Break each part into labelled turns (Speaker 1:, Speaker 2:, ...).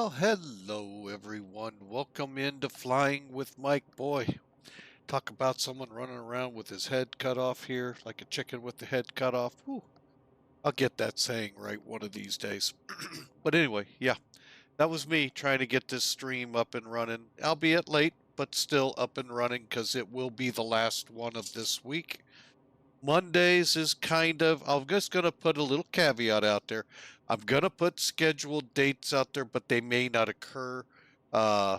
Speaker 1: Well, hello everyone. Welcome into Flying with Mike. Boy, talk about someone running around with his head cut off here, like a chicken with the head cut off. Whew, I'll get that saying right one of these days. But anyway, yeah, that was me trying to get this stream up and running, albeit late, but still up and running because it will be the last one of this week. Mondays is I'm just going to put a little caveat out there. I'm going to put scheduled dates out there, but they may not occur. Uh,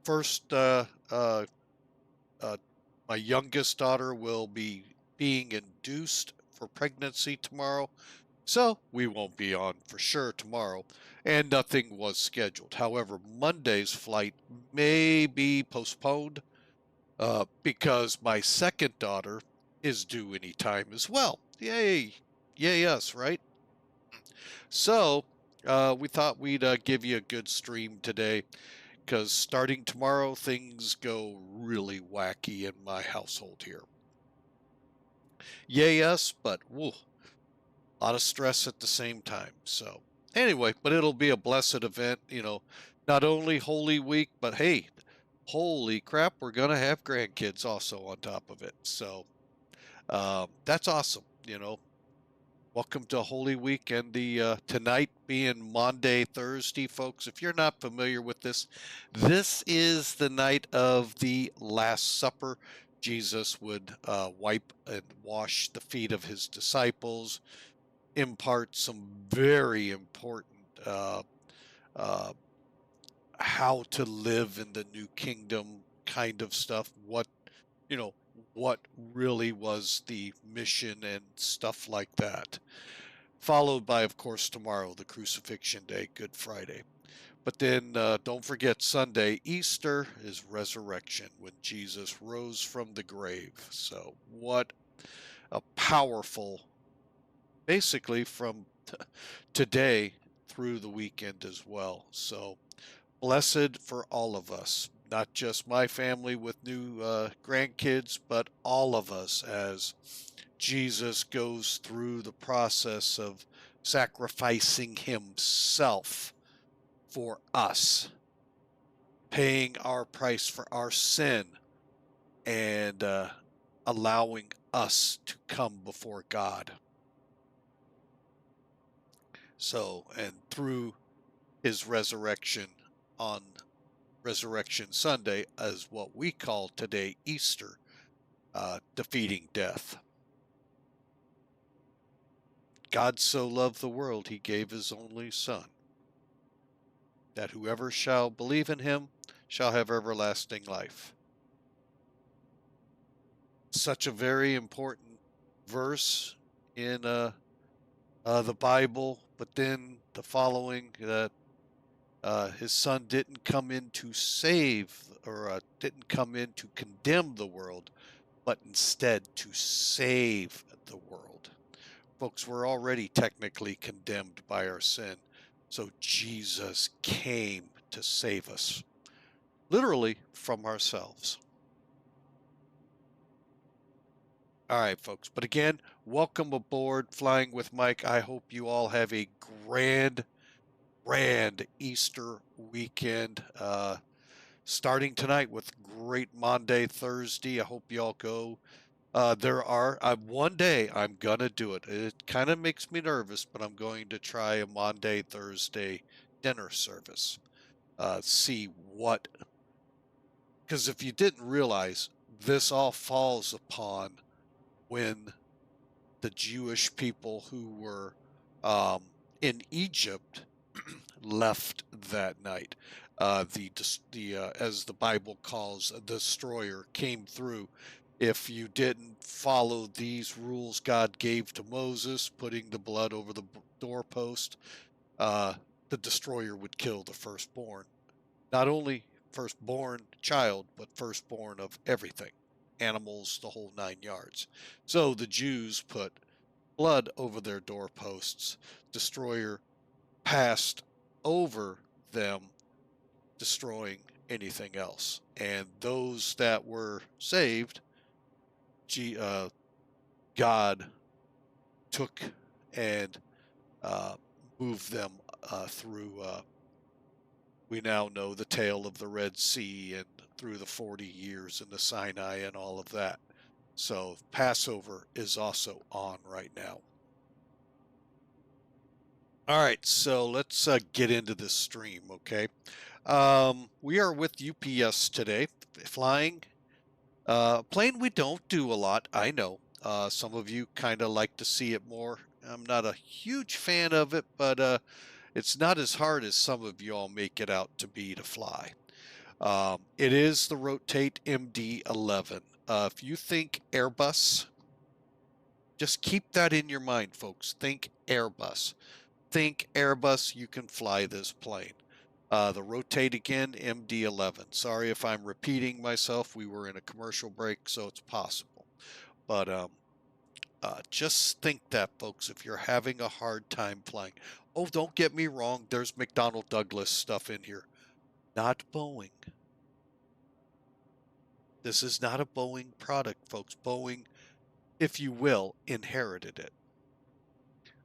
Speaker 1: first, uh, my youngest daughter will be being induced for pregnancy tomorrow, so we won't be on for sure tomorrow, and nothing was scheduled. However, Monday's flight may be postponed because my second daughter is due any time as well. Yay! Yay us, right? So we thought we'd give you a good stream today because starting tomorrow, things go really wacky in my household here. Yay us, but woo, a lot of stress at the same time. So anyway, but it'll be a blessed event, not only Holy Week, but hey, holy crap, we're going to have grandkids also on top of it. So that's awesome. Welcome to Holy Week and the tonight being Maundy, Thursday, folks. If you're not familiar with this is the night of the Last Supper. Jesus would wipe and wash the feet of his disciples, impart some very important uh, how to live in the new kingdom kind of stuff. You know, what really was the mission and stuff like that. Followed by, of course, tomorrow, the Crucifixion Day, Good Friday. But then don't forget Sunday, Easter is resurrection when Jesus rose from the grave. So what a powerful, basically from today through the weekend as well. So blessed for all of us, not just my family with new grandkids, but all of us as Jesus goes through the process of sacrificing himself for us, paying our price for our sin, and allowing us to come before God. So, and through his resurrection on Resurrection Sunday, as what we call today Easter, defeating death. God so loved the world, he gave his only Son, that whoever shall believe in him shall have everlasting life. Such a very important verse in the Bible, but then the following that his Son didn't come in to save or didn't come in to condemn the world, but instead to save the world. Folks, we're already technically condemned by our sin, so Jesus came to save us, literally from ourselves. All right, folks, but again, welcome aboard Flying with Mike. I hope you all have a grand Easter weekend. Starting tonight with great Maundy, Thursday. I hope you all go. One day I'm gonna do it. It kind of makes me nervous, but I'm going to try a Maundy, Thursday dinner service. See what, because if you didn't realize, this all falls upon when the Jewish people who were in Egypt left that night. As the Bible calls, a destroyer came through. If you didn't follow these rules God gave to Moses, putting the blood over the doorpost, the destroyer would kill the firstborn. Not only firstborn child, but firstborn of everything, animals, the whole 9 yards. So the Jews put blood over their doorposts. Destroyer passed over them, destroying anything else. And those that were saved, God took and moved them through We now know the tale of the Red Sea and through the 40 years in the Sinai and all of that. So Passover is also on right now. All right, so let's get into this stream, okay? We are with UPS today, flying plane we don't do a lot, I know. Some of you kind of like to see it more. I'm not a huge fan of it, but it's not as hard as some of you all make it out to be to fly. It is the Rotate MD11. If you think Airbus, just keep that in your mind, folks. Think Airbus. Think Airbus, you can fly this plane. The Rotate again, MD11. Sorry if I'm repeating myself. We were in a commercial break, so it's possible. But just think that, folks, if you're having a hard time flying. Oh, don't get me wrong. There's McDonnell Douglas stuff in here. Not Boeing. This is not a Boeing product, folks. Boeing, if you will, inherited it.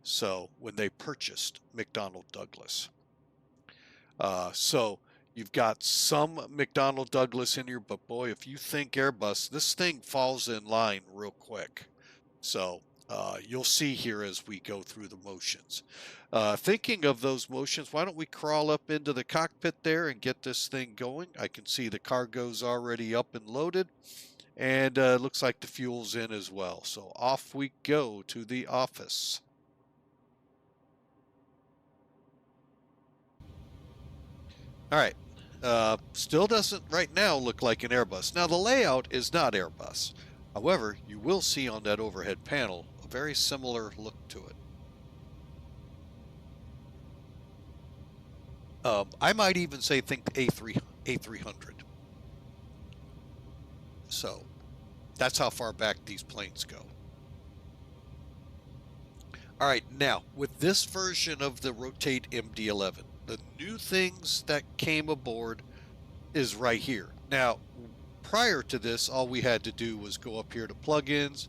Speaker 1: So when they purchased McDonnell Douglas. So you've got some McDonnell Douglas in here, but boy, if you think Airbus, this thing falls in line real quick. So you'll see here as we go through the motions. Thinking of those motions, why don't we crawl up into the cockpit there and get this thing going? I can see the cargo's already up and loaded, and looks like the fuel's in as well. So off we go to the office. All right. Still doesn't right now look like an Airbus. Now the layout is not Airbus. However, you will see on that overhead panel a very similar look to it. I might even say think A300. So that's how far back these planes go. All right, now with this version of the Rotate MD11, the new things that came aboard is right here. Now, prior to this, all we had to do was go up here to plugins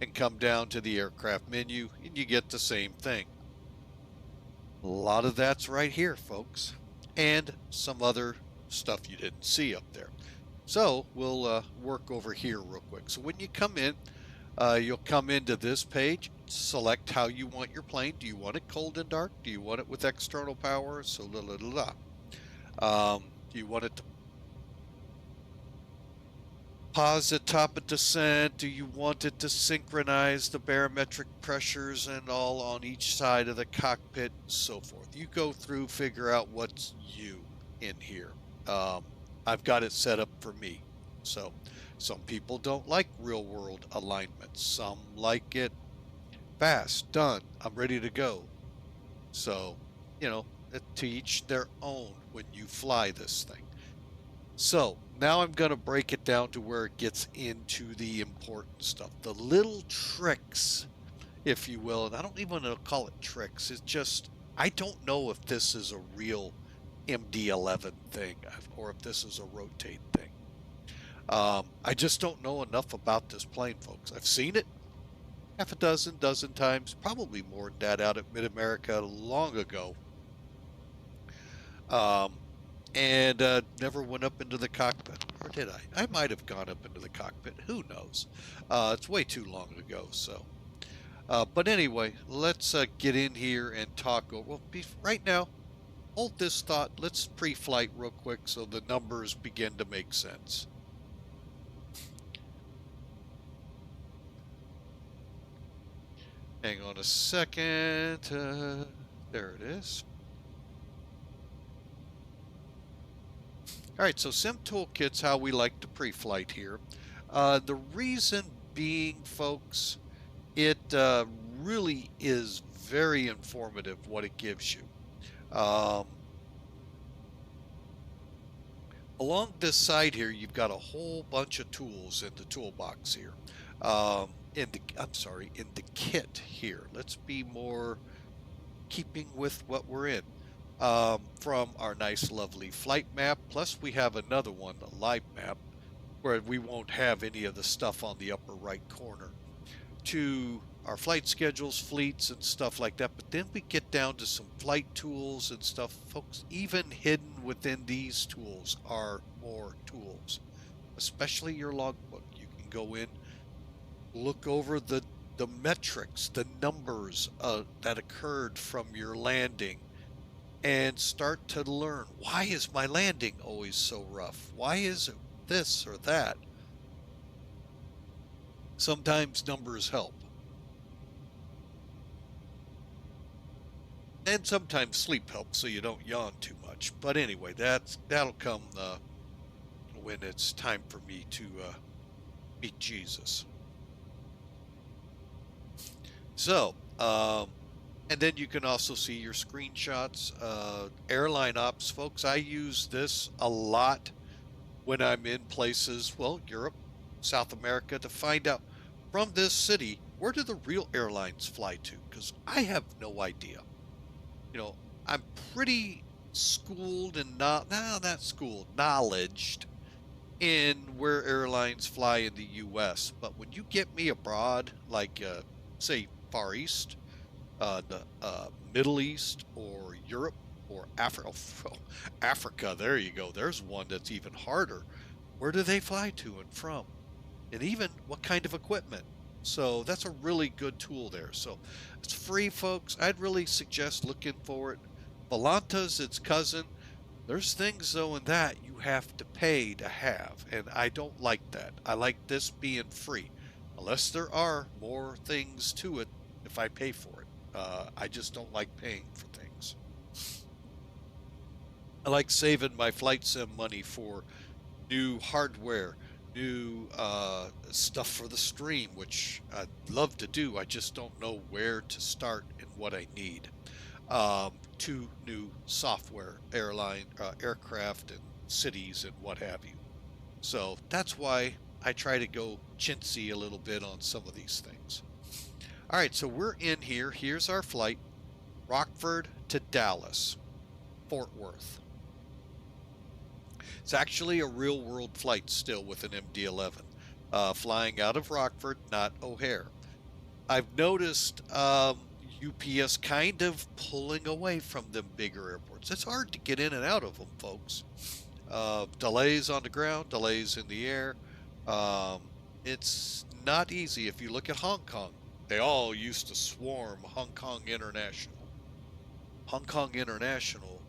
Speaker 1: and come down to the aircraft menu, and you get the same thing. A lot of that's right here, folks, and some other stuff you didn't see up there. So we'll work over here real quick. So when you come in, you'll come into this page, select how you want your plane. Do you want it cold and dark? Do you want it with external power? So do you want it to pause at top of descent? Do you want it to synchronize the barometric pressures and all on each side of the cockpit and so forth? You go through, figure out what's you in here. I've got it set up for me. So some people don't like real world alignment. Some like it fast, done, I'm ready to go. So, you know, to each their own when you fly this thing. So now I'm going to break it down to where it gets into the important stuff, the little tricks, if you will. And I don't even want to call it tricks. It's just, I don't know if this is a real MD11 thing or if this is a Rotate thing. I just don't know enough about this plane, folks. I've seen it half a dozen times, probably more than that, out at Mid-America long ago. And never went up into the cockpit, or did I? I might have gone up into the cockpit. Who knows? It's way too long ago. So, but anyway, let's get in here and talk. Well, right now, hold this thought. Let's pre-flight real quick so the numbers begin to make sense. Hang on a second. There it is. All right, so Sim Toolkit's how we like to pre-flight here. The reason being, folks, it really is very informative what it gives you. Along this side here, you've got a whole bunch of tools in the toolbox here. In the kit here. Let's be more keeping with what we're in. From our nice lovely flight map, plus we have another one, a live map, where we won't have any of the stuff on the upper right corner, to our flight schedules, fleets, and stuff like that. But then we get down to some flight tools and stuff. Folks, even hidden within these tools are more tools, especially your logbook. You can go in, look over the metrics, the numbers that occurred from your landing, and start to learn, why is my landing always so rough? Why is it this or that? Sometimes numbers help. And sometimes sleep helps so you don't yawn too much. But anyway, that'll come when it's time for me to meet Jesus. So, and then you can also see your screenshots. Airline ops, folks, I use this a lot when I'm in places, well, Europe, South America, to find out from this city, where do the real airlines fly to? Because I have no idea. You know, I'm pretty schooled and not schooled, knowledged in where airlines fly in the U.S. But when you get me abroad, like say Far East, the Middle East, or Europe, or Africa, Africa, there you go. There's one that's even harder. Where do they fly to and from? And even what kind of equipment? So that's a really good tool there. So it's free, folks. I'd really suggest looking for it. Volanta's its cousin. There's things, though, in that you have to pay to have, and I don't like that. I like this being free, unless there are more things to it if I pay for it. I just don't like paying for things. I like saving my flight sim money for new hardware, new stuff for the stream, which I'd love to do. I just don't know where to start and what I need. 2 new software, airline, aircraft, and cities, and what have you. So that's why I try to go chintzy a little bit on some of these things. All right, so we're in here. Here's our flight, Rockford to Dallas, Fort Worth. It's actually a real-world flight still with an MD-11, flying out of Rockford, not O'Hare. I've noticed UPS kind of pulling away from them bigger airports. It's hard to get in and out of them, folks. Delays on the ground, delays in the air. It's not easy. If you look at Hong Kong, they all used to swarm Hong Kong International. Hong Kong International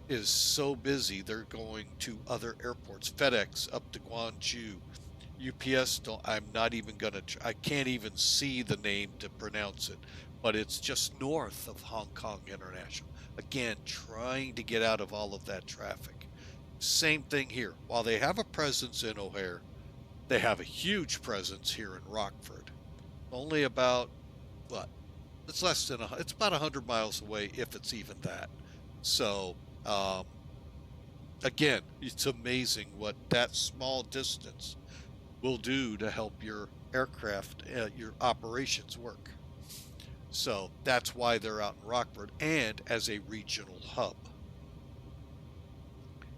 Speaker 1: is so busy, they're going to other airports. FedEx up to Guangzhou. UPS, I'm not even going to, I can't even see the name to pronounce it, but it's just north of Hong Kong International. Again, trying to get out of all of that traffic. Same thing here. While they have a presence in O'Hare, they have a huge presence here in Rockford. Only about, what? It's less than, it's about 100 miles away, if it's even that. So, again, it's amazing what that small distance will do to help your aircraft, your operations work. So that's why they're out in Rockford and as a regional hub.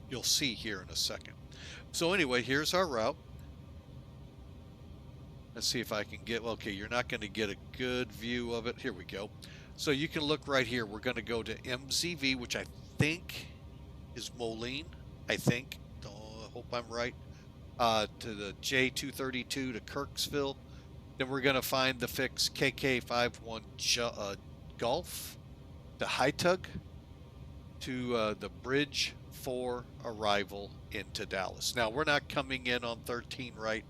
Speaker 1: You'll see here in a second. So anyway, here's our route. Let's see if I can get, okay, you're not going to get a good view of it. Here we go. So you can look right here. We're going to go to MZV, which I think is Moline. I think. I hope I'm right. To the J232 to Kirksville. Then we're going to find the fix KK51 Gulf to HITUG to the bridge for arrival into Dallas. Now, we're not coming in on 13 right.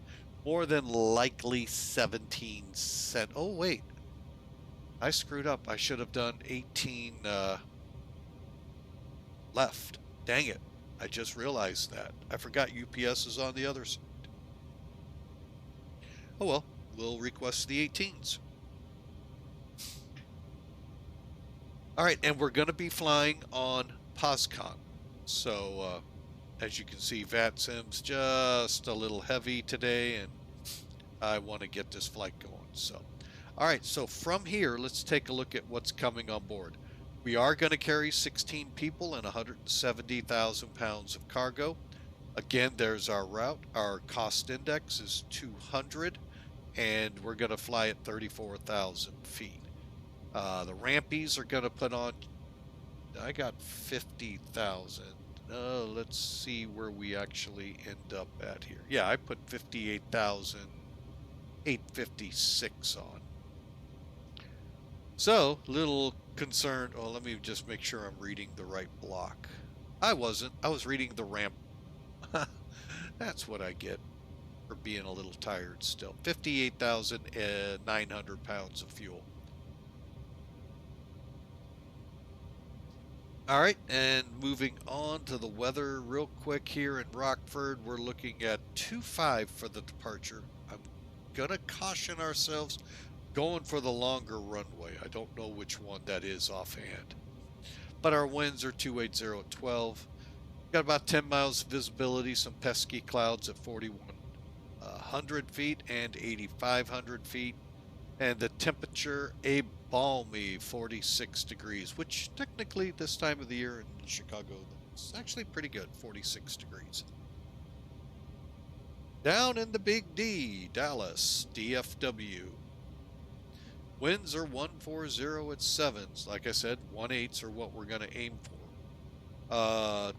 Speaker 1: More than likely 17 cent. Oh, wait. I screwed up. I should have done 18 left. Dang it. I just realized that. I forgot UPS is on the other side. Oh, well. We'll request the 18s. All right, and we're going to be flying on POSCON. So, as you can see, VATSIM's just a little heavy today, and I want to get this flight going. So, all right, so from here, let's take a look at what's coming on board. We are going to carry 16 people and 170,000 pounds of cargo. Again, there's our route. Our cost index is 200. and we're going to fly at 34,000 feet. The rampies are going to put on, I got 50,000. Let's see where we actually end up at here. Yeah, I put 58,856 on. So, little concerned. Oh, let me just make sure I'm reading the right block. I wasn't. I was reading the ramp. That's what I get for being a little tired still. 58,900 pounds of fuel. All right, and moving on to the weather real quick here in Rockford, we're looking at 2-5 for the departure. I'm going to caution ourselves going for the longer runway. I don't know which one that is offhand. But our winds are 280 at 12. Got about 10 miles of visibility, some pesky clouds at 4,100 feet and 8,500 feet. And the temperature, a balmy 46 degrees, which technically this time of the year in Chicago is actually pretty good, 46 degrees. Down in the Big D, Dallas, DFW. Winds are 140 at 7s. Like I said, 1/8s are what we're going to aim for.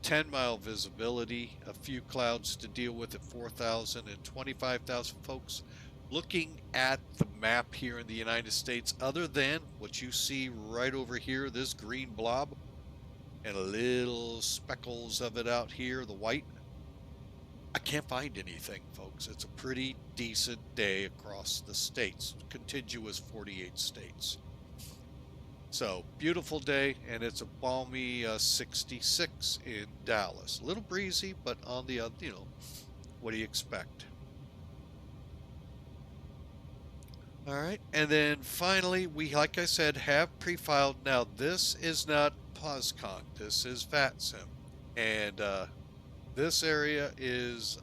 Speaker 1: 10-mile visibility, a few clouds to deal with at 4,000 and 25,000 folks. Looking at the map here in the United States, other than what you see right over here, this green blob, and little speckles of it out here, the white, I can't find anything, folks. It's a pretty decent day across the states, contiguous 48 states. So, beautiful day, and it's a balmy 66 in Dallas. A little breezy, but on the other, what do you expect? All right, and then finally, we, like I said, have pre-filed. Now, this is not POSCON. This is VATSIM, and this area is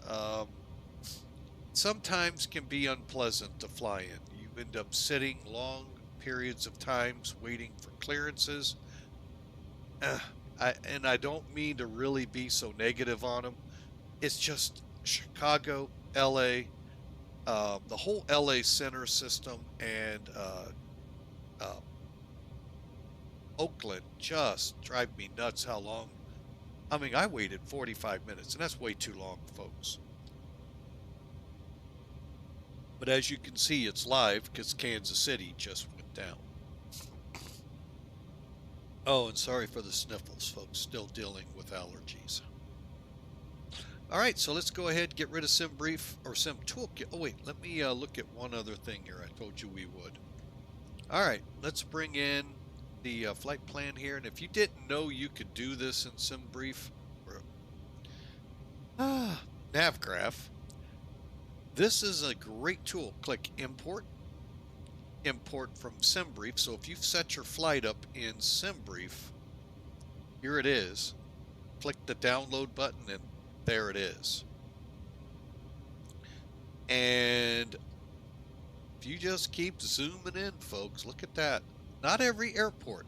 Speaker 1: sometimes can be unpleasant to fly in. You end up sitting long periods of times waiting for clearances. And I don't mean to really be so negative on them. It's just Chicago, LA, the whole LA center system, and Oakland just drive me nuts how long. I mean, I waited 45 minutes, and that's way too long, folks. But as you can see, it's live because Kansas City just went down. Oh, and sorry for the sniffles, folks. Still dealing with allergies. All right, so let's go ahead and get rid of SimBrief or SimToolkit. Oh, wait, let me look at one other thing here. I told you we would. All right, let's bring in the flight plan here. And if you didn't know you could do this in SimBrief, NavGraph, this is a great tool. Click Import. Import from SimBrief. So if you've set your flight up in SimBrief, here it is. Click the download button and there it is. And if you just keep zooming in, folks, look at that. Not every airport,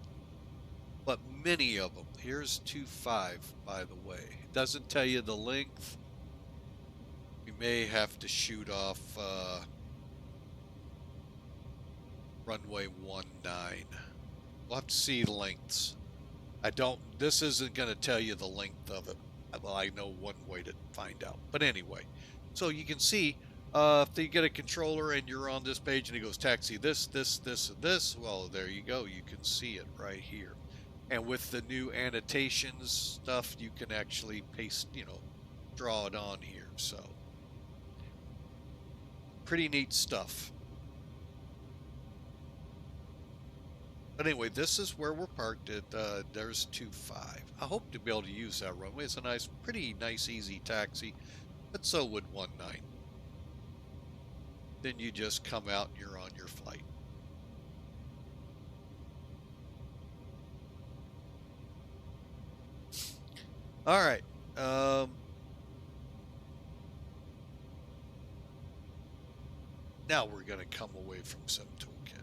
Speaker 1: but many of them. Here's 25, by the way. It doesn't tell you the length. You may have to shoot off runway 19. We'll have to see the lengths. This isn't going to tell you the length of it. Well, I know one way to find out. But anyway, so you can see if you get a controller and you're on this page and it goes taxi this, this, this, and this, well, there you go. You can see it right here. And with the new annotations stuff, you can actually paste, draw it on here. So, pretty neat stuff. But anyway, this is where we're parked at, there's 25. I hope to be able to use that runway. It's a pretty nice, easy taxi, but so would 19. Then you just come out and you're on your flight. All right. Now we're going to come away from SimToolkit.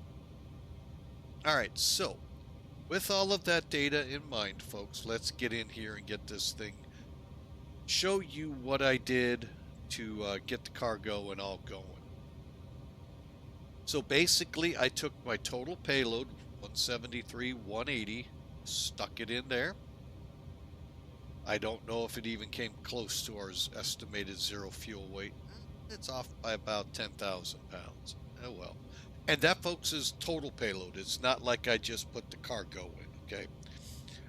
Speaker 1: All right, so with all of that data in mind, folks, let's get in here and get this thing, show you what I did to get the cargo and all going. So basically, I took my total payload, 173, 180, stuck it in there. I don't know if it even came close to our estimated zero fuel weight. It's off by about 10,000 pounds. Oh well. And that, folks, is total payload. It's not like I just put the cargo in, okay?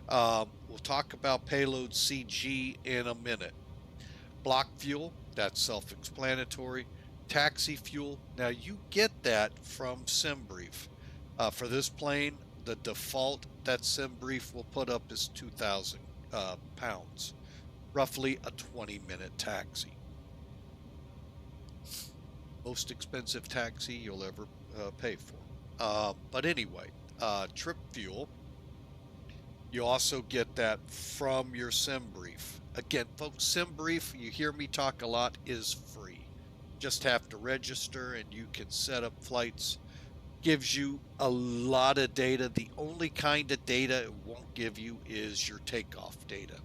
Speaker 1: We'll talk about payload CG in a minute. Block fuel, that's self-explanatory. Taxi fuel, now you get that from SimBrief. For this plane, the default that SimBrief will put up is 2,000 pounds, roughly a 20-minute taxi. Most expensive taxi you'll ever pay for. But anyway, trip fuel, you also get that from your SimBrief. Again, folks, SimBrief, you hear me talk a lot, is free. Just have to register and you can set up flights. Gives you a lot of data. The only kind of data it won't give you is your takeoff data.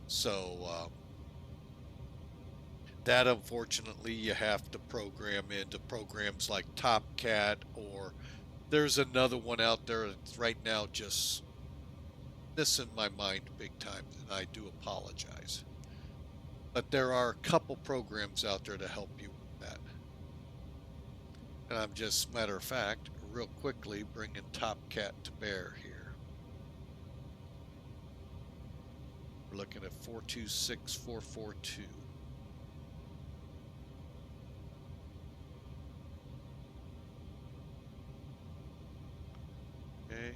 Speaker 1: So that, unfortunately, you have to program into programs like TopCat, or there's another one out there that's right now just missing my mind big time, and I do apologize. But there are a couple programs out there to help you with that. And I'm just, matter of fact, real quickly bringing TopCat to bear here. We're looking at 426442. Okay.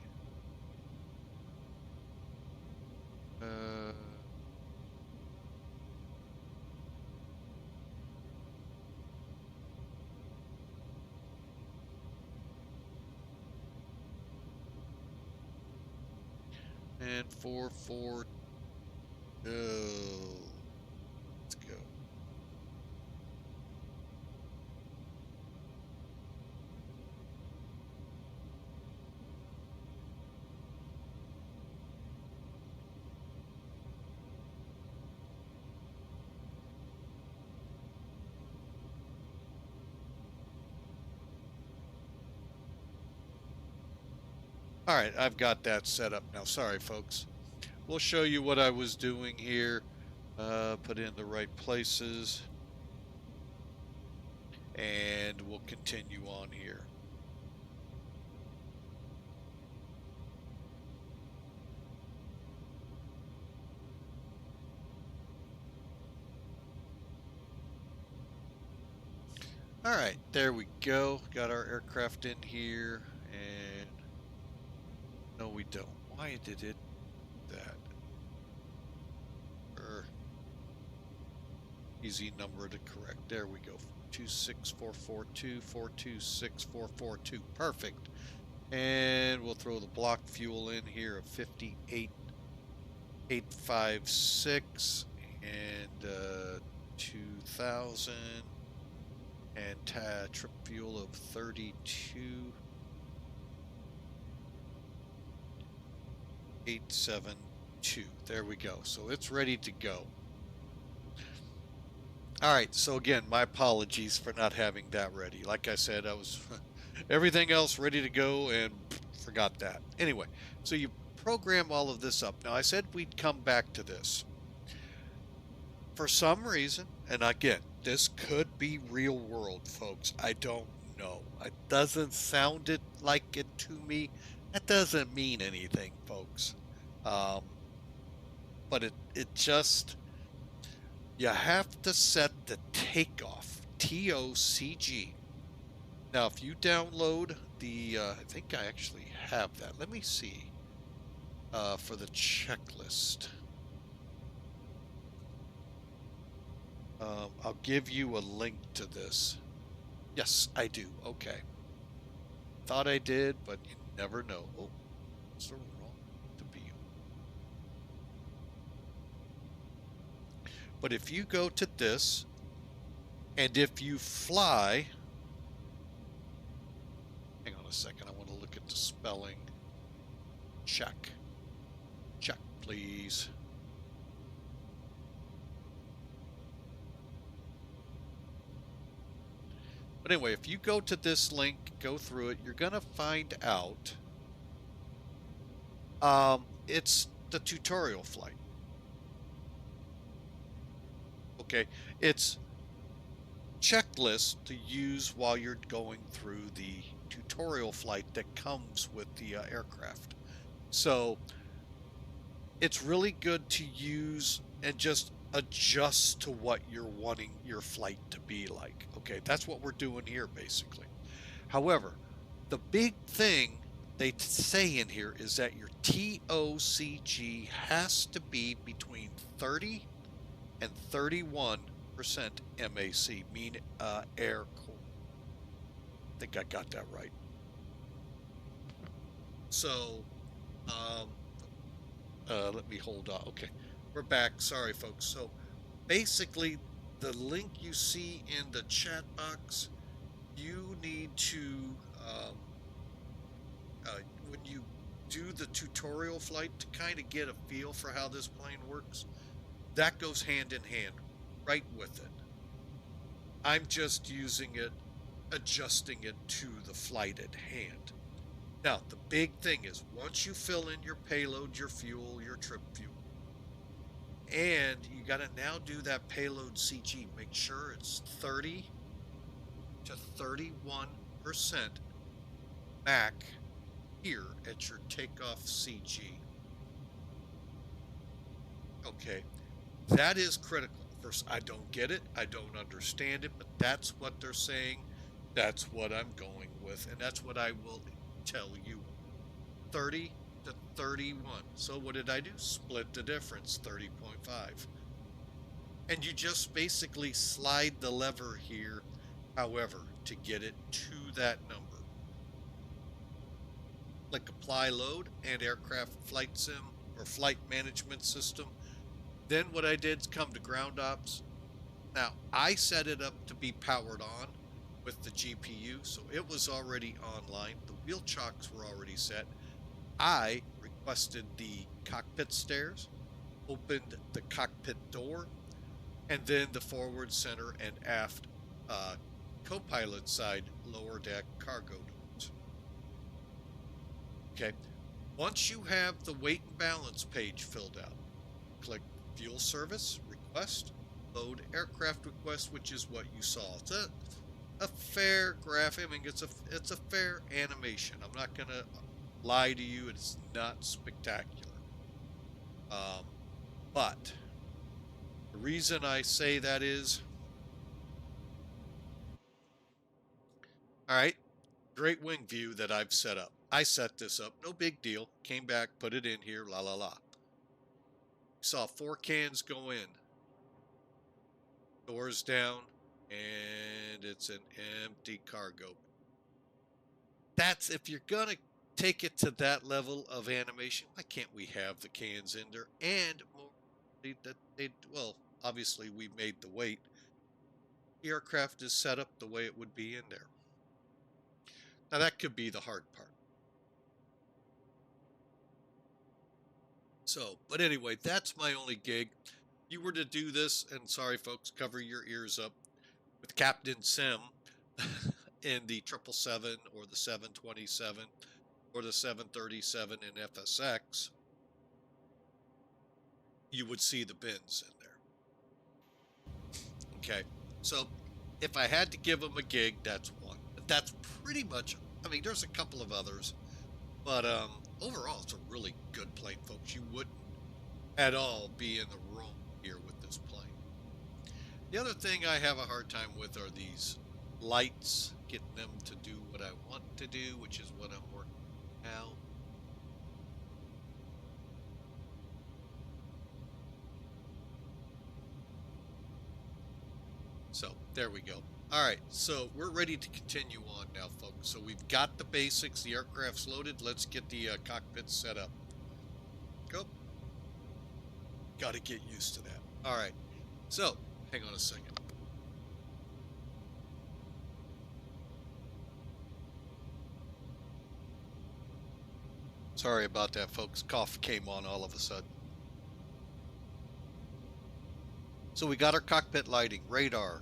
Speaker 1: And 44. No. Let's go. All right, I've got that set up now. Sorry, folks. We'll show you what I was doing here. Put in the right places. And we'll continue on here. All right, there we go. Got our aircraft in here, and no, we don't. Why did it do that? Easy number to correct. There we go. 426,442, 426,442. Perfect. And we'll throw the block fuel in here of 58,856 and 2,000, and trip fuel of 32,872. There we go. So it's ready to go. All right, so again, my apologies for not having that ready. Like I said, I was everything else ready to go and forgot that. Anyway, so you program all of this up. Now, I said we'd come back to this. For some reason, and again, this could be real world, folks. I don't know. It doesn't sound like it to me. That doesn't mean anything, folks. But it just... You have to set the takeoff, TOCG. Now, if you download the, I think I actually have that. Let me see for the checklist. I'll give you a link to this. Yes, I do. Okay. Thought I did, but you never know. Oh, what's the wrong to be? But if you go to this, and if you fly, hang on a second, I want to look at the spelling. Check. Check, please. But anyway, if you go to this link, go through it, you're going to find out it's the tutorial flight. Okay, it's checklist to use while you're going through the tutorial flight that comes with the aircraft. So it's really good to use and just adjust to what you're wanting your flight to be like. Okay, that's what we're doing here basically. However, the big thing they say in here is that your TOCG has to be between 30 and 31% MAC, mean air core. I think I got that right. So, let me hold on. Okay, we're back. Sorry, folks. So, basically, the link you see in the chat box, you need to, when you do the tutorial flight to kind of get a feel for how this plane works, that goes hand in hand right with it. I'm just using it, adjusting it to the flight at hand. Now, the big thing is once you fill in your payload, your fuel, your trip fuel, and you got to now do that payload CG, make sure it's 30 to 31% MAC here at your takeoff CG. Okay, that is critical. First, I don't get it, I don't understand it, but that's what they're saying. That's what I'm going with, and that's what I will tell you. 30 to 31. So what did I do? Split the difference, 30.5. And you just basically slide the lever here, however, to get it to that number. Click apply load and aircraft flight sim or flight management system. Then what I did is come to ground ops. Now I set it up to be powered on with the GPU, so it was already online. The wheel chocks were already set. I requested the cockpit stairs, opened the cockpit door, and then the forward, center, and aft co-pilot side lower deck cargo doors. Okay, once you have the weight and balance page filled out, click fuel service, request, load aircraft request, which is what you saw. It's a fair graph. I mean, it's a fair animation. I'm not gonna lie to you, it's not spectacular. But the reason I say that is, all right, great wing view that I've set up. I set this up, no big deal. Came back, put it in here, la la la. Saw 4 cans go in. Doors down, and it's an empty cargo. That's, if you're gonna take it to that level of animation, why can't we have the cans in there? And more that well, obviously we made the weight. The aircraft is set up the way it would be in there. Now that could be the hard part. So, but anyway, that's my only gig. You were to do this, and sorry folks, cover your ears up, with Captain Sim in the 777 or the 727 or the 737 in FSX, you would see the bins in there. Okay, so if I had to give them a gig, that's one. But that's pretty much, I mean, there's a couple of others, but overall, it's a really good plane, folks. You wouldn't at all be in the room here with this plane. The other thing I have a hard time with are these lights, getting them to do what I want to do, which is what I'm working on now. So there we go. All right, so we're ready to continue on now, folks. So we've got the basics, the aircraft's loaded. Let's get the cockpit set up. Go. Got to get used to that. All right, so hang on a second. Sorry about that, folks. Cough came on all of a sudden. So we got our cockpit lighting, radar,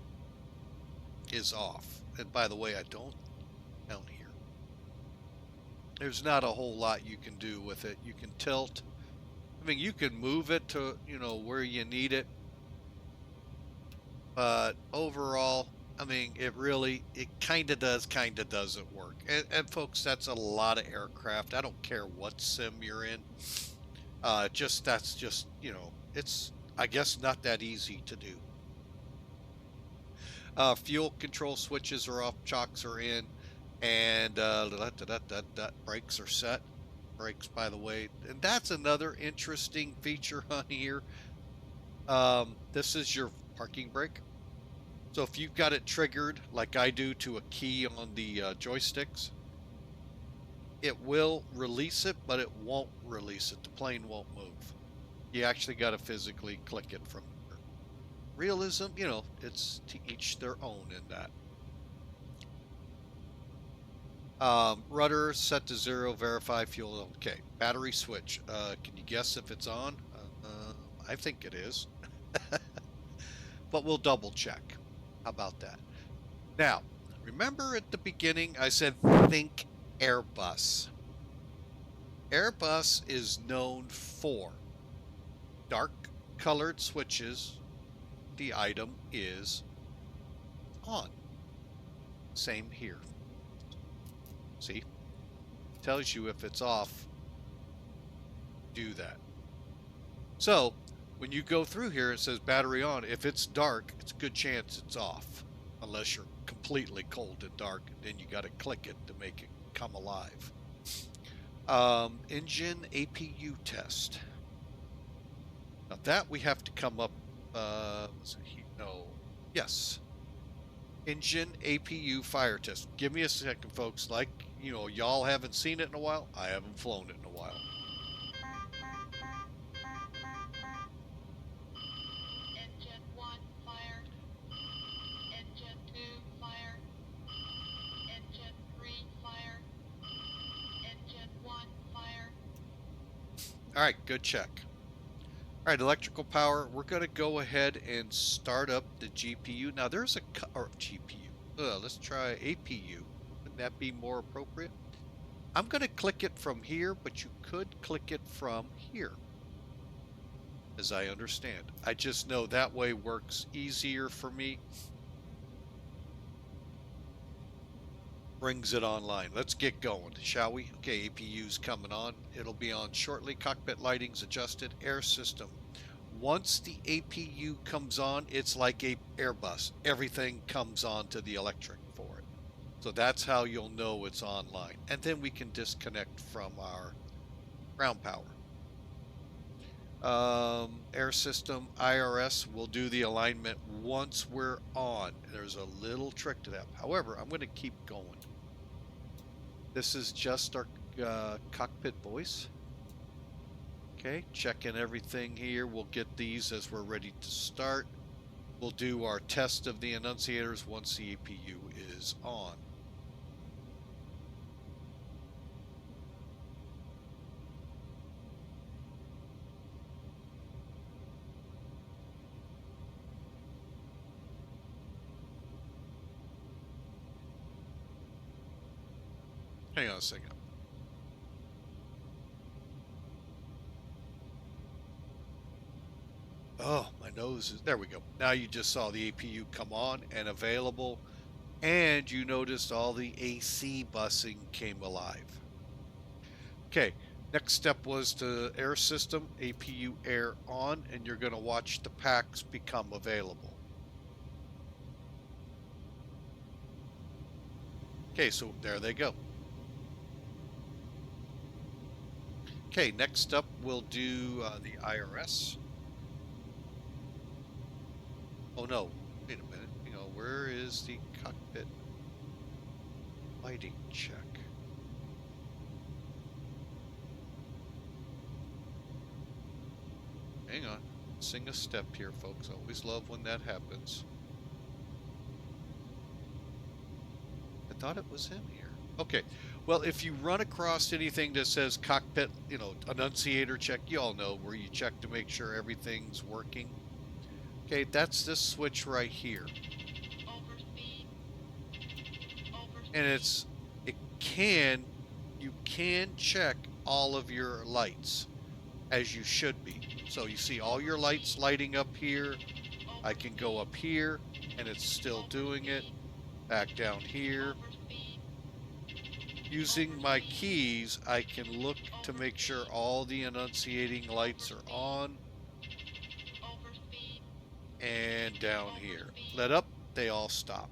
Speaker 1: is off. And by the way, I don't down here. There's not a whole lot you can do with it. You can tilt. I mean, you can move it to, you know, where you need it. But overall, I mean, it kind of does, kind of doesn't work. And folks, that's a lot of aircraft. I don't care what sim you're in. That's just, you know, it's, I guess, not that easy to do. Fuel control switches are off, chocks are in, and brakes are set. Brakes, by the way, and that's another interesting feature on here. This is your parking brake. So if you've got it triggered, like I do, to a key on the joysticks, it will release it, but it won't release it. The plane won't move. You actually got to physically click it from here. Realism, you know, it's to each their own in that. Rudder set to 0, verify fuel. Okay, battery switch. Can you guess if it's on? I think it is. But we'll double check. How about that? Now, remember at the beginning I said think Airbus. Airbus is known for dark colored switches. The item is on. Same here. See? Tells you if it's off. Do that. So, when you go through here, it says battery on. If it's dark, it's a good chance it's off. Unless you're completely cold and dark, and then you got to click it to make it come alive. Engine APU test. Now that we have to come up, no, yes. Engine APU fire test. Give me a second, folks. Like, you know, y'all haven't seen it in a while. I haven't flown it in a while.
Speaker 2: Engine 1, fire. Engine 2, fire. Engine 3, fire. Engine 1, fire.
Speaker 1: All right, good check. All right, electrical power. We're going to go ahead and start up the GPU. Now, there's or GPU. Let's try APU. Wouldn't that be more appropriate? I'm going to click it from here, but you could click it from here, as I understand. I just know that way works easier for me. Brings it online. Let's get going, shall we? Okay, APU's coming on. It'll be on shortly. Cockpit lighting's adjusted. Air system. Once the APU comes on, it's like a Airbus. Everything comes on to the electric for it. So that's how you'll know it's online. And then we can disconnect from our ground power. Air system, IRS will do the alignment once we're on. There's a little trick to that. However, I'm going to keep going. This is just our cockpit voice. Okay, checking everything here. We'll get these as we're ready to start. We'll do our test of the annunciators once the APU is on. Hang on a second. Oh, my nose is, there we go. Now you just saw the APU come on and available, and you noticed all the AC busing came alive. Okay, next step was to air system, APU air on, and you're going to watch the packs become available. Okay, so there they go. Okay, next up we'll do the IRS. Oh no, wait a minute. You know, where is the cockpit lighting check? Hang on. Sing a step here, folks. Always love when that happens. I thought it was in here. Okay. Well, if you run across anything that says cockpit, you know, annunciator check, you all know where you check to make sure everything's working. Okay, that's this switch right here.
Speaker 2: Overspeed.
Speaker 1: and you can check all of your lights as you should be. So you see all your lights lighting up here. I can go up here and it's still doing it. Back down here. Using my keys, I can look to make sure all the enunciating lights are on. And down here. Let up, they all stop.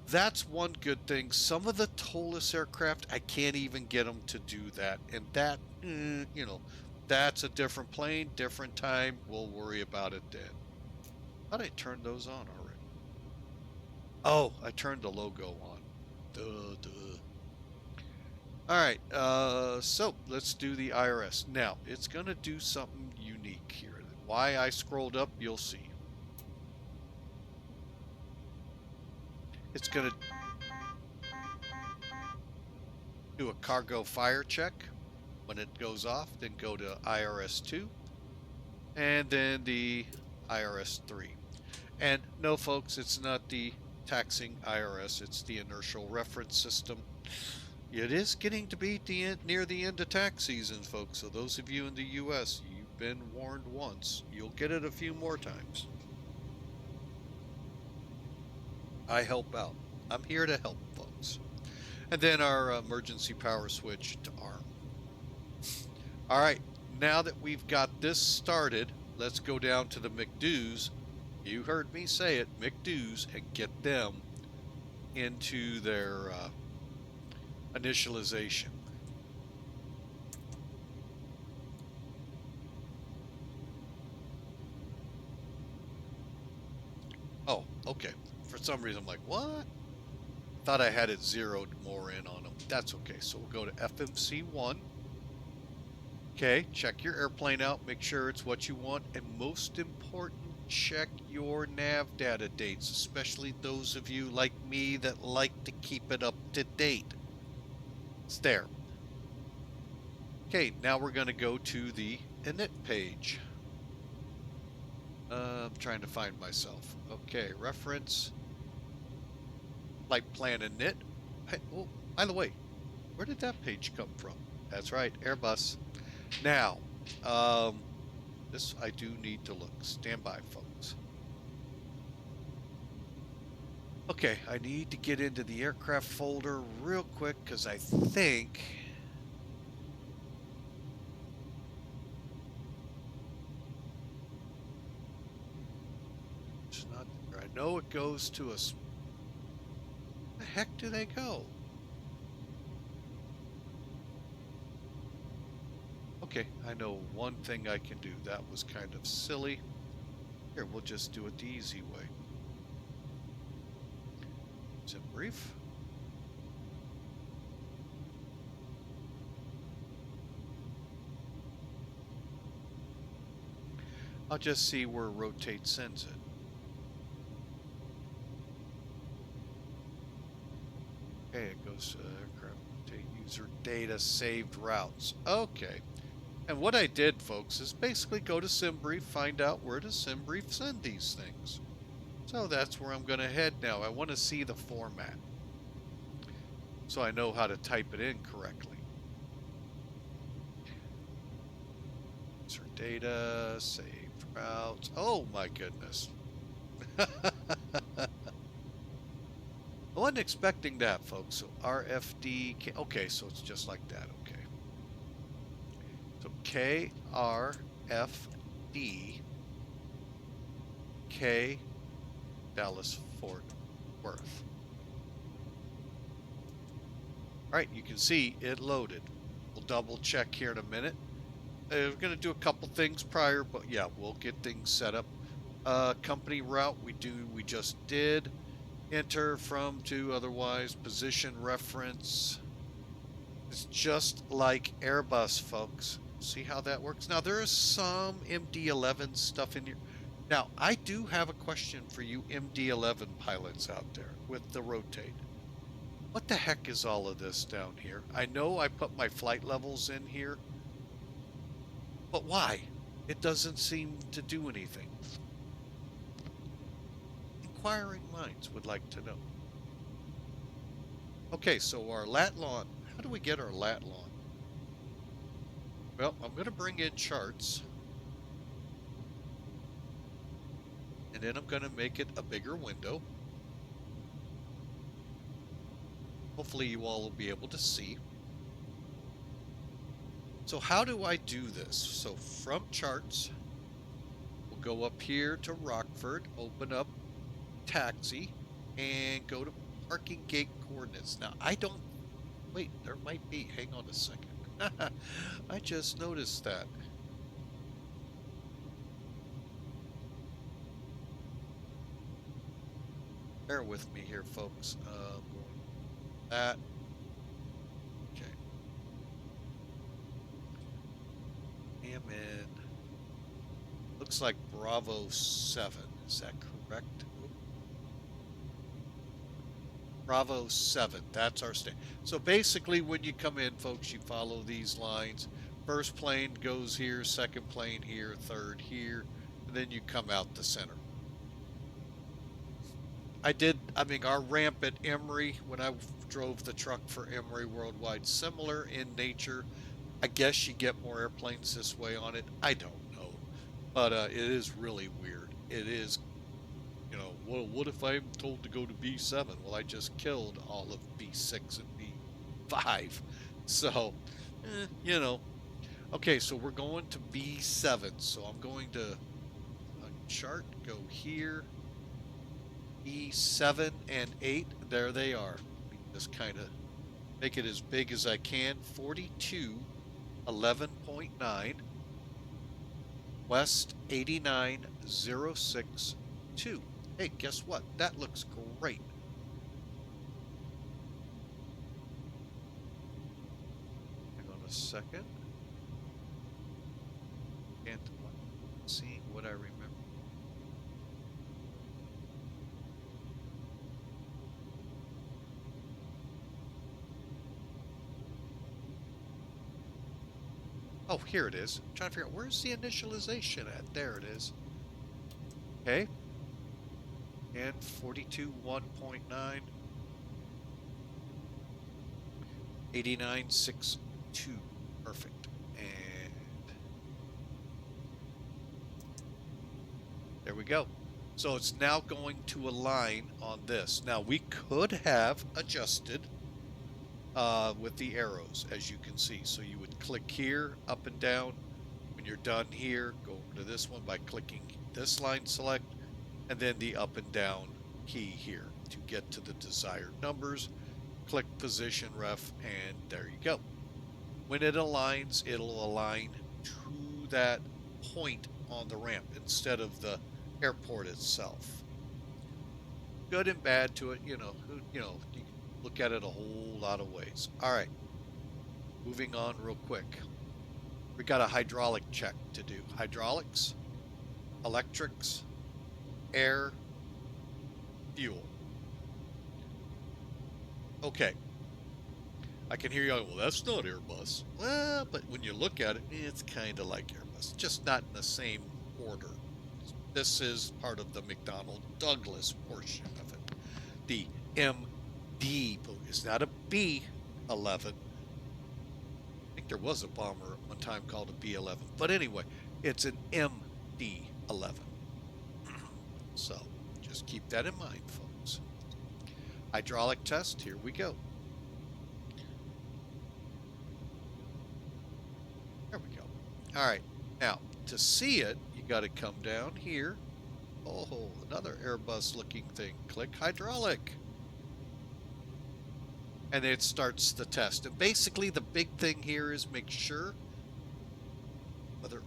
Speaker 1: That's one good thing. Some of the tollless aircraft, I can't even get them to do that. And that, you know, that's a different plane, different time. We'll worry about it then. How'd I turn those on already? Oh, I turned the logo on. Duh. All right, so let's do the IRS. Now, it's going to do something unique here. Why I scrolled up, you'll see. It's going to do a cargo fire check. When it goes off, then go to IRS 2, and then the IRS 3. And no, folks, it's not the taxing IRS, it's the inertial reference system. It is getting to be near the end of tax season, folks, so those of you in the U.S., you've been warned once. You'll get it a few more times. I help out. I'm here to help, folks. And then our emergency power switch to arm. All right, now that we've got this started, let's go down to the McDo's. You heard me say it, McDo's, and get them into their initialization. Oh, okay. For some reason, I'm like, what? Thought I had it zeroed more in on them. That's okay. So we'll go to FMC1. Okay, check your airplane out. Make sure it's what you want. And most important, check your nav data dates, especially those of you like me that like to keep it up to date. It's there. Okay, now we're going to go to the init page. I'm trying to find myself. Okay, reference, flight plan init. Hey, oh, by the way, where did that page come from? That's right, Airbus. Now, this I do need to look. Stand by, folks. Okay, I need to get into the aircraft folder real quick because I think it's not there. I know it goes to a. Where the heck do they go? Okay, I know one thing I can do. That was kind of silly. Here, we'll just do it the easy way. Is it brief? I'll just see where rotate sends it. Okay, it goes to aircraft rotate user data saved routes. Okay. And what I did, folks, is basically go to SimBrief, find out where does SimBrief send these things. So that's where I'm going to head now. I want to see the format, so I know how to type it in correctly. User data, saved routes. Oh my goodness. I wasn't expecting that, folks. So RFD, okay, so it's just like that, okay. So KRFD, K, Dallas, Fort Worth. All right, you can see it loaded. We'll double check here in a minute. We're going to do a couple things prior, but yeah, we'll get things set up. Company route, we just did. Enter from to, otherwise, position reference. It's just like Airbus, folks. See how that works? Now, there is some MD-11 stuff in here. Now, I do have a question for you MD-11 pilots out there with the rotate. What the heck is all of this down here? I know I put my flight levels in here, but why? It doesn't seem to do anything. Inquiring minds would like to know. Okay, so our lat long, how do we get our lat long? Well, I'm going to bring in charts, and then I'm going to make it a bigger window. Hopefully you all will be able to see. So how do I do this? So from charts, we'll go up here to Rockford, open up taxi, and go to parking gate coordinates. Now, I don't, wait, there might be, hang on a second. I just noticed that. Bear with me here, folks. That, okay. Am in, looks like Bravo 7, is that correct? Bravo 7, that's our state. So basically when you come in, folks, you follow these lines. First plane goes here, second plane here, third here, and then you come out the center. I mean, our ramp at Emory, when I drove the truck for Emory Worldwide, similar in nature. I guess you get more airplanes this way on it. I don't know. But it is really weird. It is, you know, well, what if I'm told to go to B7? Well, I just killed all of B6 and B5. So, you know. Okay, so we're going to B7. So I'm going to chart, go here. B7 and 8, there they are. Just kind of make it as big as I can. 42, 11.9. West 89062. Hey, guess what? That looks great. Hang on a second. And seeing what I remember. Oh, here it is. I'm trying to figure out where's the initialization at. There it is. Okay. And 42, 1.9. 8962. Perfect. And there we go. So it's now going to align on this. Now we could have adjusted with the arrows, as you can see. So you would click here, up and down. When you're done here, go over to this one by clicking this line select, and then the up and down key here to get to the desired numbers. Click position ref, and there you go. When it aligns, it'll align to that point on the ramp instead of the airport itself. Good and bad to it, you know, you can look at it a whole lot of ways. All right, moving on real quick. We got a hydraulic check to do. Hydraulics, electrics, air, fuel. Okay. I can hear you going, well, that's not Airbus. Well, but when you look at it, it's kind of like Airbus, just not in the same order. This is part of the McDonnell Douglas portion of it. The MD is not a B-11. I think there was a bomber at one time called a B-11. But anyway, it's an MD-11. So just keep that in mind, folks. Hydraulic test, here we go. There we go. All right, now to see it, you got to come down here. Oh, another Airbus looking thing. Click hydraulic. And it starts the test. And basically the big thing here is make sure whether on.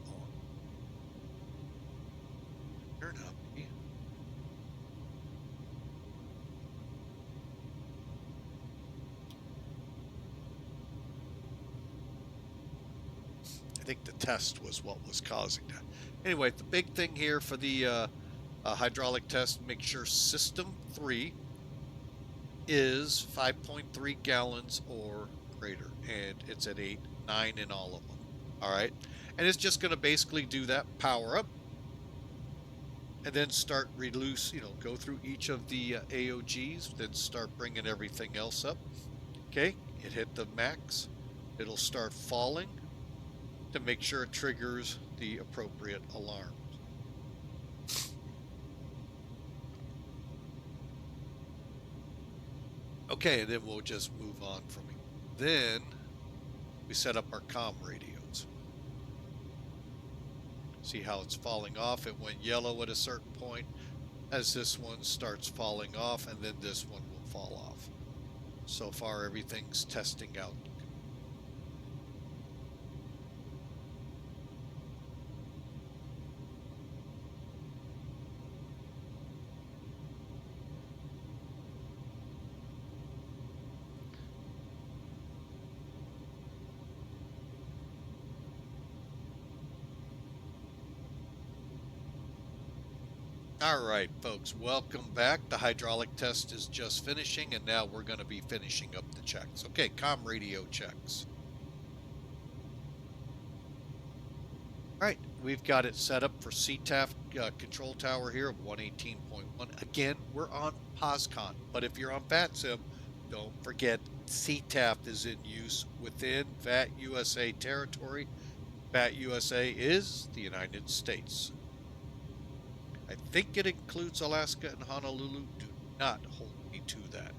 Speaker 1: Turn up. I think the test was what was causing that. Anyway, the big thing here for the hydraulic test, make sure system 3 is 5.3 gallons or greater, and it's at 8, 9 in all of them. All right, and it's just going to basically do that power up, and then start release. You know, go through each of the AOGs, then start bringing everything else up. Okay, it hit the max. It'll start falling to make sure it triggers the appropriate alarms. Okay, and then we'll just move on from it. Then we set up our comm radios. See how it's falling off? It went yellow at a certain point. As this one starts falling off, and then this one will fall off. So far, everything's testing out. All right, folks, welcome back. The hydraulic test is just finishing, and now we're going to be finishing up the checks. Okay, comm radio checks. All right, we've got it set up for CTAF control tower here of 118.1. Again, we're on POSCON, but if you're on VATSIM, don't forget CTAF is in use within VAT USA territory. VAT USA is the United States. I think it includes Alaska and Honolulu. Do not hold me to that.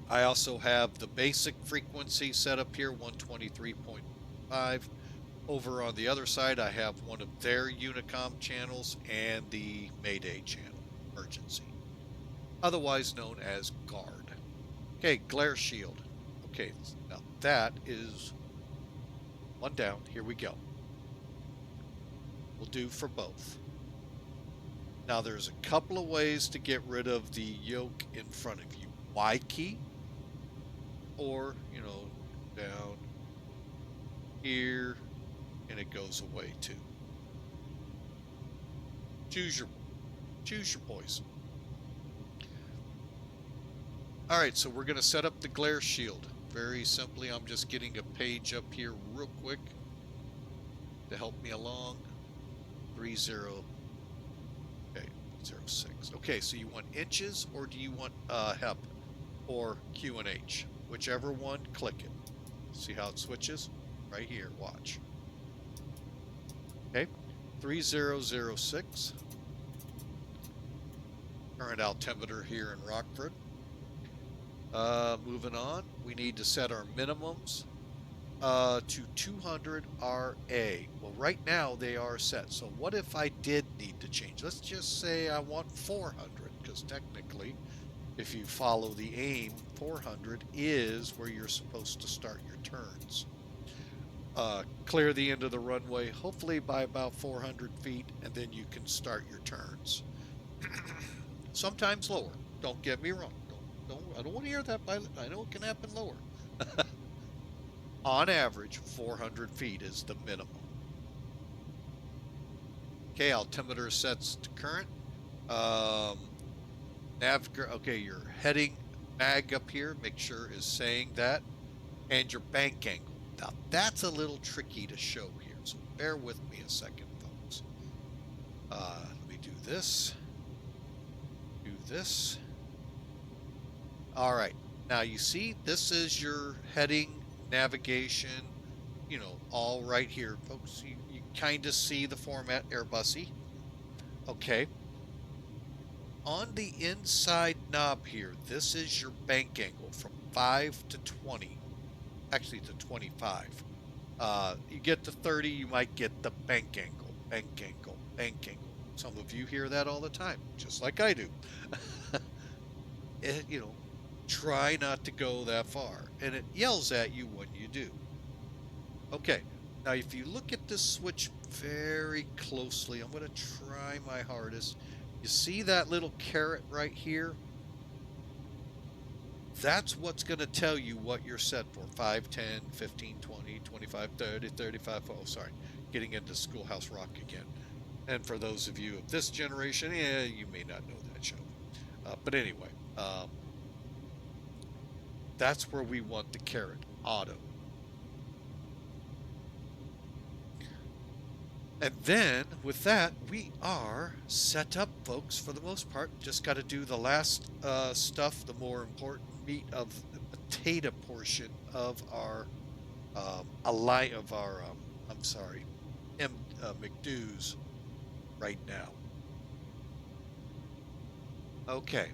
Speaker 1: I also have the basic frequency set up here, 123.5. Over on the other side, I have one of their Unicom channels and the Mayday channel, emergency, otherwise known as GUARD. Okay, glare shield. Okay, now that is one down. Here we go. Will do for both. Now there's a couple of ways to get rid of the yoke in front of you. Y key, or, you know, down here, and it goes away too. Choose your poison. All right, so we're going to set up the glare shield. Very simply, I'm just getting a page up here real quick to help me along. 30, okay, 06. Okay, so you want inches, or do you want HEP or QNH? Whichever one, click it. See how it switches? Right here, watch. Okay, 3006. Current altimeter here in Rockford. Moving on, we need to set our minimums to 200 RA. Well, right now they are set. So what if I did need to change? Let's just say I want 400, because technically, if you follow the aim, 400 is where you're supposed to start your turns. Clear the end of the runway, hopefully by about 400 feet, and then you can start your turns. Sometimes lower. Don't get me wrong. I don't want to hear that pilot. I know it can happen lower. On average, 400 feet is the minimum. Okay, altimeter sets to current. Okay, your heading mag up here, make sure is saying that. And your bank angle. Now, that's a little tricky to show here, so bear with me a second, folks. Let me do this. Do this. All right. Now, you see, this is your heading, navigation, you know, all right here, folks. You kind of see the format Airbusy. Okay. On the inside knob here, this is your bank angle from 5 to 20. Actually, to 25. You get to 30, you might get the bank angle, bank angle, bank angle. Some of you hear that all the time, just like I do. You know, try not to go that far, and it yells at you when you do. Okay, now if you look at this switch very closely, I'm going to try my hardest. You see that little caret right here? That's what's going to tell you what you're set for. 5, 10, 15, 20, 25, 30, 35. Oh, sorry. Getting into Schoolhouse Rock again. And for those of you of this generation, yeah, you may not know that show. But anyway, that's where we want the caret, auto. And then with that, we are set up, folks, for the most part. Just got to do the last stuff, the more important meat of the potato portion of our McDo's right now. Okay.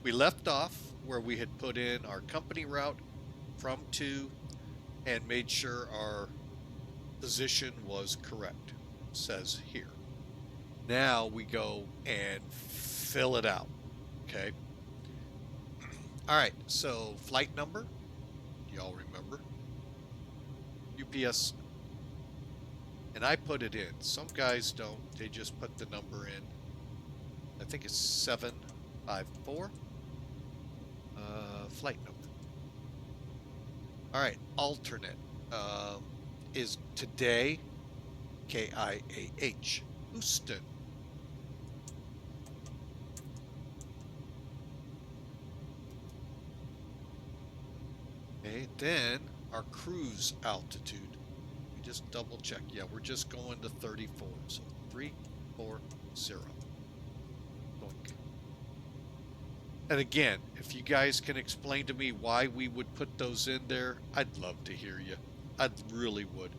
Speaker 1: We left off where we had put in our company route from to and made sure our position was correct. It says here. Now we go and fill it out. Okay. All right. So flight number, y'all remember? UPS, and I put it in. Some guys don't. They just put the number in. I think it's 754. Flight number. All right. Alternate is today, KIAH, Houston. Okay, then our cruise altitude. We just double check. Yeah, we're just going to 34. So 340. And again, if you guys can explain to me why we would put those in there, I'd love to hear you. I really would.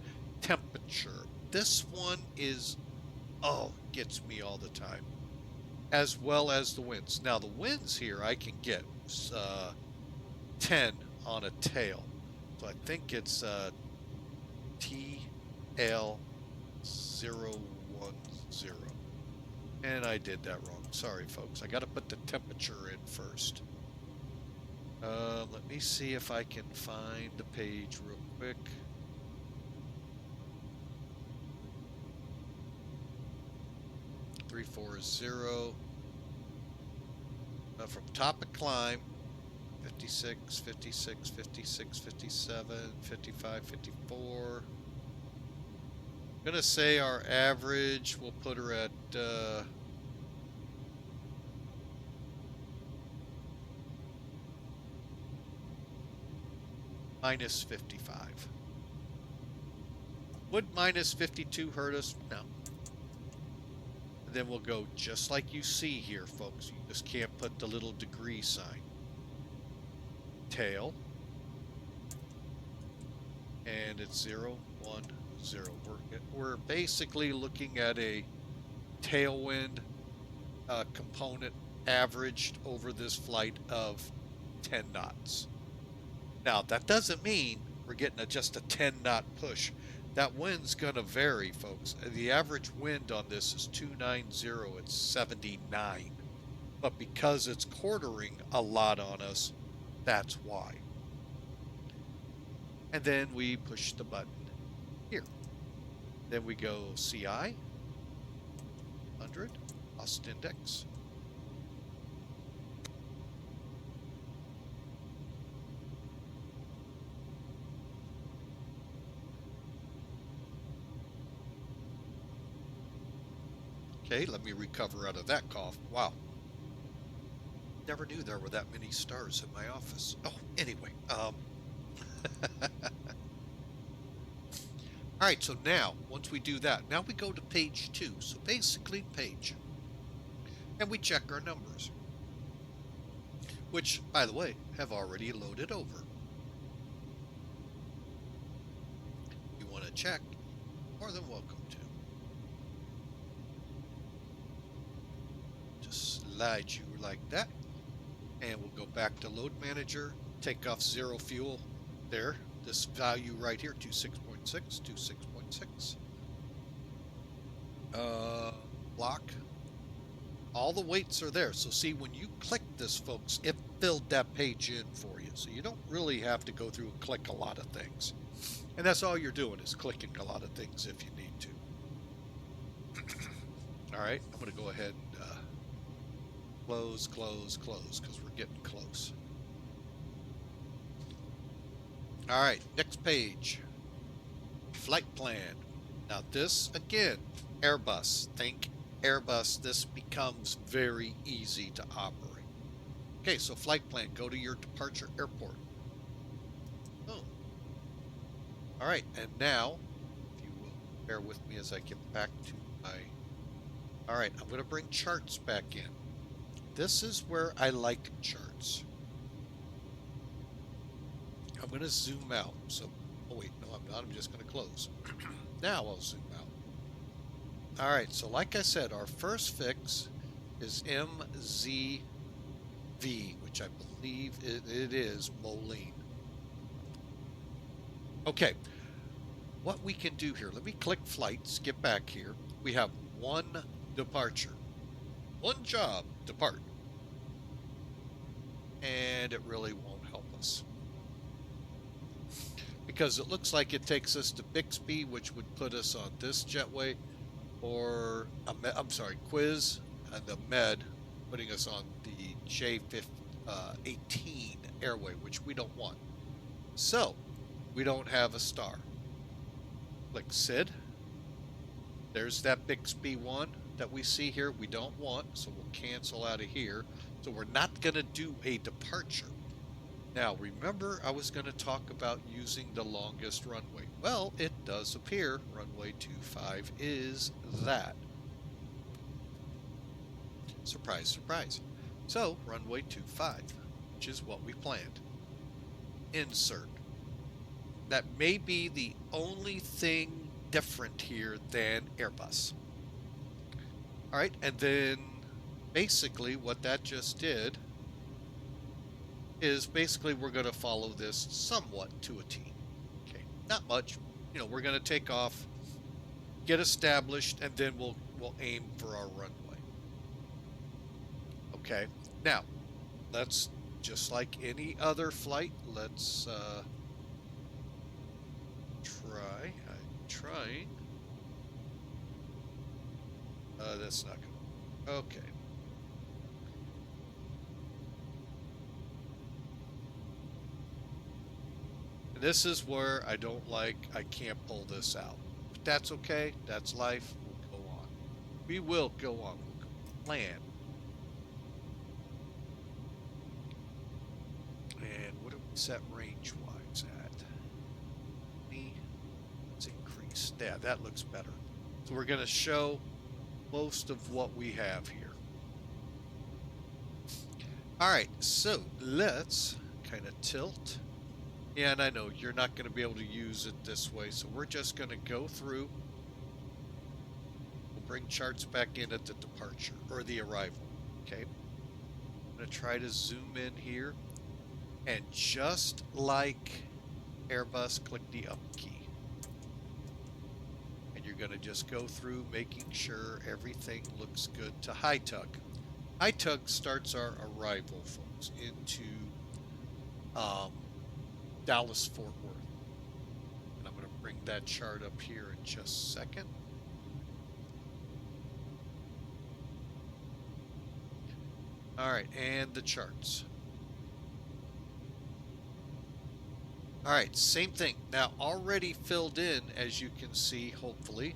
Speaker 1: Temperature. This one is, gets me all the time. As well as the winds. Now the winds here I can get 10 on a tail. So I think it's TL010. And I did that wrong. Sorry, folks. I got to put the temperature in first. Let me see if I can find the page real quick. From top of climb, 56, 56, 56, 57, 55, 54. I'm going to say our average, we'll put her at minus 55. Would minus 52 hurt us? No. And then we'll go just like you see here, folks. You just can't put the little degree sign. Tail. And it's 0, 1, 0. We're basically looking at a tailwind component averaged over this flight of 10 knots. Now, that doesn't mean we're getting just a 10 knot push. That wind's going to vary, folks. The average wind on this is 290. It's 79. But because it's quartering a lot on us, that's why. And then we push the button here. Then we go CI, 100, cost index. Okay, let me recover out of that cough. Wow. Never knew there were that many stars in my office. Oh, anyway. All right, so now, once we do that, now we go to page 2. So basically, page. And we check our numbers. Which, by the way, have already loaded over. If you want to check, more than welcome to. Just slide you like that. And we'll go back to load manager, take off 0 fuel there. This value right here, 26.6, 26.6. Block. All the weights are there. So see, when you click this, folks, it filled that page in for you. So you don't really have to go through and click a lot of things. And that's all you're doing is clicking a lot of things if you need to. All right, I'm going to go ahead and close, because we're getting close. All right, next page. Flight plan. Now this, again, Airbus. Think Airbus. This becomes very easy to operate. Okay, so flight plan. Go to your departure airport. Oh. All right, and now Bear with me as I get back to my... All right, I'm going to bring charts back in. This is where I like charts. I'm going to zoom out. So, oh wait, no, I'm not. I'm just going to close. Now I'll zoom out. All right, so like I said, our first fix is MZV, which I believe it is Moline. Okay, what we can do here, let me click flights, get back here. We have one departure, one job, depart. And it really won't help us, because it looks like it takes us to Bixby, which would put us on this jetway, or I'm sorry, Quiz and the Med, putting us on the J18 airway, which we don't want. So we don't have a star. Click SID. There's that Bixby one that we see here. We don't want, so we'll cancel out of here. So we're not going to do a departure. Now, remember I was going to talk about using the longest runway. Well, it does appear runway 25 is that. Surprise, surprise. So, runway 25, which is what we planned. Insert. That may be the only thing different here than Airbus. All right, and then basically what that just did is basically we're going to follow this somewhat to a T. Okay, not much. You know, we're going to take off, get established, and then we'll aim for our runway. Okay, now let's, just like any other flight, let's try. I'm trying. That's not good. Okay. This is where I don't like, I can't pull this out. But that's okay. That's life. We'll go on. We will go on. We'll plan. And what do we set range-wise at? Let's increase. Yeah, that looks better. So we're going to show most of what we have here. All right, so let's kind of tilt. Yeah, and I know you're not going to be able to use it this way, so we're just going to go through. We'll bring charts back in at the departure, or the arrival, okay? I'm going to try to zoom in here, and just like Airbus, click the up key. And you're going to just go through making sure everything looks good to HITUG. HITUG starts our arrival, folks, into Dallas Fort Worth. And I'm going to bring that chart up here in just a second. All right, and the charts. All right, same thing. Now, already filled in, as you can see, hopefully,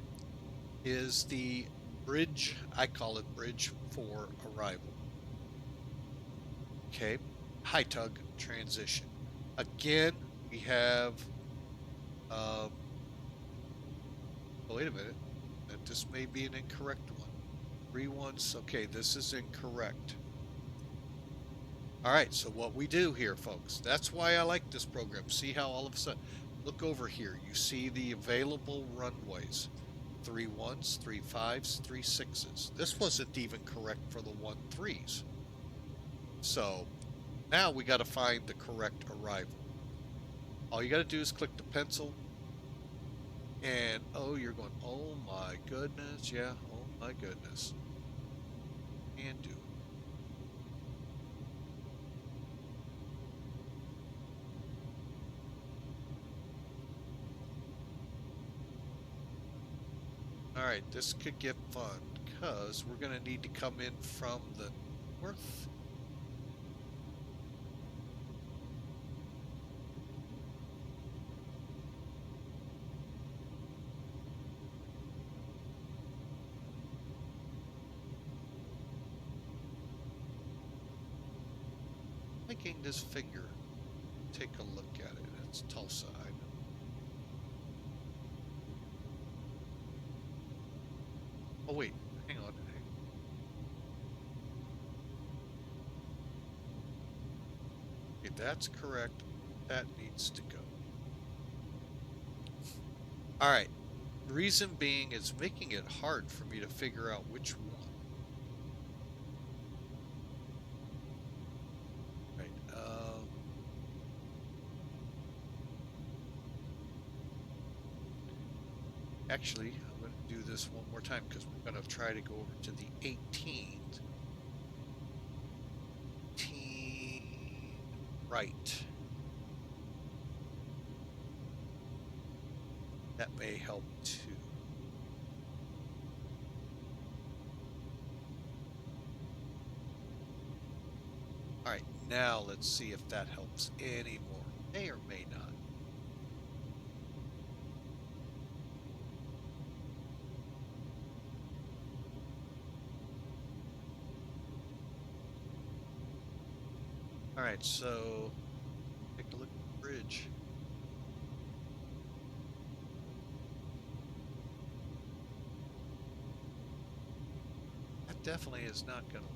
Speaker 1: is the bridge. I call it bridge for arrival. Okay, HITUG transition. Again, we have, oh, wait a minute, this may be an incorrect one. 3 ones, okay, this is incorrect. All right, so what we do here, folks, that's why I like this program. See how all of a sudden, look over here, you see the available runways. 3 1s, 3 5s, 3 6s. This wasn't even correct for the 1 3s. So now we got to find the correct arrival. All you got to do is click the pencil, and oh, you're going, oh my goodness, yeah, oh my goodness. And do. All right, this could get fun because we're going to need to come in from the north. Making this figure. Take a look at it. It's Tulsa, I know. Oh, wait. Hang on. Okay, that's correct. That needs to go. All right. Reason being, it's making it hard for me to figure out which one. Right. Actually, I'm going to do this one more time because we're going to try to go over to the 18th. 18 right. That may help too. All right, now let's see if that helps any more. May or may not. All right, so take a look at the bridge. That definitely is not going to.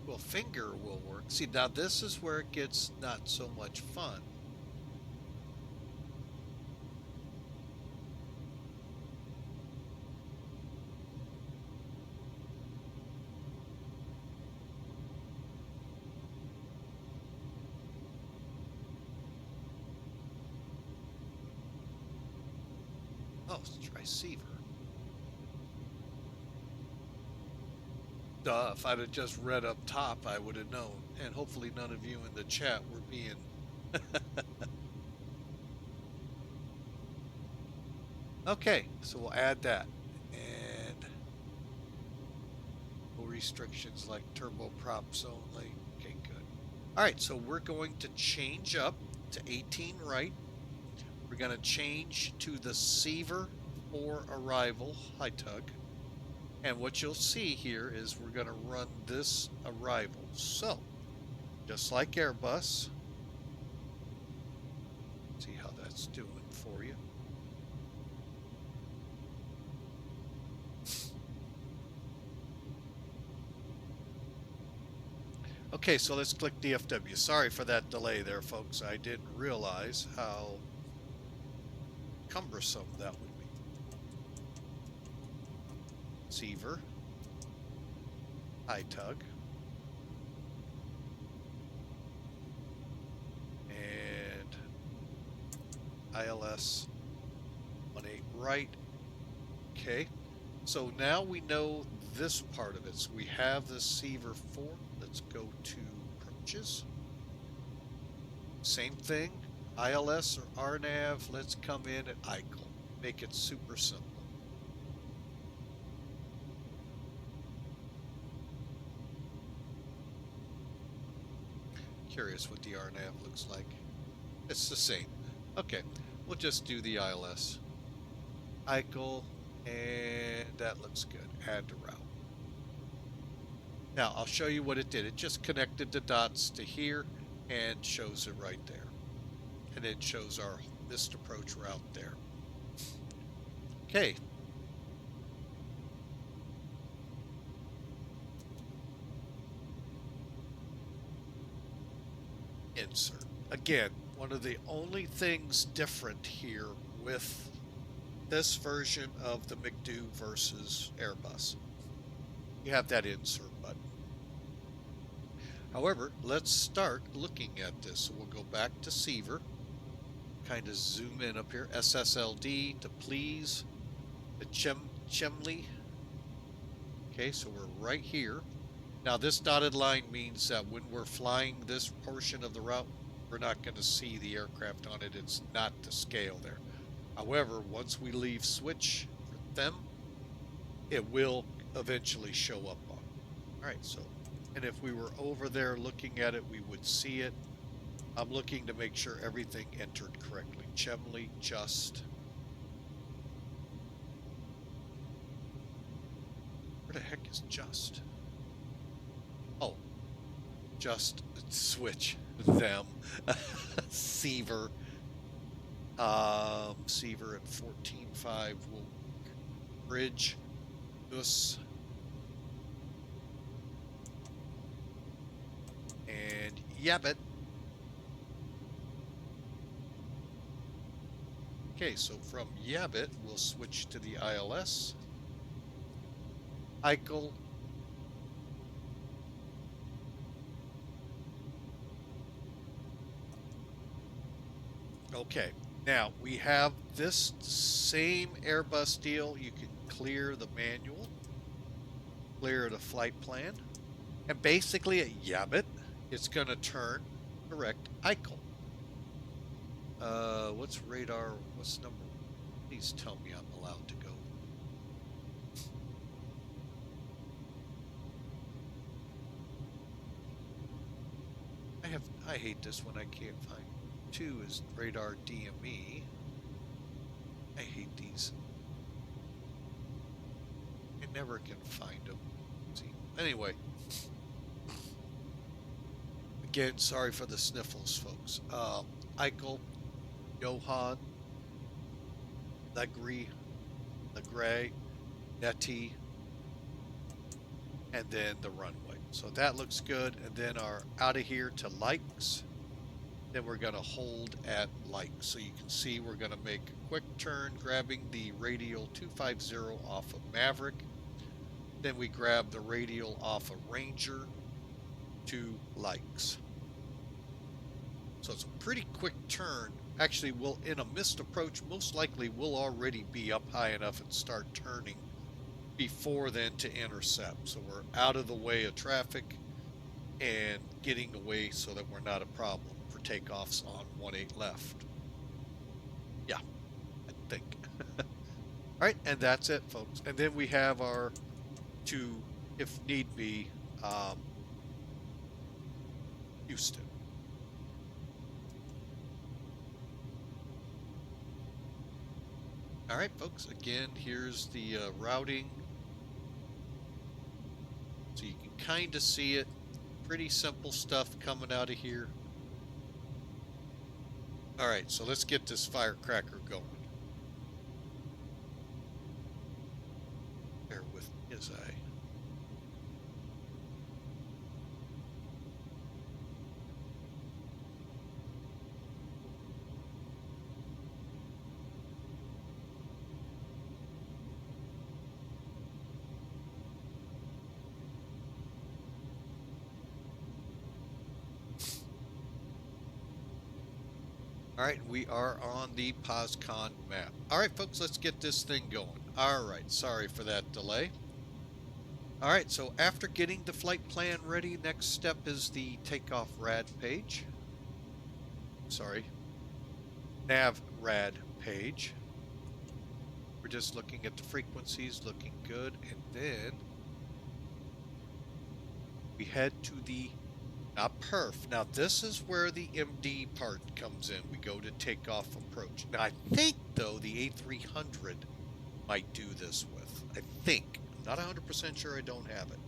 Speaker 1: Well, finger will work. See, now this is where it gets not so much fun. Oh, let's try Seaver. Duh, if I'd have just read up top, I would have known. And hopefully none of you in the chat were being... Okay, so we'll add that. And no restrictions like turboprops only. Okay, good. All right, so we're going to change up to 18 right. We're going to change to the Seaver for arrival HITUG. And what you'll see here is we're going to run this arrival. So, just like Airbus, see how that's doing for you. Okay, so let's click DFW. Sorry for that delay there, folks. I didn't realize how cumbersome that would be. Seaver, HITUG, and ILS 18 right. Okay, so now we know this part of it. So we have the Seaver 4. Let's go to approaches. Same thing, ILS or RNAV. Let's come in at ICL. Make it super simple. Curious what the RNAV looks like. It's the same. Okay, we'll just do the ILS. ICL, and that looks good. Add to route. Now, I'll show you what it did. It just connected the dots to here and shows it right there. And it shows our missed approach route there. Okay. Insert. Again, one of the only things different here with this version of the McDo versus Airbus, you have that insert button. However, let's start looking at this. So we'll go back to Seaver, kind of zoom in up here, SSLD to please, the Chemly. Okay, so we're right here. Now this dotted line means that when we're flying this portion of the route, we're not going to see the aircraft on it. It's not to scale there. However, once we leave switch for them, it will eventually show up on. All right, so And if we were over there looking at it, we would see it. I'm looking to make sure everything entered correctly. Chemley, just. Where the heck is just? Oh, just switch them. Seaver. Seaver at 14.5 will bridge this. And Yabbit. Okay, so from Yabbit, we'll switch to the ILS. HITUG. Okay, now we have this same Airbus deal. You can clear the manual, clear the flight plan, and basically at Yabbit, it's going to turn correct HITUG. What's radar? What's number? Please tell me I'm allowed to go. I hate this when I can't find. 2 is radar DME. I hate these. I never can find them. See, anyway. Again, sorry for the sniffles, folks. Eichel, Johann, Legre, Nettie, and then the runway. So that looks good. And then our out of here to likes. Then we're going to hold at likes. So you can see we're going to make a quick turn, grabbing the radial 250 off of Maverick. Then we grab the radial off of Ranger to likes. So it's a pretty quick turn. Actually, we'll, in a missed approach, most likely we'll already be up high enough and start turning before then to intercept. So we're out of the way of traffic and getting away so that we're not a problem for takeoffs on 18 left. Yeah, I think. All right, and that's it, folks. And then we have our two, if need be, Houston. All right, folks, again, here's the routing. So you can kind of see it. Pretty simple stuff coming out of here. All right, so let's get this firecracker going. Bear with me as I... All right, we are on the POSCON map. All right, folks, let's get this thing going. All right, sorry for that delay. All right, so after getting the flight plan ready, next step is the takeoff RAD page. Sorry, nav RAD page. We're just looking at the frequencies, looking good, and then we head to the perf. Now this is where the MD part comes in. We go to takeoff approach. Now I think though the A300 might do this with. I think. I'm not 100% sure. I don't have it.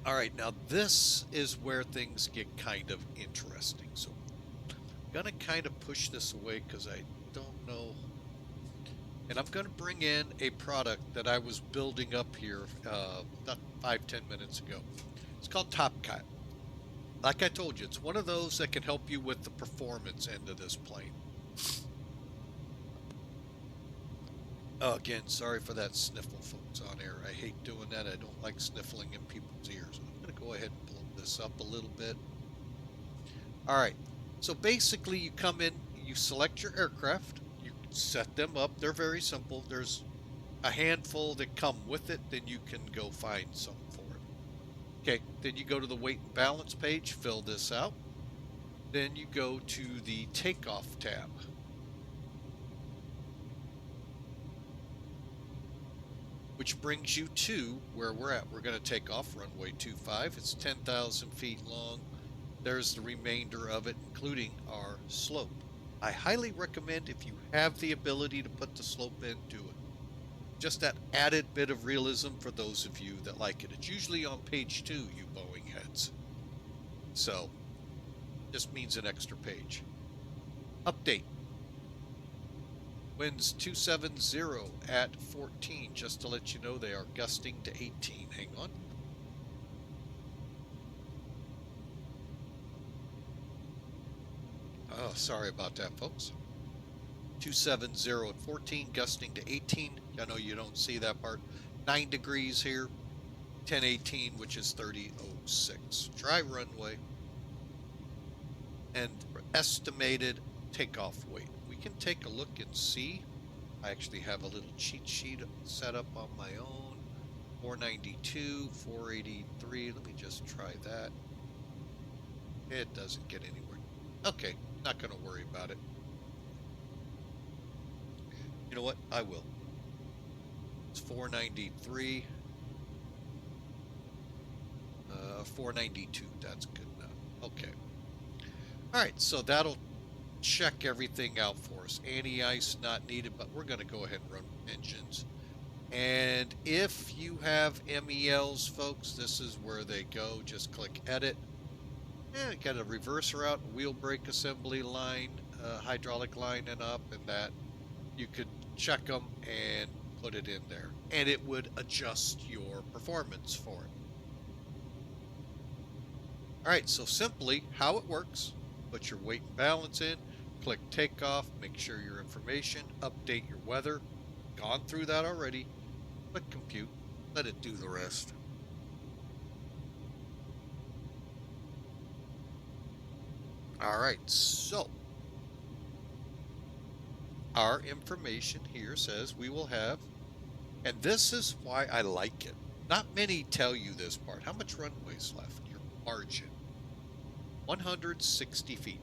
Speaker 1: All right, now this is where things get kind of interesting. So I'm gonna kind of push this away because I don't know. And I'm going to bring in a product that I was building up here about 5-10 minutes ago. It's called TopCat. Like I told you, it's one of those that can help you with the performance end of this plane. Oh, again, sorry for that sniffle, folks, on air. I hate doing that. I don't like sniffling in people's ears. I'm going to go ahead and blow this up a little bit. All right. So basically, you come in, you select your aircraft. Set them up. They're very simple. There's a handful that come with it. Then you can go find some for it. Okay. Then you go to the weight and balance page, fill this out. Then you go to the takeoff tab, which brings you to where we're at. We're going to take off runway 25. It's 10,000 feet long. There's the remainder of it, including our slope. I highly recommend, if you have the ability to put the slope in, do it. Just that added bit of realism for those of you that like it. It's usually on page 2, you Boeing heads. So, just means an extra page. Update. Winds 270 at 14, just to let you know they are gusting to 18. Hang on. Oh, sorry about that, folks. 270 at 14, gusting to 18. I know you don't see that part. 9 degrees here. 1018, which is 3006. Dry runway. And estimated takeoff weight. We can take a look and see. I actually have a little cheat sheet set up on my own. 492, 483. Let me just try that. It doesn't get anywhere. Okay, not going to worry about it. You know what? I will. It's 493. 492. That's good enough. Okay. All right, so that'll check everything out for us. Anti-ice not needed, but we're going to go ahead and run engines. And if you have MELs, folks, this is where they go. Just click edit. And got a reverser out, wheel brake assembly line, hydraulic line and up, and that. You could check them and put it in there. And it would adjust your performance for it. All right, so simply how it works, put your weight and balance in, click takeoff, make sure your information, update your weather, gone through that already, click compute, let it do the rest. All right, so our information here says we will have, and this is why I like it. Not many tell you this part. How much runway's left? Your margin. 160 feet.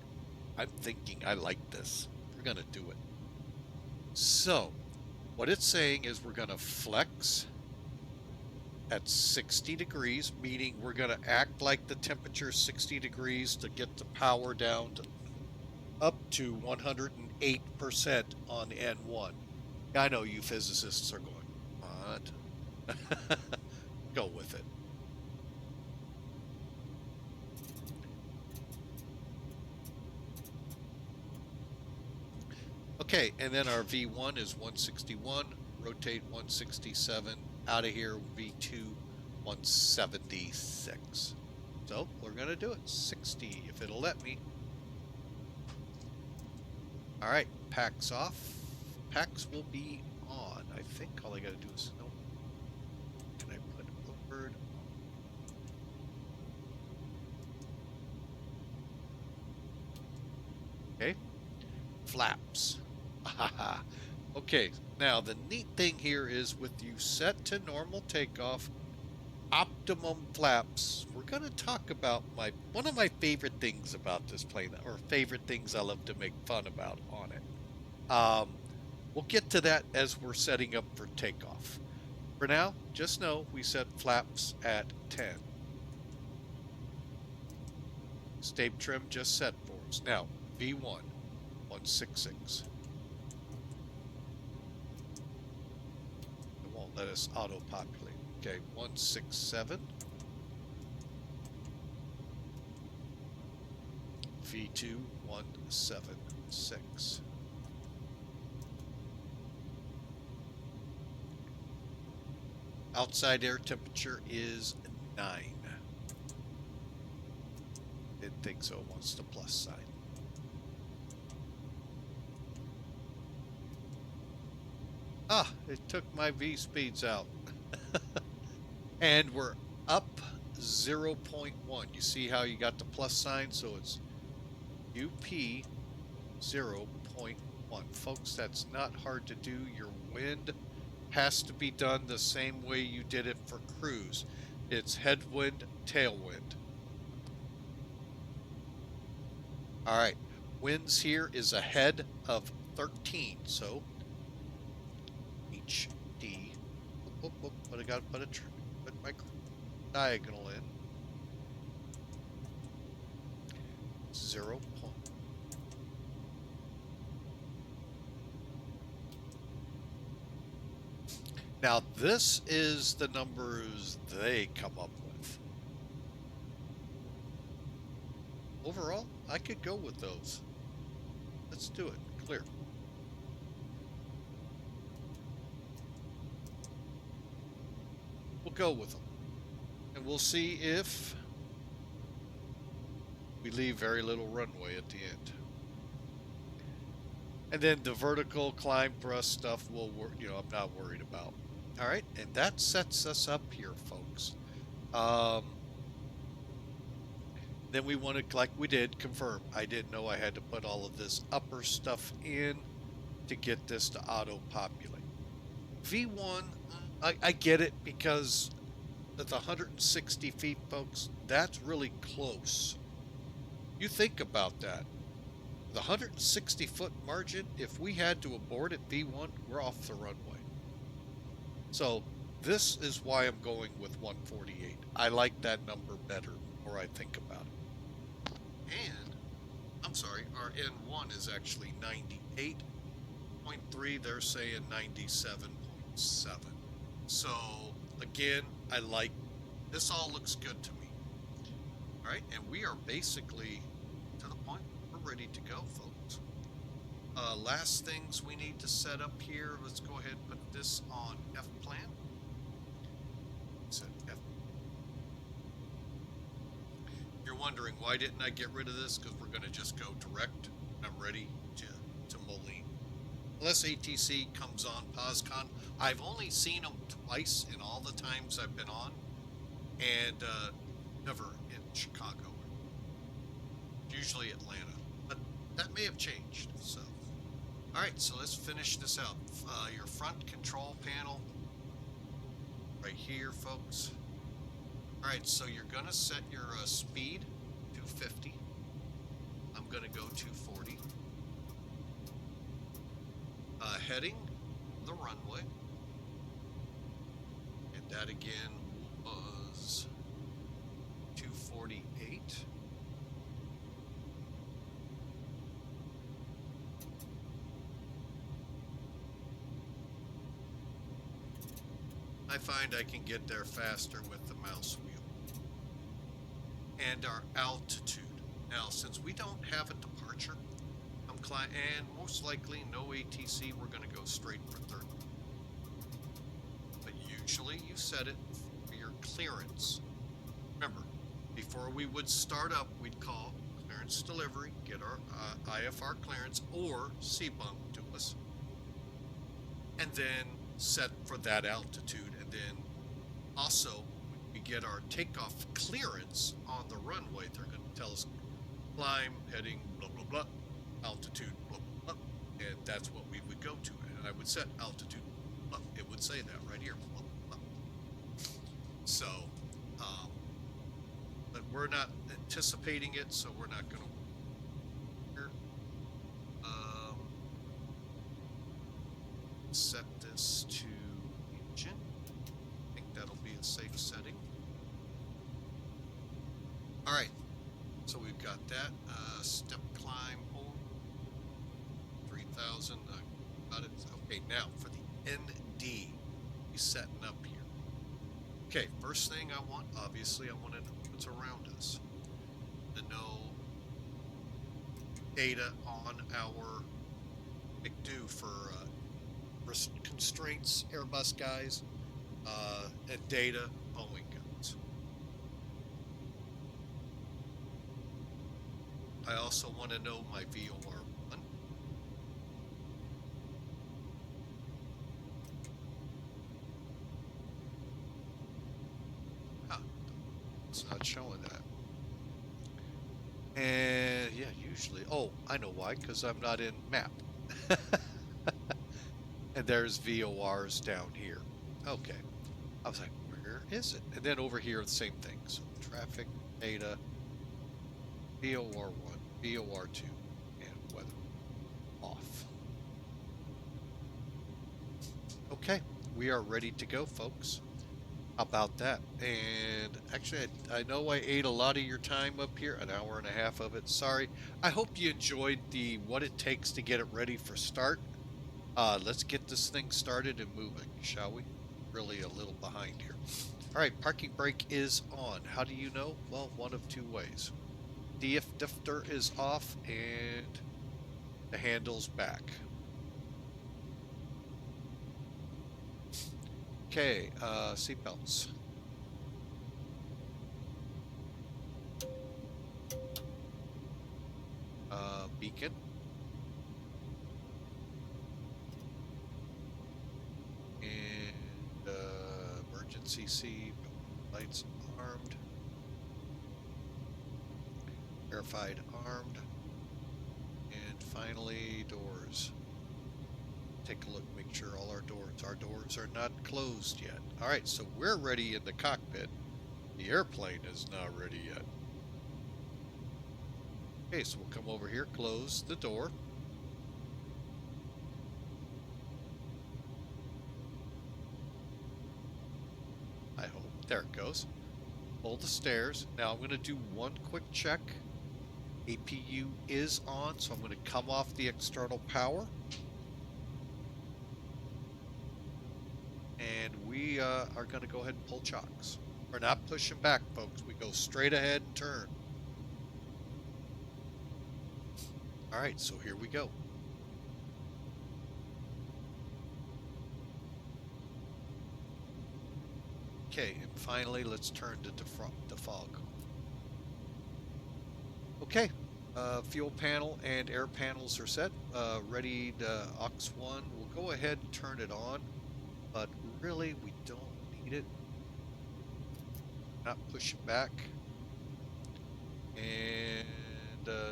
Speaker 1: I'm thinking I like this. We're going to do it. So, what it's saying is we're going to flex at 60 degrees, meaning we're going to act like the temperature is 60 degrees to get the power down to up to 108% on N1. I know you physicists are going, what? Go with it. Okay, and then our V1 is 161, rotate 167, out of here, V2 176. So we're going to do it, 60 if it'll let me. All right, packs off. Packs will be on. I think all I got to do is, nope. Can I put Rockford? Okay, flaps. Okay, now the neat thing here is with you set to normal takeoff, optimum flaps. We're going to talk about one of my favorite things about this plane, or favorite things I love to make fun about on it. We'll get to that as we're setting up for takeoff. For now, just know we set flaps at 10. State trim just set for us. Now, V1, 166. It won't let us auto-populate. Okay, 167. V2, 176. Outside air temperature is 9. Didn't think so. It wants the plus sign. Ah, it took my V speeds out. And we're up 0.1. You see how you got the plus sign? So it's UP 0.1. Folks, that's not hard to do. Your wind has to be done the same way you did it for cruise. It's headwind, tailwind. All right, winds here is ahead of 13, so HD, But I got to put my diagonal in. 0 point. Now this is the numbers they come up with. Overall, I could go with those. Let's do it. Clear. We'll go with them. And we'll see if we leave very little runway at the end. And then the vertical climb thrust stuff will work, I'm not worried about. All right, and that sets us up here, folks. Then we wanted, like we did, confirm. I didn't know I had to put all of this upper stuff in to get this to auto-populate. V1, I get it because at the 160 feet, folks, that's really close. You think about that. The 160-foot margin, if we had to abort at V1, we're off the runway. So this is why I'm going with 148. I like that number better, or I think about it. And, I'm sorry, our N1 is actually 98.3. They're saying 97.7. So, again, I like, this all looks good to me. All right, and we are basically to the point. We're ready to go, folks. Last things we need to set up here. Let's go ahead and put this on F plan. Set F. You're wondering why didn't I get rid of this? Because we're going to just go direct. I'm ready to Moline. Unless ATC comes on POSCON. I've only seen them twice in all the times I've been on, and never in Chicago. Usually Atlanta, but that may have changed. So, all right, so let's finish this out. Your front control panel, right here, folks. All right, so you're gonna set your speed to 50. I'm gonna go to 40. Heading the runway, and that again was 248. I find I can get there faster with the mouse wheel. And our altitude. Now, since we don't have a departure, and most likely no ATC, we're going to go straight for 30. But usually you set it for your clearance. Remember, before we would start up, we'd call clearance delivery, get our IFR clearance or C-bunk to us, and then set for that altitude. And then also we get our takeoff clearance on the runway. They're going to tell us climb, heading, blah, blah, blah. Altitude, blah, blah, blah, and that's what we would go to. And I would set altitude, blah, it would say that right here. Blah, blah. So, but we're not anticipating it, so we're not going to. Set this to engine. I think that'll be a safe setting. All right, so we've got that step climb. 3,000. Got it. Okay, now for the ND, he's setting up here. Okay, first thing I want, obviously, I want to know what's around us. To know data on our MD for constraints, Airbus guys, and data, Boeing guys. I also want to know my VOR. Not showing that. And yeah, usually, oh, I know why, because I'm not in map. And there's VORs down here. Okay. I was like, where is it? And then over here, the same thing. So traffic, data, VOR1, VOR2, and weather off. Okay, we are ready to go, folks. How about that? And actually, I know I ate a lot of your time up here, an hour and a half of it. Sorry. I hope you enjoyed the what it takes to get it ready for start. Let's get this thing started and moving, shall we? Really a little behind here. All right, parking brake is on. How do you know? Well, one of two ways. DFW is off and the handle's back. Okay, seatbelts. Beacon. And emergency seat, lights armed. Verified armed. And finally, doors. Take a look, make sure all our doors are not closed yet. All right, so we're ready in the cockpit. The airplane is not ready yet. Okay, so we'll come over here, close the door. I hope. There it goes. Pull the stairs. Now I'm going to do one quick check. APU is on, so I'm going to come off the external power. And we are going to go ahead and pull chocks. We're not pushing back, folks. We go straight ahead and turn. All right, so here we go. Okay, and finally, let's turn to defog. Okay, fuel panel and air panels are set. Ready to aux 1. We'll go ahead and turn it on, but really we don't need it. Not pushing back. And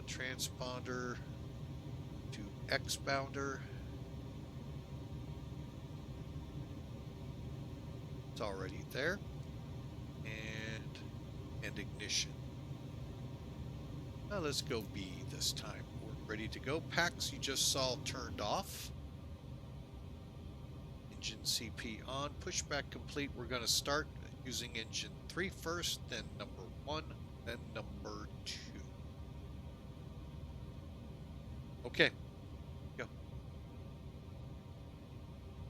Speaker 1: transponder to X-bounder. It's already there. And ignition. Now let's go B this time. We're ready to go. Packs you just saw turned off. Engine CP on. Pushback complete. We're going to start using engine 3 first, then number 1, then number 2. Okay, go.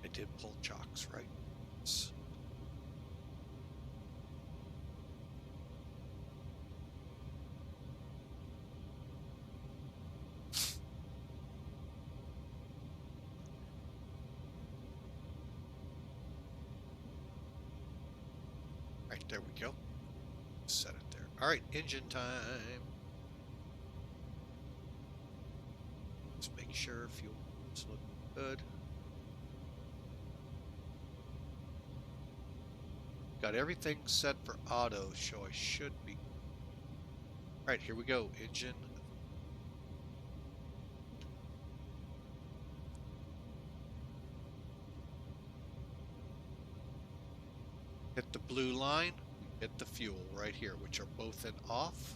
Speaker 1: I did pull chocks, right? Yes. Right, there we go. Set it there. All right, engine time. Let's make sure fuel's looking good. Got everything set for auto, so I should be. All right, here we go. Engine. Hit the blue line, hit the fuel right here, which are both in off.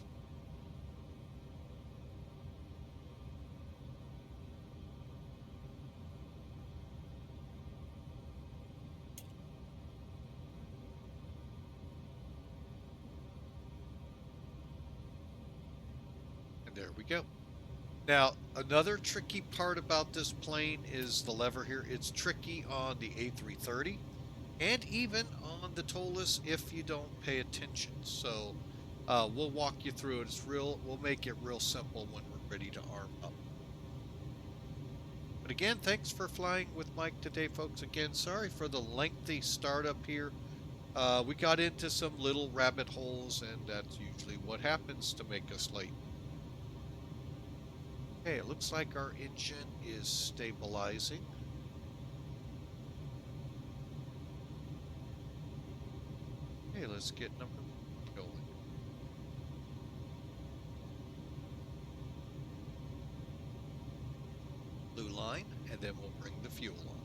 Speaker 1: And there we go. Now, another tricky part about this plane is the lever here. It's tricky on the A330 and even on the TOLUS if you don't pay attention. So we'll walk you through it. We'll make it real simple when we're ready to arm up. But again, thanks for flying with Mike today, folks. Again, sorry for the lengthy startup here. We got into some little rabbit holes, and that's usually what happens to make us late. Okay, it looks like our engine is stabilizing. Okay, let's get number going. Blue line, and then we'll bring the fuel on.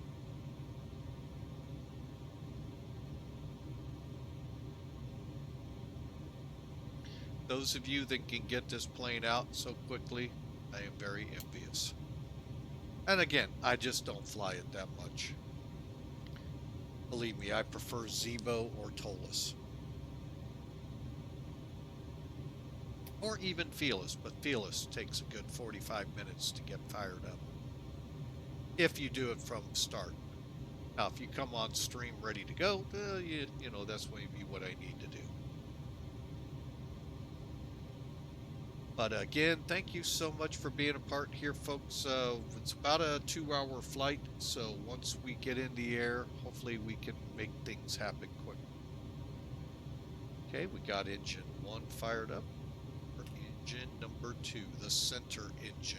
Speaker 1: Those of you that can get this plane out so quickly, I am very envious. And again, I just don't fly it that much. Believe me, I prefer Zebo or Tolus. Or even Fearless, but Fearless takes a good 45 minutes to get fired up. If you do it from the start. Now, if you come on stream ready to go, you know, that's maybe what I need to do. But again, thank you so much for being a part here, folks. It's about a 2-hour flight, so once we get in the air, hopefully we can make things happen quick. Okay, we got engine 1 fired up. For engine number 2, the center engine.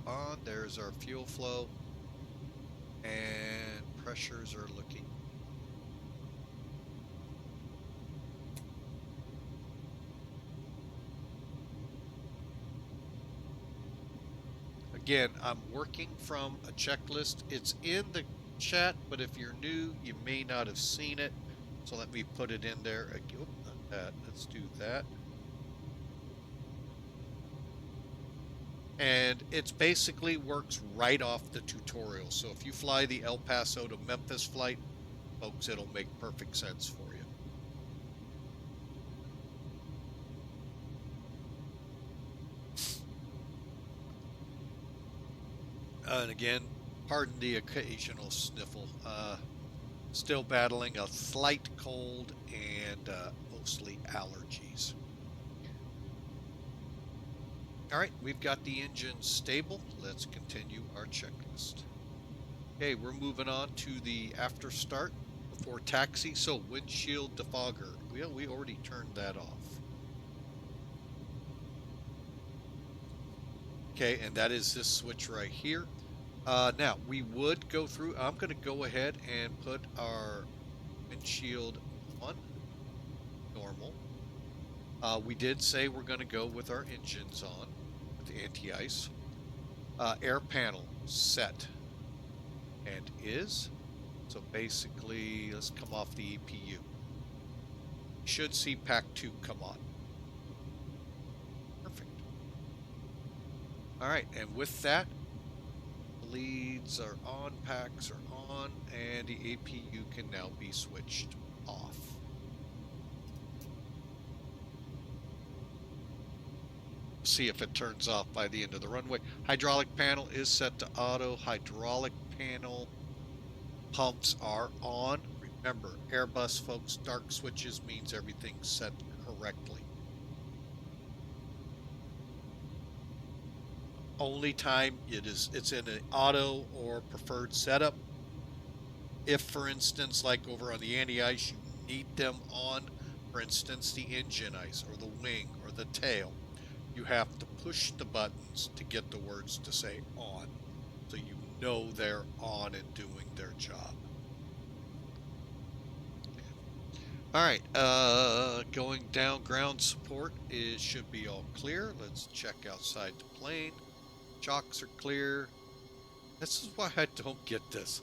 Speaker 1: On, there's our fuel flow, and pressures are looking. Again, I'm working from a checklist. It's in the chat, but if you're new, you may not have seen it. So let me put it in there. Oop, not that. Let's do that. And it's basically works right off the tutorial. So if you fly the El Paso to Memphis flight, folks, it'll make perfect sense for you. And again, pardon the occasional sniffle. Still battling a slight cold and mostly allergies. All right, we've got the engine stable. Let's continue our checklist. Okay, we're moving on to the after start before taxi. So windshield defogger. Well, we already turned that off. Okay, and that is this switch right here. Now, we would go through, I'm going to go ahead and put our windshield on normal. We did say we're going to go with our engines on, with the anti-ice. Air panel set and is. So basically, let's come off the EPU. You should see pack 2 come on. Perfect. All right, and with that, leads are on, packs are on, and the APU can now be switched off. See if it turns off by the end of the runway. Hydraulic panel is set to auto. Hydraulic panel pumps are on. Remember, Airbus folks, dark switches means everything's set correctly. Only time it's in an auto or preferred setup. If, for instance, like over on the anti-ice, you need them on, for instance, the engine ice or the wing or the tail, you have to push the buttons to get the words to say on, so you know they're on and doing their job. All right, going down, ground support should be all clear. Let's check outside the plane. Chocks are clear. This is why I don't get this.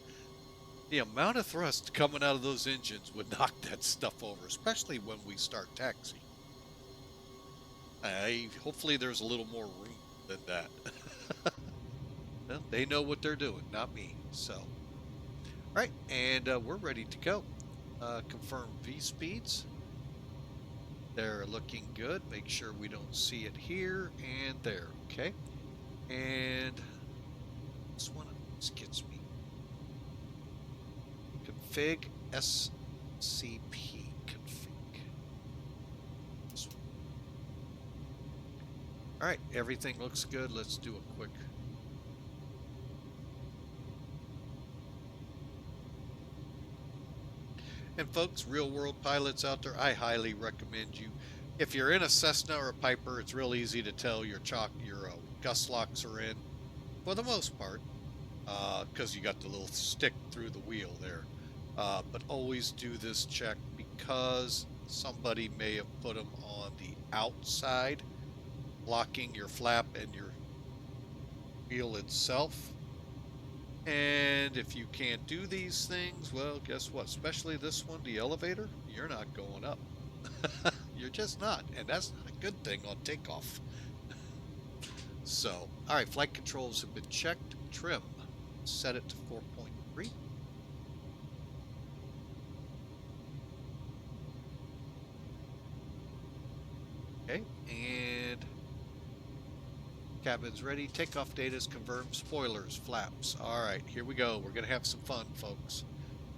Speaker 1: The amount of thrust coming out of those engines would knock that stuff over, especially when we start taxi. Hopefully there's a little more room than that. Well, they know what they're doing, not me. So, all right, and we're ready to go. Confirm V speeds. They're looking good. Make sure we don't see it here and there. Okay, and this one gets me. Config SCP config. All right, everything looks good. Let's do a quick. And folks, real world pilots out there, I highly recommend you. If you're in a Cessna or a Piper, it's real easy to tell your gust locks are in, for the most part, because you got the little stick through the wheel there. But always do this check because somebody may have put them on the outside, blocking your flap and wheel itself. And if you can't do these things, well, guess what? Especially this one, the elevator, you're not going up. You're just not. And that's not a good thing on takeoff. So, all right, flight controls have been checked. Trim, set it to 4.3. Okay, and cabin's ready. Takeoff data is confirmed. Spoilers, flaps. All right, here we go. We're going to have some fun, folks.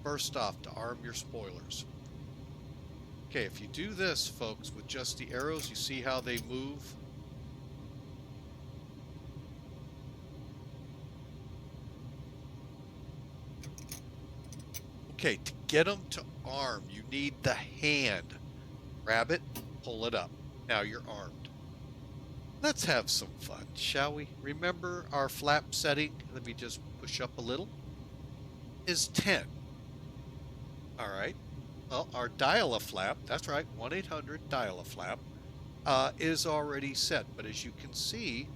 Speaker 1: First off, to arm your spoilers. Okay, if you do this, folks, with just the arrows, you see how they move? Okay, to get them to arm, you need the hand. Grab it, pull it up. Now you're armed. Let's have some fun, shall we? Remember our flap setting, let me just push up a little, is 10. All right. Well, our dial-a-flap, that's right, 1-800 dial-a-flap, is already set. But as you can see,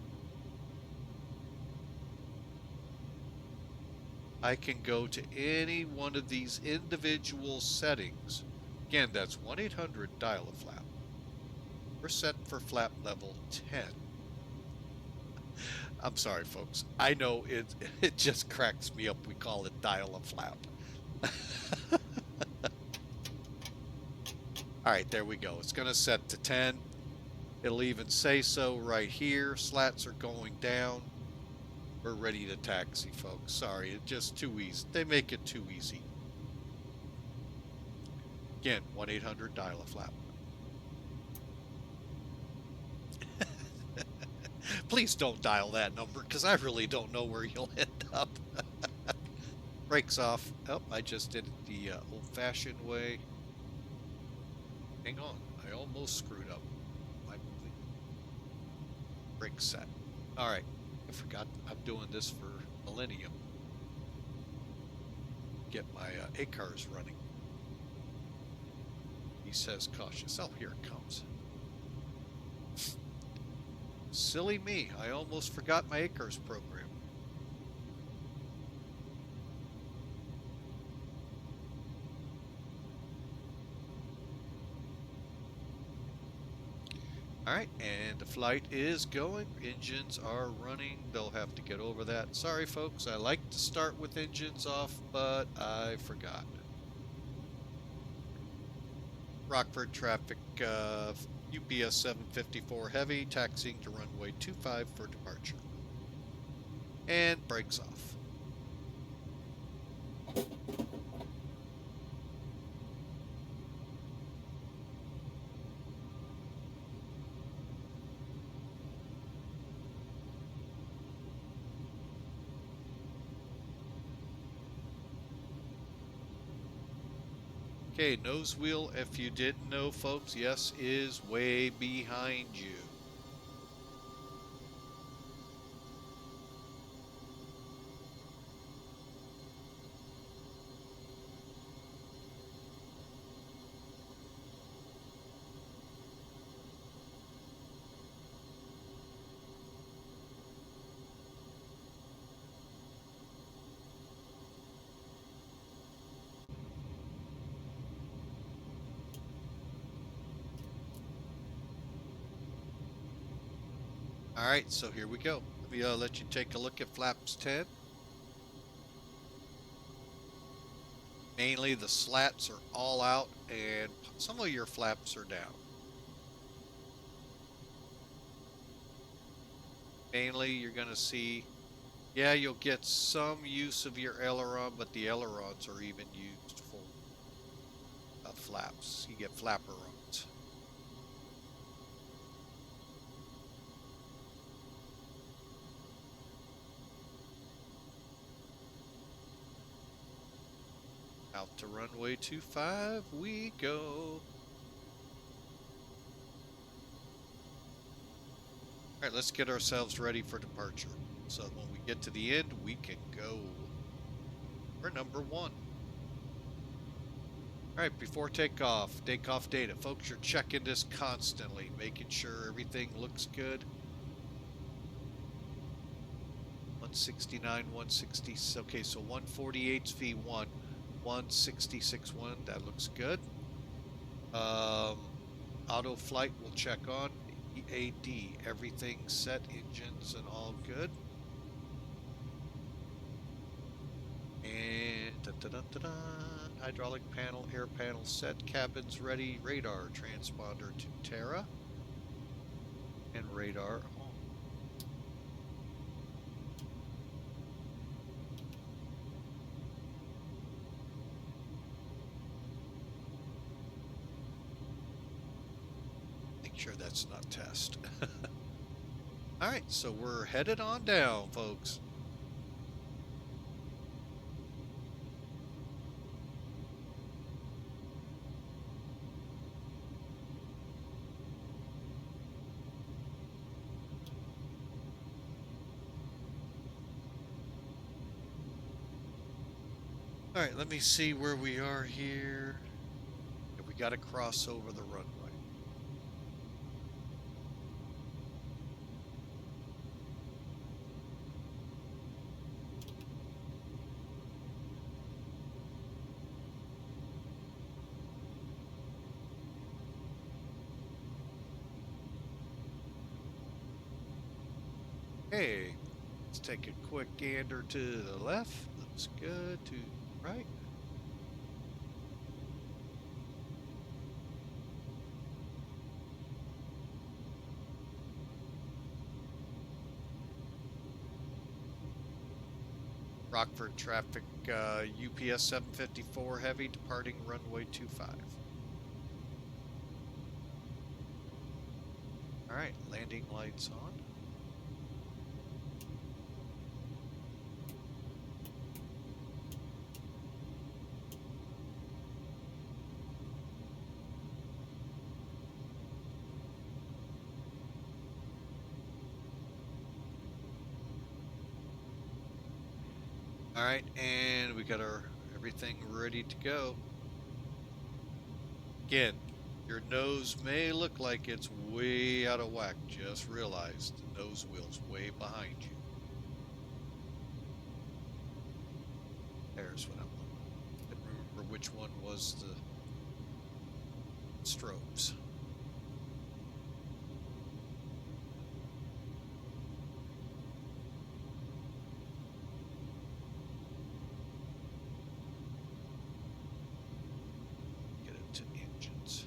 Speaker 1: I can go to any one of these individual settings. Again, that's 1-800 dial-a-flap. We're set for flap level 10. I'm sorry, folks. I know it just cracks me up. We call it dial-a-flap. All right, there we go. It's going to set to 10. It'll even say so right here. Slats are going down. We're ready to taxi, folks. Sorry, it's just too easy. They make it too easy. Again, 1-800 dial-a-flap. Please don't dial that number, because I really don't know where you'll end up. Brakes off. Oh, I just did it the old-fashioned way. Hang on, I almost screwed up. Brakes set. All right, I forgot I'm doing this for Millennium. Get my ACARS running. He says cautious. Oh, here it comes. Silly me, I almost forgot my ACARS program. Alright, and the flight is going. Engines are running. They'll have to get over that. Sorry, folks, I like to start with engines off, but I forgot. Rockford traffic, UPS 754 heavy, taxiing to runway 25 for departure. And brakes off. Okay, nose wheel, if you didn't know, folks, yes, is way behind you. Alright, so here we go. Let me let you take a look at flaps 10. Mainly the slats are all out and some of your flaps are down. Mainly you're going to see, yeah, you'll get some use of your aileron, but the ailerons are even used for flaps. You get flapperons. Out to runway 25 we go. Alright, let's get ourselves ready for departure. So when we get to the end, we can go. We're number 1. Alright, before takeoff data. Folks, you're checking this constantly, making sure everything looks good. 169, 160. Okay, so 148's V1, 166.1. That looks good. Auto flight will check on. EAD, everything set, engines and all good. And hydraulic panel, air panel set, cabins ready, radar transponder to Terra, and radar on. Make sure that's not test. All right, so we're headed on down, folks. All right, let me see where we are here. Yeah, we got to cross over the runway. Hey, let's take a quick gander to the left. Looks good. To the right. Rockford traffic, UPS 754 heavy departing runway 25. All right, landing lights on. All right, and we got our everything ready to go. Again, your nose may look like it's way out of whack. Just realize the nose wheel's way behind you. There's what I'm looking. I can't remember which one was the strobes. Get it to engines.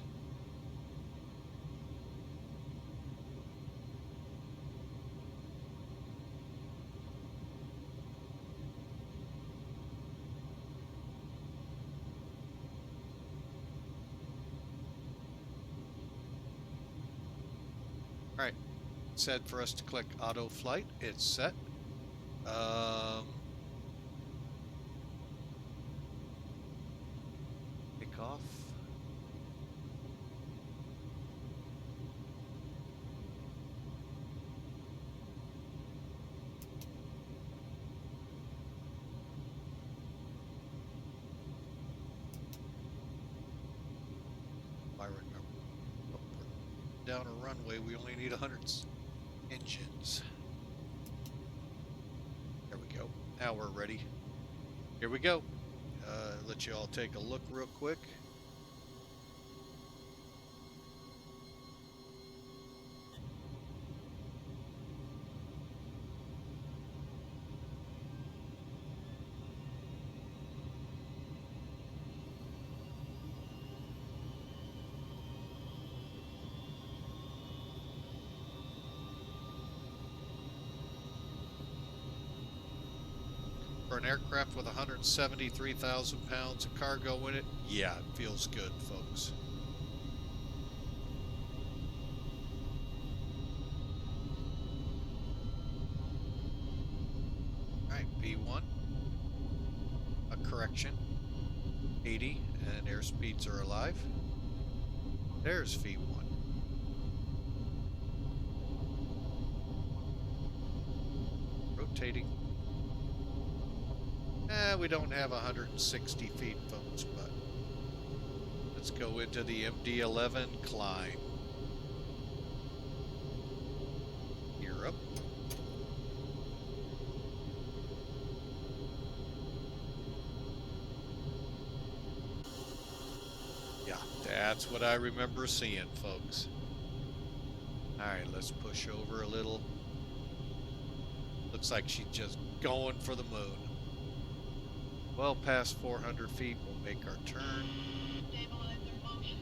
Speaker 1: All right, set for us to click auto flight. It's set. Take off. I remember. Down a runway, we only need 100 engines. There we go. Now we're ready. Here we go. Let you all take a look real quick. For an aircraft with 173,000 pounds of cargo in it, yeah, it feels good, folks. All right, V1. A correction. 80, and airspeeds are alive. There's V1. Rotating. We don't have 160 feet, folks, but let's go into the MD1F climb. Gear up. That's what I remember seeing, folks. All right, let's push over a little. Looks like she's just going for the moon. Well past 400 feet, we'll make our turn.
Speaker 2: Stabilizer motion.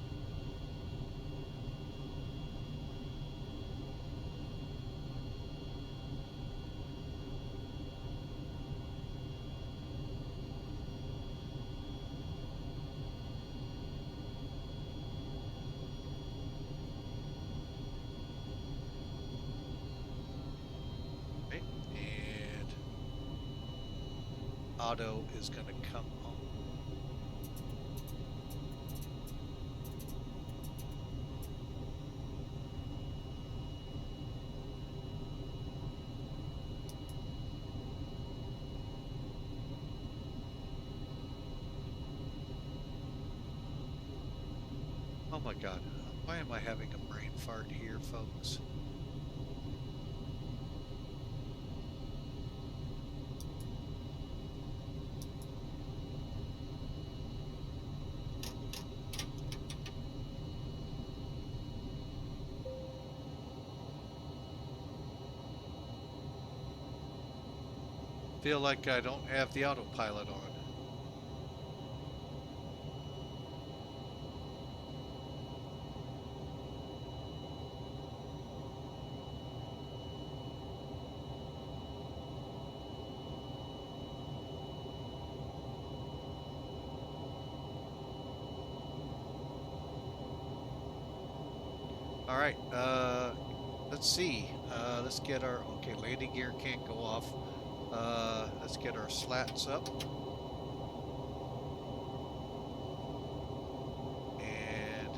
Speaker 1: Okay, and auto is going to come on. Oh my God, why am I having a brain fart here, folks? Feel like I don't have the autopilot on. All right, let's see. Let's get our, okay, landing gear can't go off. Let's get our slats up. And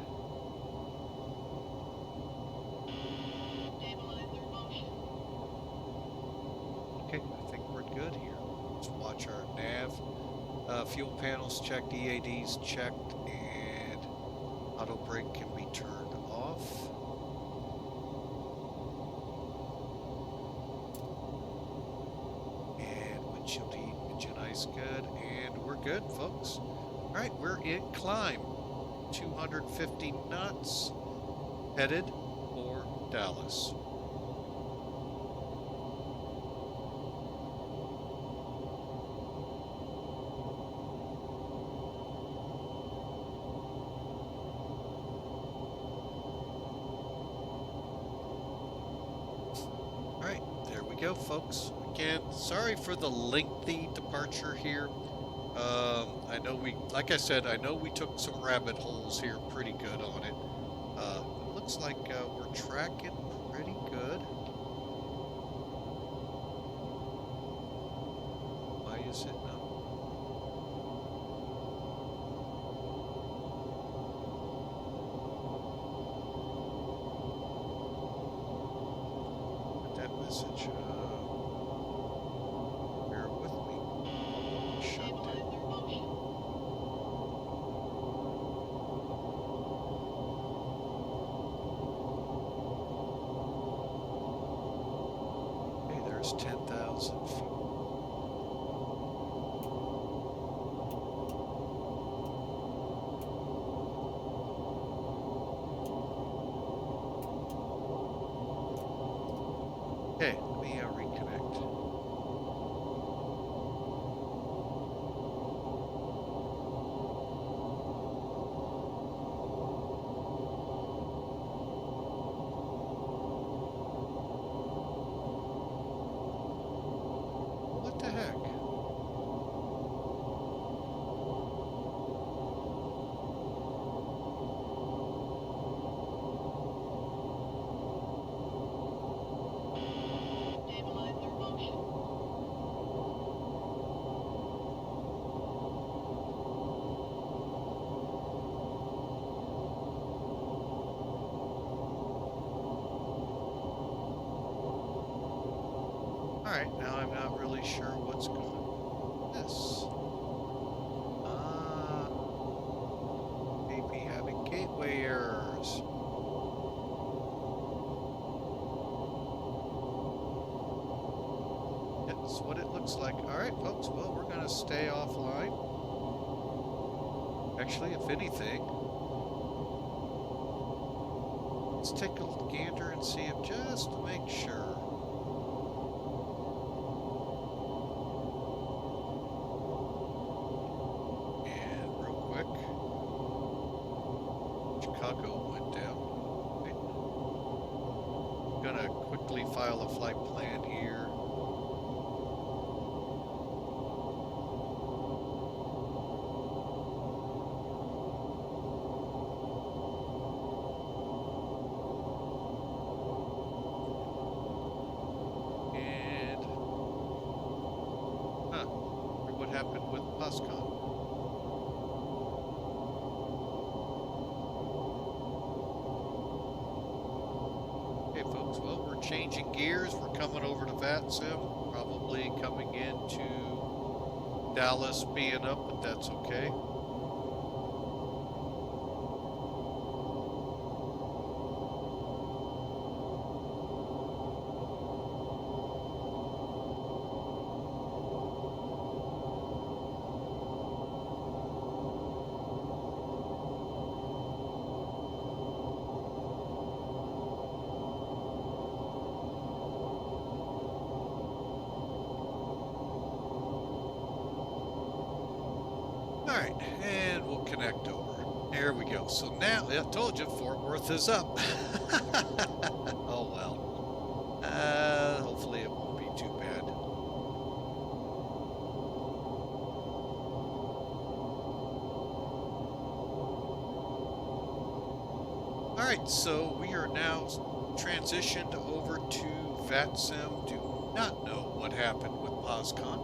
Speaker 2: Stabilizer motion.
Speaker 1: okay, I think we're good here. Let's watch our nav. Fuel panels checked, EADs checked, and auto brake can be turned off. Windshield heat, engine ice good, and we're good, folks. All right, we're in climb. 250 knots, headed for Dallas. All right, there we go, folks. Again, sorry for the lengthy departure here. I know like I said, I know we took some rabbit holes here pretty good on it. It looks like we're tracking pretty good. Why is it not? Put that message. Bear with me. Shut down.
Speaker 2: Stabilizer motion.
Speaker 1: Okay, there's 10,000 feet. Okay, let me reconnect. What the heck?
Speaker 2: Stabilizer motion.
Speaker 1: All right, now I'm not really sure what's going on. This. Maybe having gateway errors. That's what it looks like. All right, folks. Well, we're going to stay offline. Actually, if anything, let's take a gander and see if just to make sure. And real quick, Chicago went down. Okay. Gonna quickly file a flight plan here. What happened with POSCON? Okay, folks, well, we're changing gears. We're coming over to VATSIM, probably coming into Dallas being up, but that's okay. Alright, and we'll connect over. There we go. So now, I told you, Fort Worth is up. Oh well. Hopefully it won't be too bad. Alright, so we are now transitioned over to VATSIM. Do not know what happened with POSCON,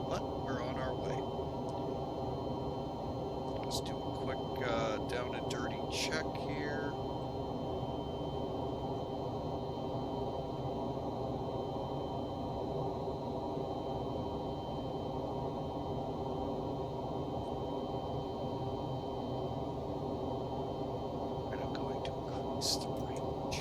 Speaker 1: but we're on our way. Let's do a quick down and dirty check here. And I'm going to increase the range.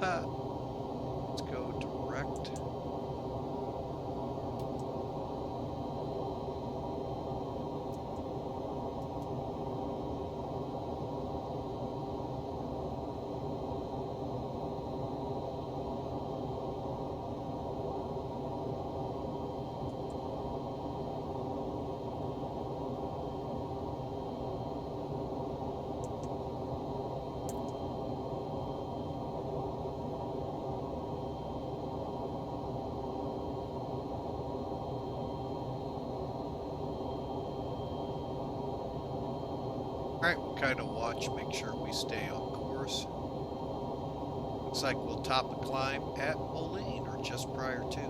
Speaker 1: Let's go direct. Alright, we'll kind of watch, make sure we stay on course. Looks like we'll top a climb at Moline, or just prior to.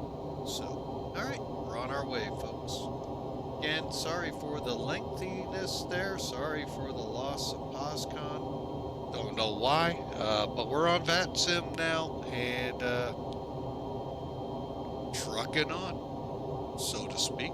Speaker 1: So, alright, we're on our way, folks. Again, sorry for the lengthiness there, sorry for the loss of POSCON. Don't know why, but we're on VATSIM now, and trucking on, so to speak.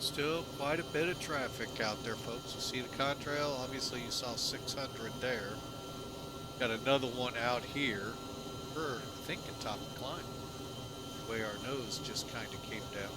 Speaker 1: Still quite a bit of traffic out there, folks. You see the contrail? Obviously, you saw 600 there. Got another one out here. We're thinking top of climb. The way our nose just kind of came down.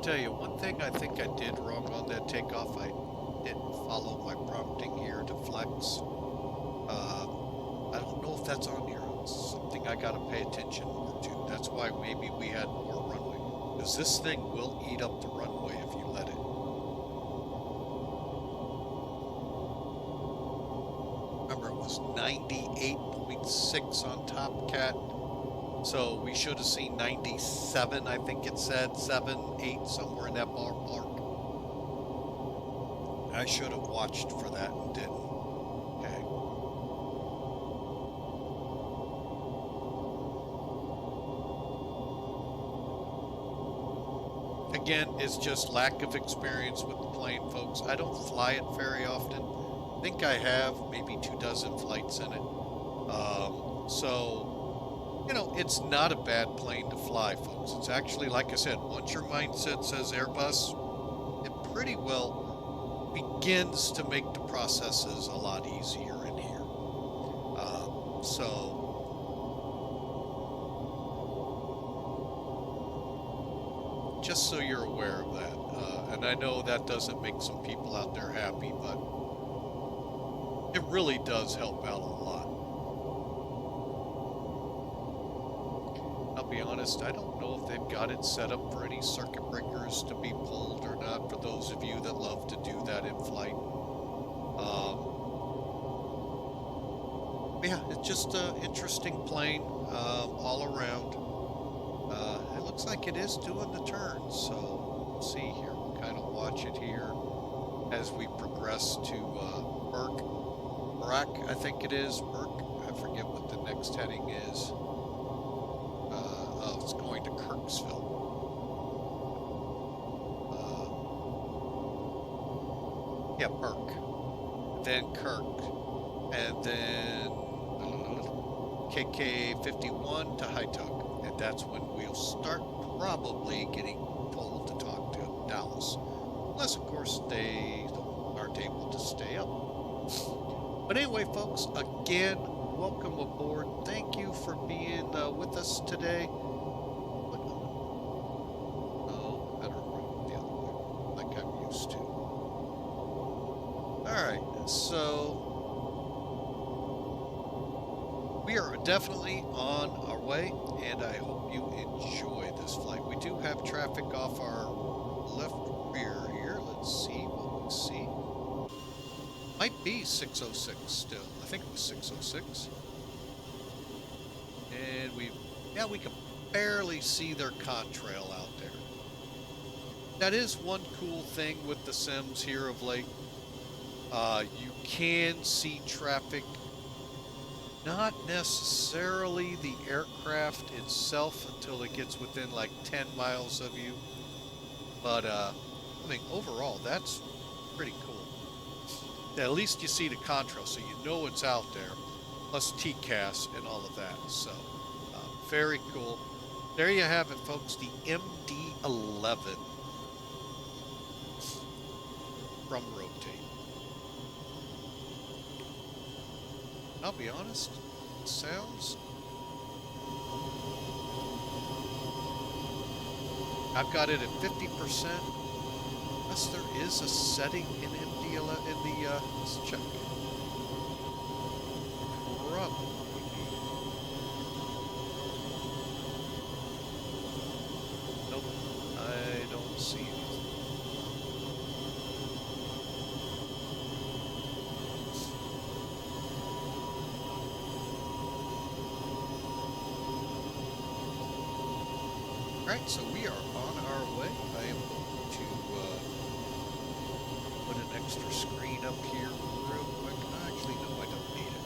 Speaker 1: Tell you one thing I think I did wrong on that takeoff. I didn't follow my prompting here to flex. I don't know if that's on here. It's something I gotta pay attention more to. That's why maybe we had more runway. Because this thing will eat up the runway if you let it. Remember, it was 98.6 on Top Cat. So we should have seen 97, I think it said, 7, 8, somewhere in that ballpark. I should have watched for that and didn't. Okay. Again, it's just lack of experience with the plane, folks. I don't fly it very often. I think I have maybe 24 flights in it. So... you know, it's not a bad plane to fly, folks. It's actually, like I said, once your mindset says Airbus, it pretty well begins to make the processes a lot easier in here. Just so you're aware of that. And I know that doesn't make some people out there happy, but it really does help out a lot. I'll be honest, I don't know if they've got it set up for any circuit breakers to be pulled or not, for those of you that love to do that in flight. Yeah, it's just an interesting plane all around. It looks like it is doing the turns, so we'll see here. We'll kind of watch it here as we progress to Burke, I think it is, Burke. I forget what the next heading is. It's going to Kirksville. Yeah, Burke. Then Kirk. And then KK51 to HITUG. And that's when we'll start probably getting told to talk to Dallas. Unless, of course, they aren't able to stay up. But anyway, folks, again, welcome aboard. Thank you for being with us today. So we are definitely on our way, and I hope you enjoy this flight. We do have traffic off our left rear here. Let's see what we see. Might be 606 still. I think it was 606. And we can barely see their contrail out there. That is one cool thing with the sims here of late. You can see traffic Not necessarily the aircraft itself until it gets within like 10 miles of you. But, I mean, overall, that's pretty cool. At least you see the contrail, so you know it's out there, plus TCAS and all of that. So, very cool. There you have it, folks, the MD11 from Rotate. I'll be honest, it sounds... I've got it at 50%. Unless there is a setting in MD11 in the, let's check. Probably. Nope, I don't see anything. Alright, so we are on our way. I am going to put an extra screen up here real quick. Actually, no, I don't need it.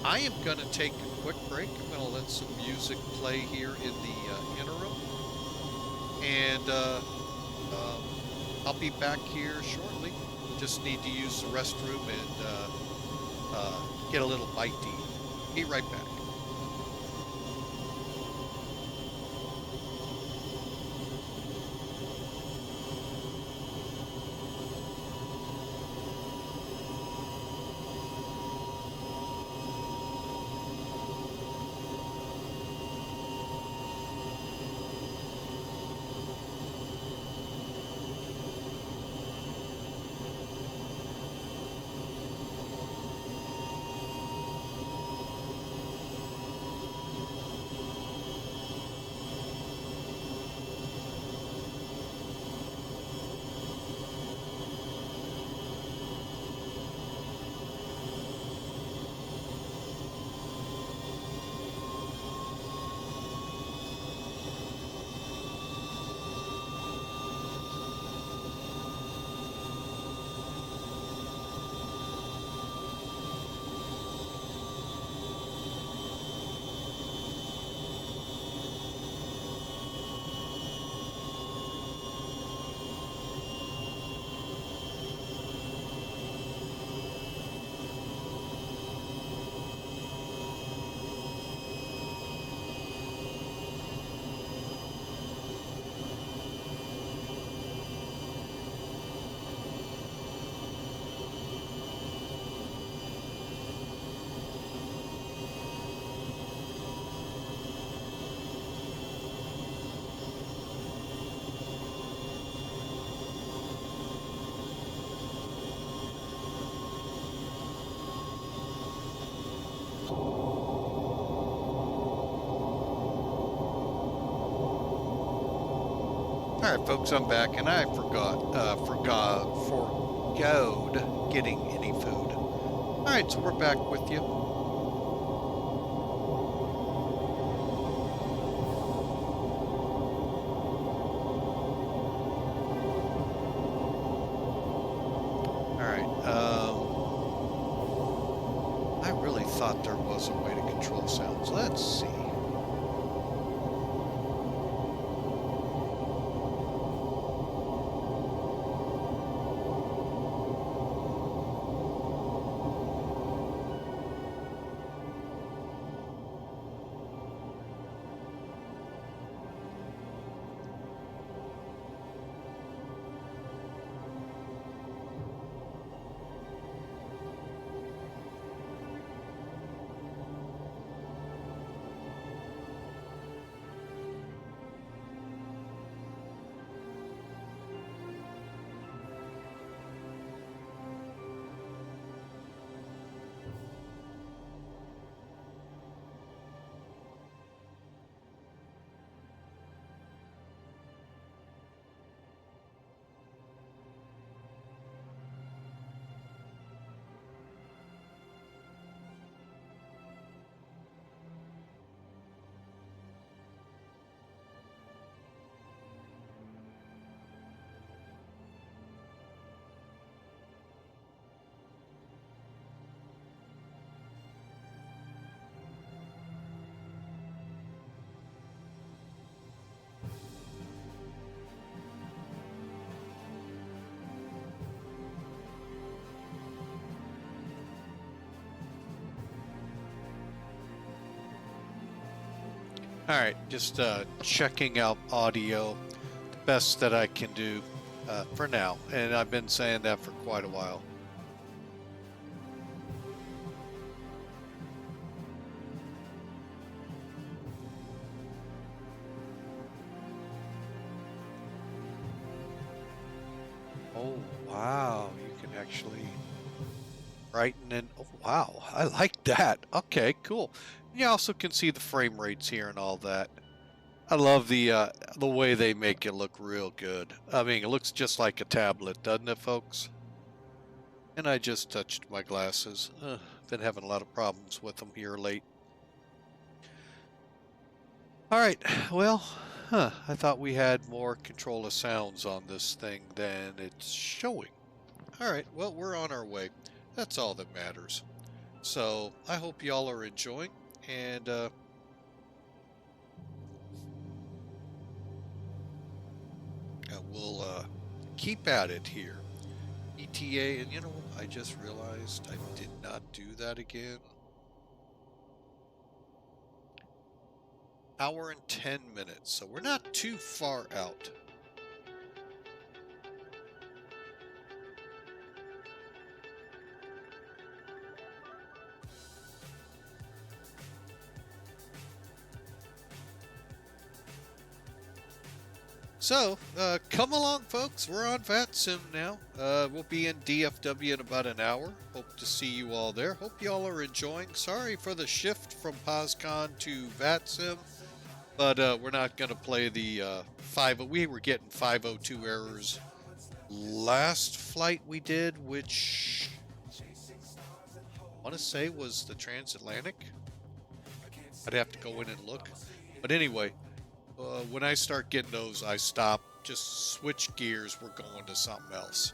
Speaker 1: I am going to take a quick break. I'm going to let some music play here in the interim. And I'll be back here shortly. Just need to use the restroom and get a little bite to eat. Be right back. All right, folks, I'm back, and I forgoed getting any food. All right, so we're back with you. All right, I really thought there was a way to control sounds. Let's see. All right, just checking out audio, the best that I can do for now, and I've been saying that for quite a while. Oh, wow, you can actually brighten and, oh, wow, I like that. Okay, cool. You also can see the frame rates here and all that. I love the way they make it look real good. I mean, it looks just like a tablet, doesn't it, folks? And I just touched my glasses. Been having a lot of problems with them here late. All right, well, I thought we had more control of sounds on this thing than it's showing. All right, well, we're on our way. That's all that matters. So I hope y'all are enjoying, and we'll keep at it here. ETA, and you know, I just realized I did not do that again. Hour and 10 minutes, so we're not too far out. So, come along, folks. We're on VATSIM now. We'll be in DFW in about an hour. Hope to see you all there. Hope y'all are enjoying. Sorry for the shift from POSCON to VATSIM, but we're not going to play the 5. We were getting 502 errors last flight we did, which I want to say was the transatlantic. I'd have to go in and look. But anyway, when I start getting those, I stop, just switch gears, we're going to something else.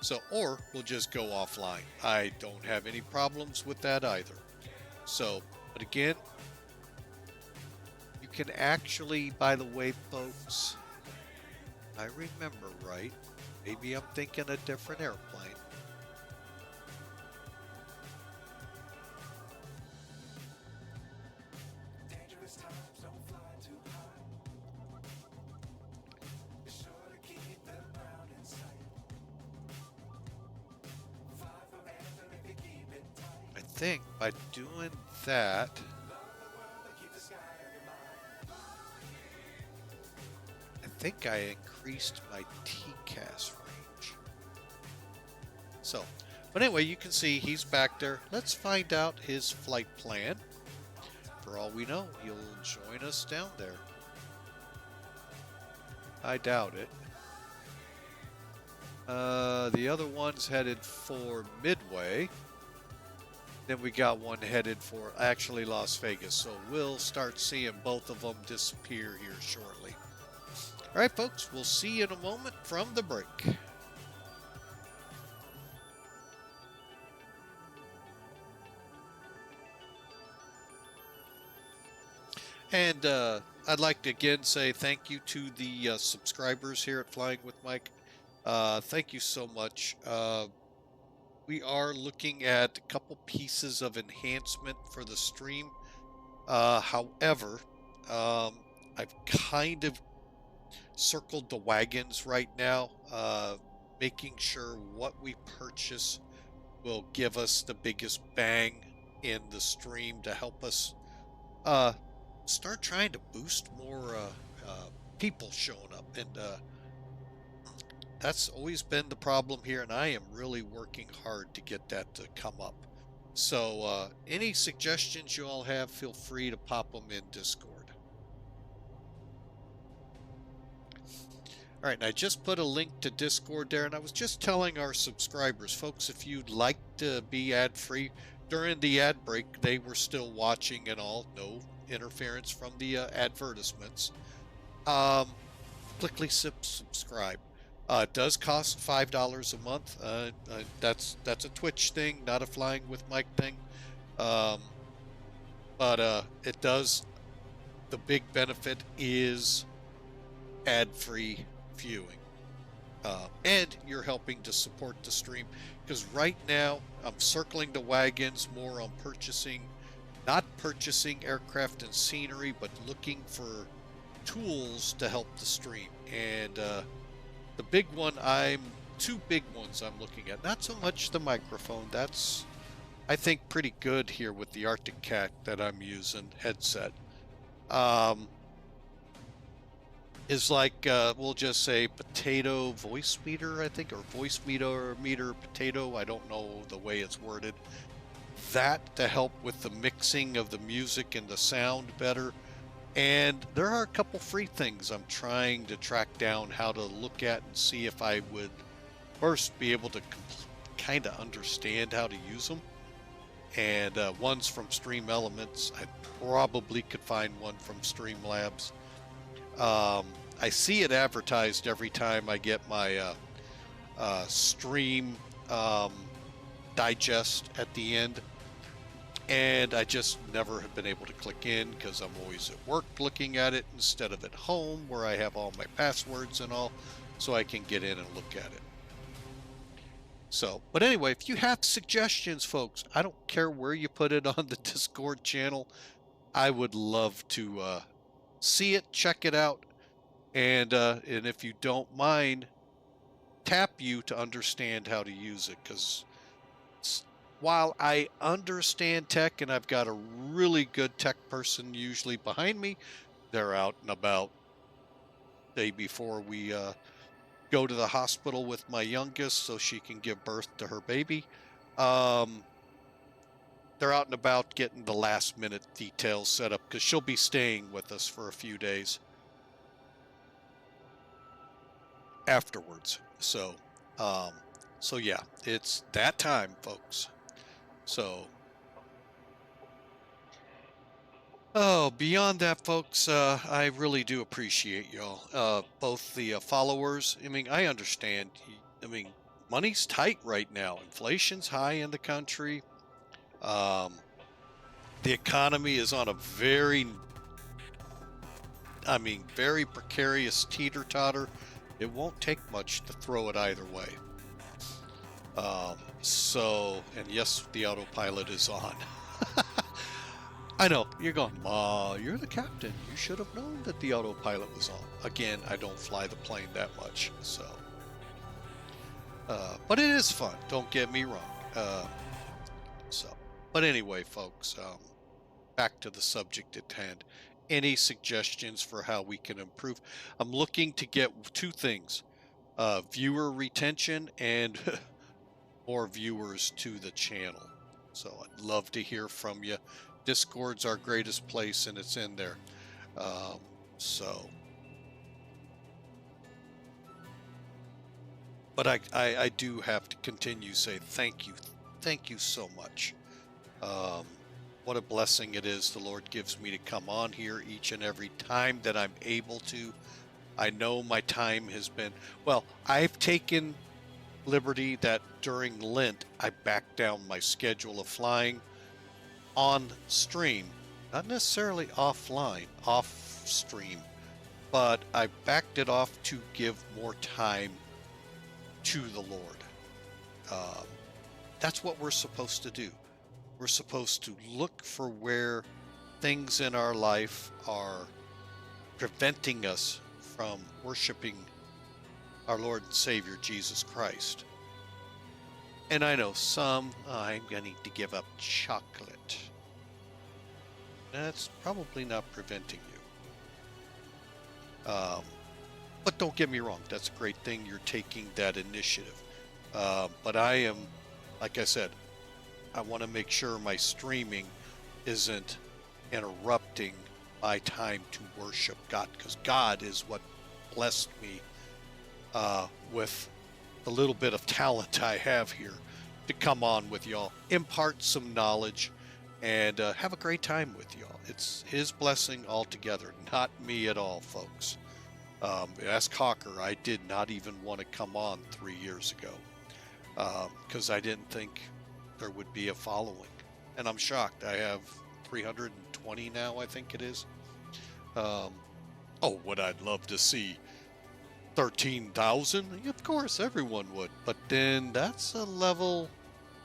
Speaker 1: So, or we'll just go offline. I don't have any problems with that either. So, but again, you can actually, by the way, folks, I remember right, maybe I'm thinking a different airplane. I think by doing that, I think I increased my TCAS range. So, but anyway, you can see he's back there. Let's find out his flight plan. For all we know, he'll join us down there. I doubt it. The other one's headed for Midway. Then we got one headed for actually Las Vegas. So we'll start seeing both of them disappear here shortly. All right, folks, we'll see you in a moment from the break. And I'd like to again say thank you to the subscribers here at Flying with Mike. Thank you so much. We are looking at a couple pieces of enhancement for the stream. However, I've kind of circled the wagons right now, making sure what we purchase will give us the biggest bang in the stream to help us start trying to boost more people showing up. And that's always been the problem here, and I am really working hard to get that to come up. So any suggestions you all have, feel free to pop them in Discord. All right, and I just put a link to Discord there, and I was just telling our subscribers, folks, if you'd like to be ad-free during the ad break, they were still watching and all, no interference from the advertisements. Quickly subscribe. It does cost $5 a month. That's a Twitch thing, not a Flying with Mike thing. But it does. The big benefit is ad-free viewing, and you're helping to support the stream. Because right now I'm circling the wagons more on purchasing not purchasing aircraft and scenery, but looking for tools to help the stream. And the big one, two big ones I'm looking at. Not so much the microphone. That's, I think, pretty good here with the Arctic Cat that I'm using headset. Is like, we'll just say potato voice meter, I think, or voice meter potato. I don't know the way it's worded. That to help with the mixing of the music and the sound better. And there are a couple free things I'm trying to track down how to look at and see if I would first be able to kind of understand how to use them. And one's from Stream Elements. I probably could find one from Streamlabs. I see it advertised every time I get my stream digest at the end, and I just never have been able to click in because I'm always at work looking at it instead of at home where I have all my passwords and all, so I can get in and look at it. So, but anyway, if you have suggestions, folks, I don't care where you put it on the Discord channel. I would love to see it, check it out, and if you don't mind, tap you to understand how to use it. Because while I understand tech and I've got a really good tech person usually behind me, they're out and about. Day before we go to the hospital with my youngest so she can give birth to her baby. They're out and about getting the last minute details set up because she'll be staying with us for a few days afterwards. So yeah, it's that time, folks. So, beyond that, folks, I really do appreciate y'all. Both the followers. I mean, I understand. I mean, money's tight right now. Inflation's high in the country. The economy is on a very precarious teeter-totter. It won't take much to throw it either way. And yes, the autopilot is on. I know, you're going, Ma, you're the captain. You should have known that the autopilot was on. Again, I don't fly the plane that much, so. But it is fun, don't get me wrong. But anyway, folks, back to the subject at hand. Any suggestions for how we can improve? I'm looking to get two things. Viewer retention and more viewers to the channel. So I'd love to hear from you. Discord's our greatest place, and it's in there. But I do have to continue to say thank you so much. What a blessing it is the Lord gives me to come on here each and every time that I'm able to. I know my time has been, well, I've taken liberty that during Lent I backed down my schedule of flying on stream, not necessarily offline, off stream, but I backed it off to give more time to the Lord. That's what we're supposed to do. We're supposed to look for where things in our life are preventing us from worshiping our Lord and Savior Jesus Christ. And I know some, I'm going to need to give up chocolate. That's probably not preventing you. But don't get me wrong, that's a great thing. You're taking that initiative. But I am, like I said, I want to make sure my streaming isn't interrupting my time to worship God, because God is what blessed me with the little bit of talent I have here to come on with y'all, impart some knowledge, and have a great time with y'all. It's His blessing altogether, not me at all, folks. Ask Hawker, I did not even want to come on 3 years ago because I didn't think there would be a following. And I'm shocked. I have 320 now, I think it is. What I'd love to see 13,000? Of course, everyone would. But then that's a level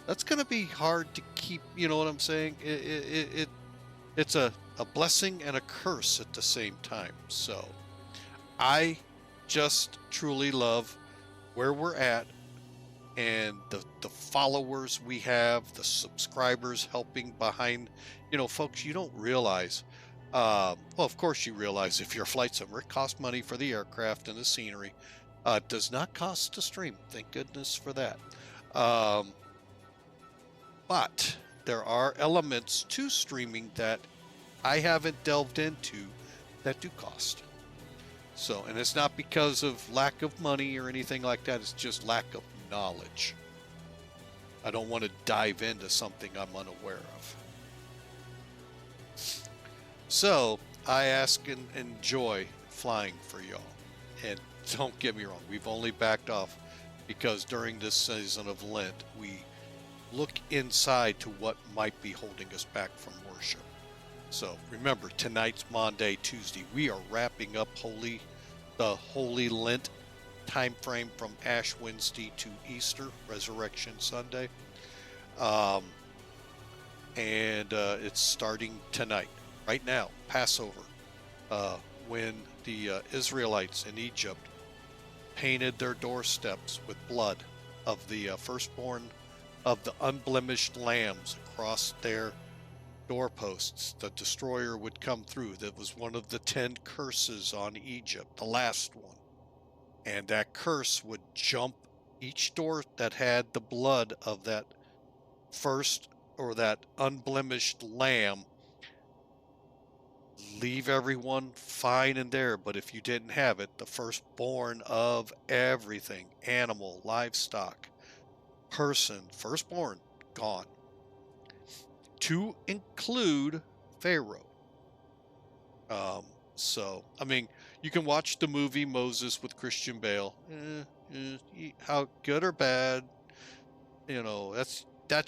Speaker 1: that's going to be hard to keep. You know what I'm saying? it's a blessing and a curse at the same time. So I just truly love where we're at and the followers we have, the subscribers helping behind. Folks, you don't realize. Well, of course you realize if your flight somewhere, it costs money for the aircraft and the scenery. It does not cost to stream. Thank goodness for that. Um, but there are elements to streaming that I haven't delved into that do cost. So, and it's not because of lack of money or anything like that. It's just lack of knowledge. I don't want to dive into something I'm unaware of. So I ask and enjoy flying for y'all. And don't get me wrong, we've only backed off because during this season of Lent, we look inside to what might be holding us back from worship. So remember, tonight's Monday, Tuesday, we are wrapping up the Holy Lent time frame from Ash Wednesday to Easter, Resurrection Sunday. And it's starting tonight, right now, Passover, when the Israelites in Egypt painted their doorsteps with blood of the firstborn of the unblemished lambs across their doorposts. The destroyer would come through. That was one of the 10 curses on Egypt, the last one. And that curse would jump each door that had the blood of that first or that unblemished lamb, leave everyone fine and there. But if you didn't have it, the firstborn of everything, animal, livestock, person, firstborn, gone. To include Pharaoh. So, I mean, you can watch the movie Moses with Christian Bale. How good or bad, that's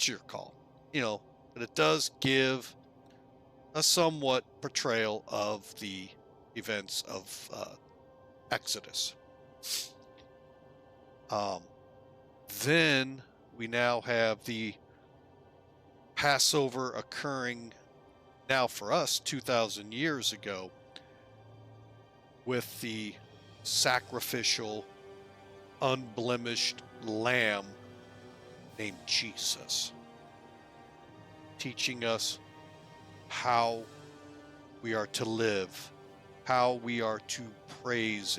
Speaker 1: your call. But it does give a somewhat portrayal of the events of Exodus. Then we now have the Passover occurring now for us 2,000 years ago with the sacrificial, unblemished lamb named Jesus, teaching us how we are to live, how we are to praise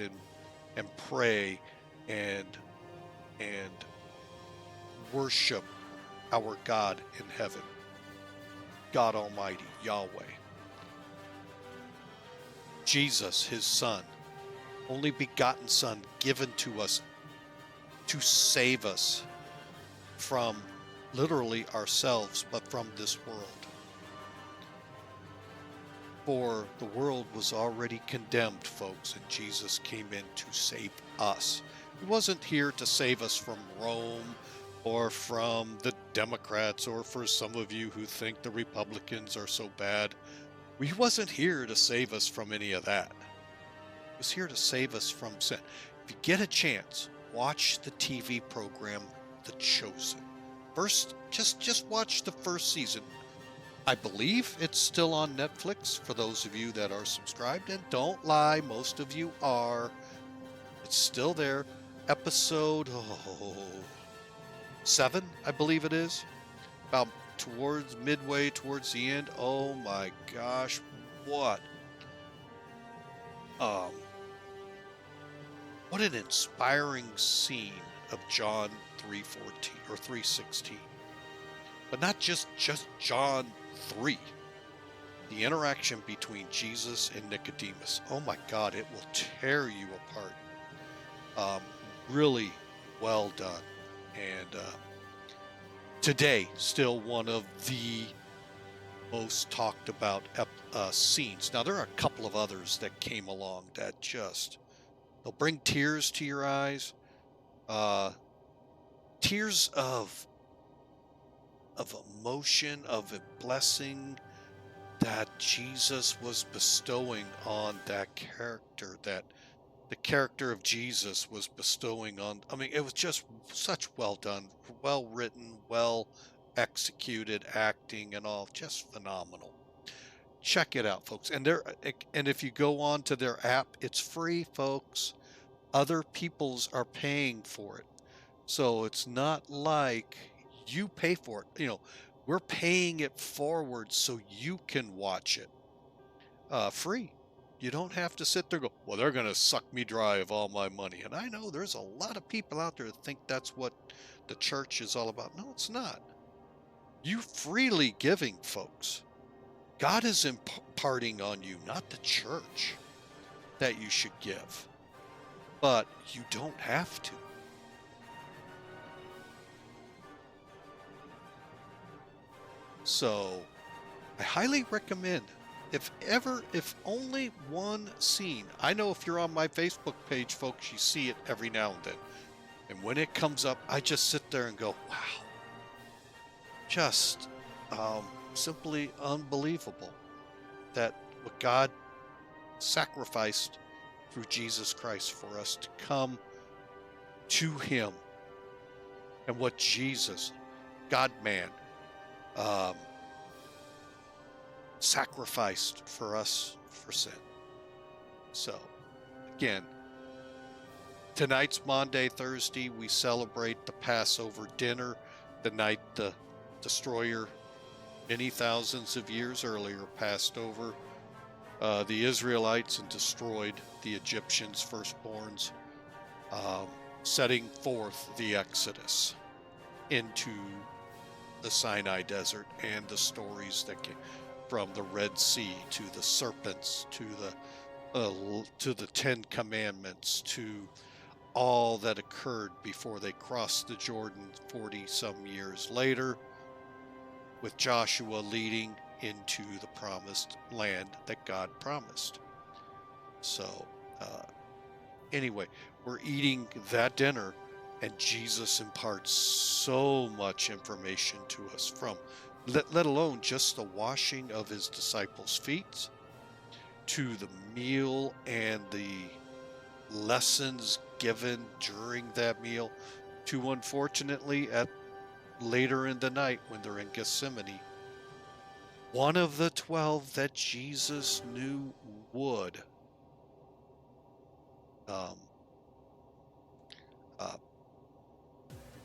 Speaker 1: and pray and worship our God in heaven, God Almighty, Yahweh. Jesus, his Son, only begotten Son, given to us to save us from literally ourselves, but from this world. For the world was already condemned, folks, and Jesus came in to save us. He wasn't here to save us from Rome or from the Democrats, or for some of you who think the Republicans are so bad. He wasn't here to save us from any of that. He was here to save us from sin. If you get a chance, watch the TV program The Chosen. First, just watch the first season. I believe it's still on Netflix for those of you that are subscribed, and don't lie, most of you are. It's still there. Episode 7, I believe it is. About midway towards the end. Oh my gosh, what an inspiring scene of John 3:14 or 3:16. But not just John 3. The interaction between Jesus and Nicodemus. Oh my God, it will tear you apart. Really well done. And today, still one of the most talked about scenes. Now, there are a couple of others that came along that they'll bring tears to your eyes. Tears of emotion, of a blessing that Jesus was bestowing on that character, that the character of Jesus was bestowing on. I mean, it was just such well done, well written, well executed acting and all, just phenomenal. Check it out, folks. And if you go on to their app, it's free, folks. Other people's are paying for it. So it's not like you pay for it. We're paying it forward so you can watch it free. You don't have to sit there and go, well, they're going to suck me dry of all my money. And I know there's a lot of people out there that think that's what the church is all about. No, it's not. You freely giving, folks. God is imparting on you, not the church, that you should give. But you don't have to. So I highly recommend, if only one scene. I know if you're on my Facebook page, folks, you see it every now and then. And when it comes up, I just sit there and go, wow. Just simply unbelievable that what God sacrificed through Jesus Christ for us to come to Him, and what Jesus, God-man, sacrificed for us for sin. So, again, tonight's Maundy, Thursday, we celebrate the Passover dinner, the night the destroyer, many thousands of years earlier, passed over the Israelites and destroyed the Egyptians' firstborns, setting forth the Exodus into the Sinai Desert, and the stories that came from the Red Sea to the serpents to the Ten Commandments to all that occurred before they crossed the Jordan 40 some years later, with Joshua leading into the promised land that God promised. So anyway, we're eating that dinner, and Jesus imparts so much information to us, from let alone just the washing of his disciples' feet, to the meal and the lessons given during that meal, to, unfortunately, at later in the night when they're in Gethsemane, one of the 12 that Jesus knew would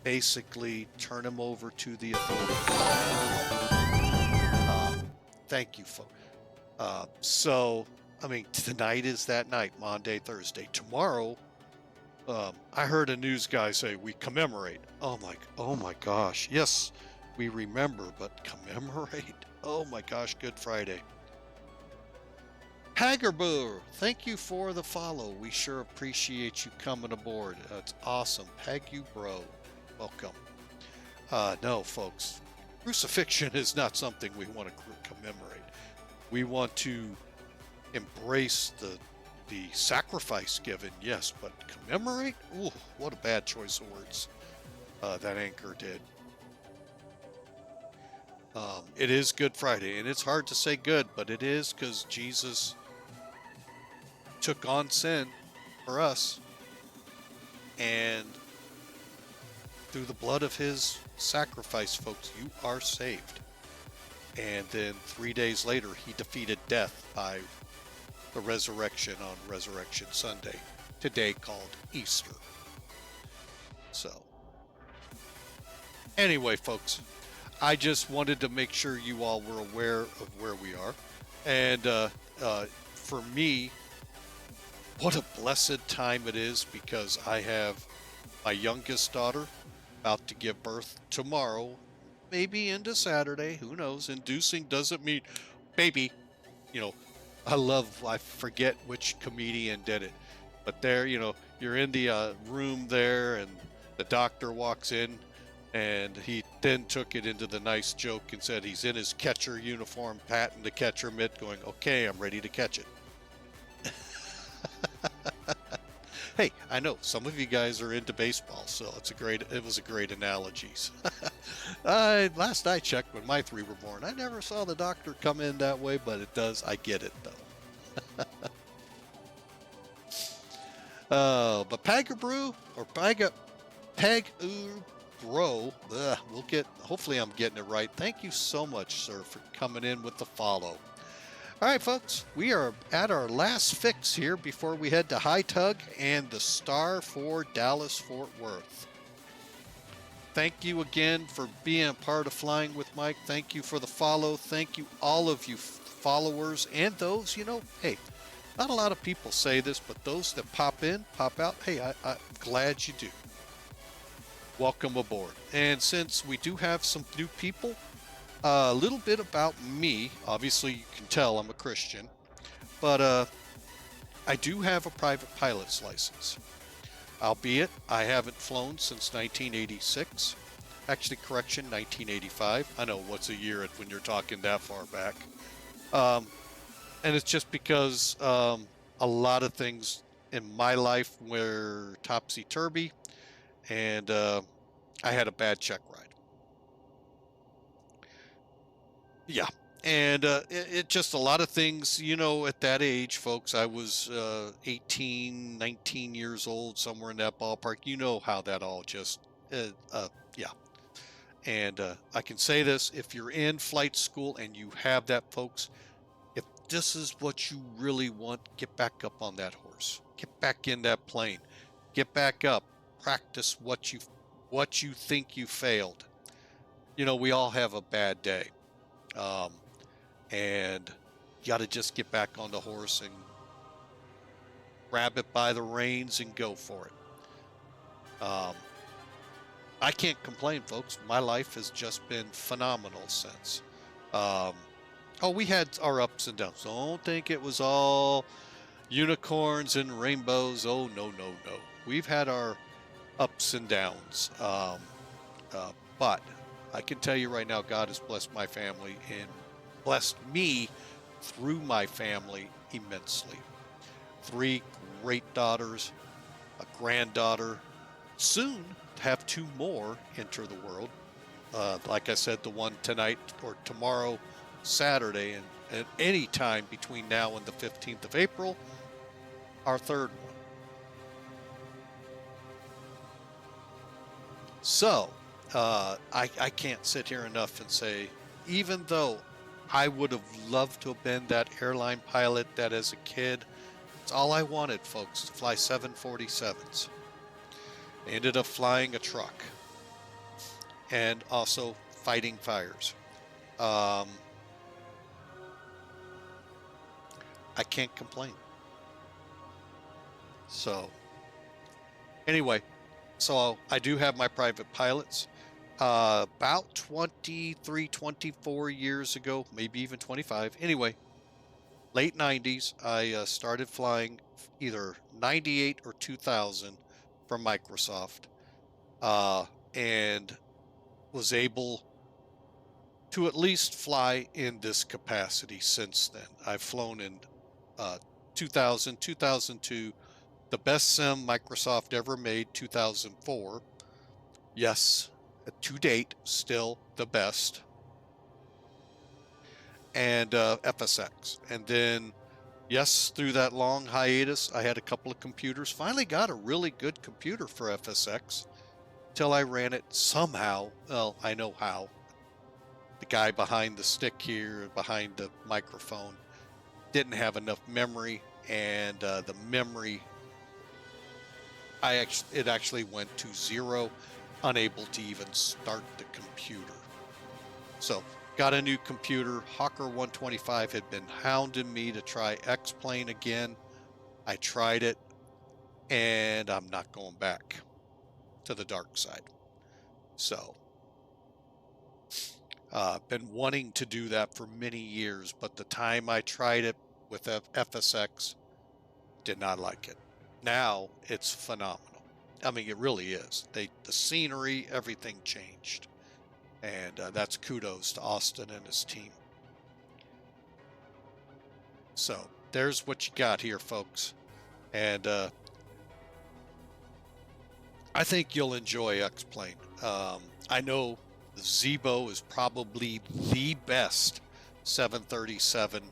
Speaker 1: basically turn him over to the authorities. Thank you, folks. So, tonight is that night, Maundy, Thursday. Tomorrow, I heard a news guy say we commemorate. Oh my gosh. Yes, we remember, but commemorate? Oh my gosh, Good Friday. Paggerboo, thank you for the follow. We sure appreciate you coming aboard. It's awesome. Peg you, bro. Welcome. No, folks, crucifixion is not something we want to commemorate. We want to embrace the sacrifice given, yes, but commemorate? Ooh, what a bad choice of words that anchor did. It is Good Friday, and it's hard to say good, but it is, because Jesus took on sin for us, and through the blood of his sacrifice, folks, you are saved. And then 3 days later, he defeated death by the resurrection on Resurrection Sunday, today called Easter. So, anyway, folks, I just wanted to make sure you all were aware of where we are. And for me, what a blessed time it is, because I have my youngest daughter about to give birth tomorrow, maybe into Saturday, who knows. Inducing doesn't mean baby. I forget which comedian did it, but there, you're in the room there, and the doctor walks in, and he then took it into the nice joke and said he's in his catcher uniform, patting the catcher mitt, going, okay, I'm ready to catch it. Hey, I know some of you guys are into baseball, so it was a great analogy. Last I checked, when my 3 were born, I never saw the doctor come in that way, but it does. I get it, though. But Pagabrew, or Bro, hopefully I'm getting it right. Thank you so much, sir, for coming in with the follow. All right, folks, we are at our last fix here before we head to HITUG and the Star for Dallas-Fort Worth. Thank you again for being a part of Flying with Mike. Thank you for the follow. Thank you, all of you followers, and those, hey, not a lot of people say this, but those that pop in, pop out, hey, I'm glad you do. Welcome aboard. And since we do have some new people, a little bit about me. Obviously, you can tell I'm a Christian, but I do have a private pilot's license. Albeit, I haven't flown since 1986. Actually, correction, 1985. I know, what's a year when you're talking that far back. And it's just because a lot of things in my life were topsy-turvy, and I had a bad check ride. Yeah. And it just a lot of things, at that age, folks. I was 18, 19 years old, somewhere in that ballpark. You know how that all just, yeah. And I can say this, if you're in flight school and you have that, folks, if this is what you really want, get back up on that horse. Get back in that plane. Get back up. Practice what you think you failed. We all have a bad day. And you got to just get back on the horse and grab it by the reins and go for it. I can't complain, folks. My life has just been phenomenal since. We had our ups and downs. Don't think it was all unicorns and rainbows. Oh, no, no, no. We've had our ups and downs. But I can tell you right now, God has blessed my family and blessed me through my family immensely. 3 great daughters, a granddaughter, soon to have 2 more enter the world. Like I said, the one tonight or tomorrow, Saturday, and at any time between now and the 15th of April, our 3rd one. So, I can't sit here enough and say, even though I would have loved to have been that airline pilot that as a kid, it's all I wanted, folks, to fly 747s. I ended up flying a truck and also fighting fires. I can't complain. So, anyway, so I do have my private pilots. About 23, 24 years ago, maybe even 25. Anyway, late 90s, I started flying either 98 or 2000 from Microsoft, and was able to at least fly in this capacity since then. I've flown in 2000, 2002, the best sim Microsoft ever made, 2004. Yes, to date, still the best. And FSX. And then, yes, through that long hiatus, I had a couple of computers. Finally got a really good computer for FSX till I ran it somehow. Well, I know how. The guy behind the stick here, behind the microphone, didn't have enough memory, and the memory, it actually went to 0, unable to even start the computer. So, got a new computer. Hawker 125 had been hounding me to try X-Plane again. I tried it, and I'm not going back to the dark side. So, been wanting to do that for many years, but the time I tried it with FSX, did not like it. Now, it's phenomenal. I mean, it really is. The scenery, everything changed. And that's kudos to Austin and his team. So there's what you got here, folks. And I think you'll enjoy X-Plane. I know the Zebo is probably the best 737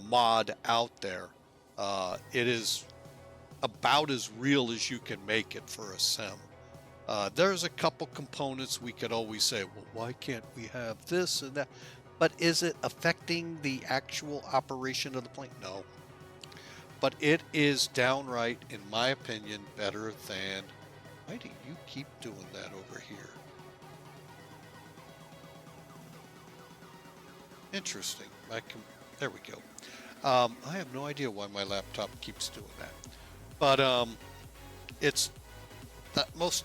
Speaker 1: mod out there. It is about as real as you can make it for a sim. There's a couple components we could always say, well, why can't we have this and that? But is it affecting the actual operation of the plane? No. But it is downright, in my opinion, better than... Why do you keep doing that over here? Interesting. There we go. I have no idea why my laptop keeps doing that. But it's the most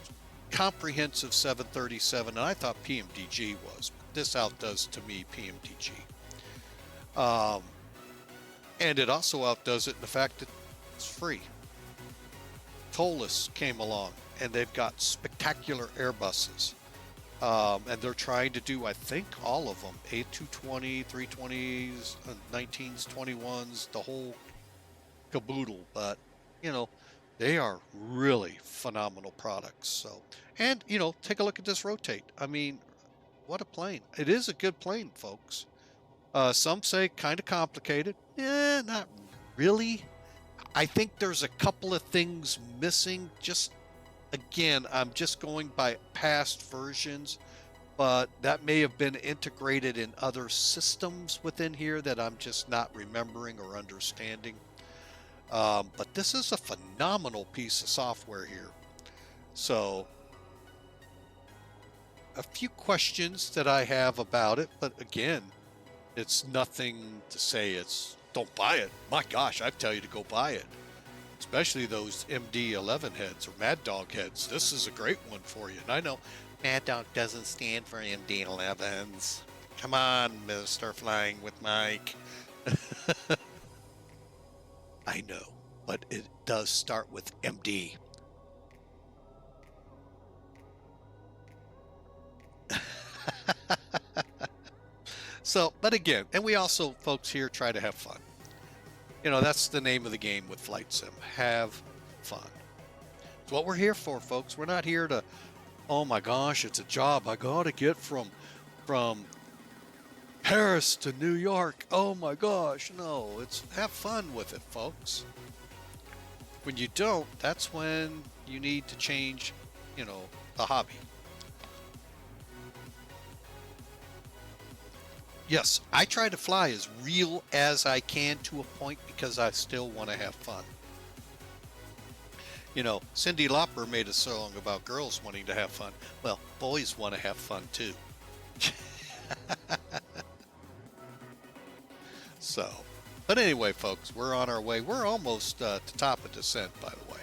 Speaker 1: comprehensive 737, and I thought PMDG was. But this outdoes, to me, PMDG. And it also outdoes it in the fact that it's free. Tolless came along, and they've got spectacular Airbuses. And they're trying to do, I think, all of them. A220, 320s, 19s, 21s, the whole caboodle. But, you know, they are really phenomenal products. So, and, you know, take a look at this rotate. I mean, what a plane. It is a good plane, folks. Some say kind of complicated. Not really. I think there's a couple of things missing. Just, again, I'm just going by past versions, but that may have been integrated in other systems within here that I'm just not remembering or understanding. But this is a phenomenal piece of software here. So, a few questions that I have about it, but again, it's nothing to say don't buy it. My gosh, I tell you to go buy it. Especially those MD11 heads or Mad Dog heads. This is a great one for you. And I know Mad Dog doesn't stand for MD11s. Come on, Mr. Flying with Mike. I know, but it does start with MD. So, but again, and we also, folks here, try to have fun. You know, that's the name of the game with Flight Sim. Have fun. It's what we're here for, folks. We're not here to, oh my gosh, it's a job I gotta get from Paris to New York. Oh my gosh, no. It's have fun with it, folks. When you don't, that's when you need to change, you know, the hobby. Yes, I try to fly as real as I can to a point because I still want to have fun. You know, Cyndi Lauper made a song about girls wanting to have fun. Well, boys want to have fun too. So, but anyway, folks, we're on our way. We're almost to top of descent, by the way.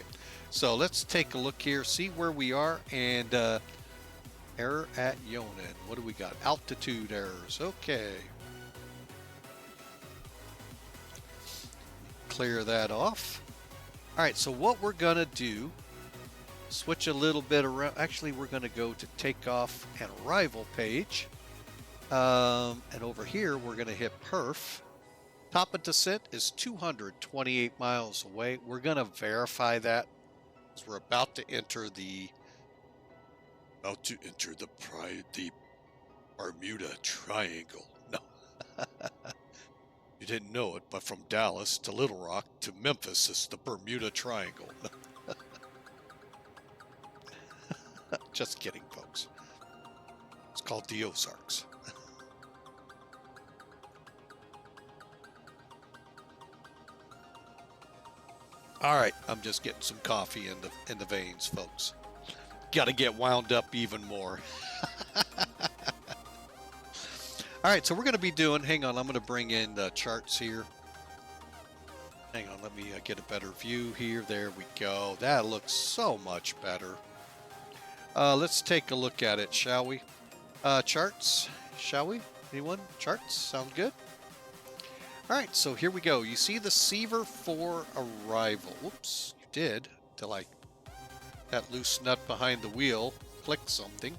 Speaker 1: So let's take a look here, see where we are, and error at Yonan. What do we got? Altitude errors. Okay. Clear that off. All right, so what we're going to do, switch a little bit around. Actually, we're going to go to takeoff and arrival page. And over here, we're going to hit perf. Top of descent is 228 miles away. We're going to verify that as we're about to enter the Bermuda Triangle. No. You didn't know it, but from Dallas to Little Rock to Memphis is the Bermuda Triangle. Just kidding, folks. It's called the Ozarks. All right, I'm just getting some coffee in the veins, folks. Got to get wound up even more. All right, so we're going to be doing, hang on, I'm going to bring in the charts here. Hang on, let me get a better view here. There we go. That looks so much better. Let's take a look at it, shall we? Charts, shall we? Anyone? Charts, sound good? All right, so here we go. You see the Seaver for arrival. Whoops, you did, till I, that loose nut behind the wheel, click something.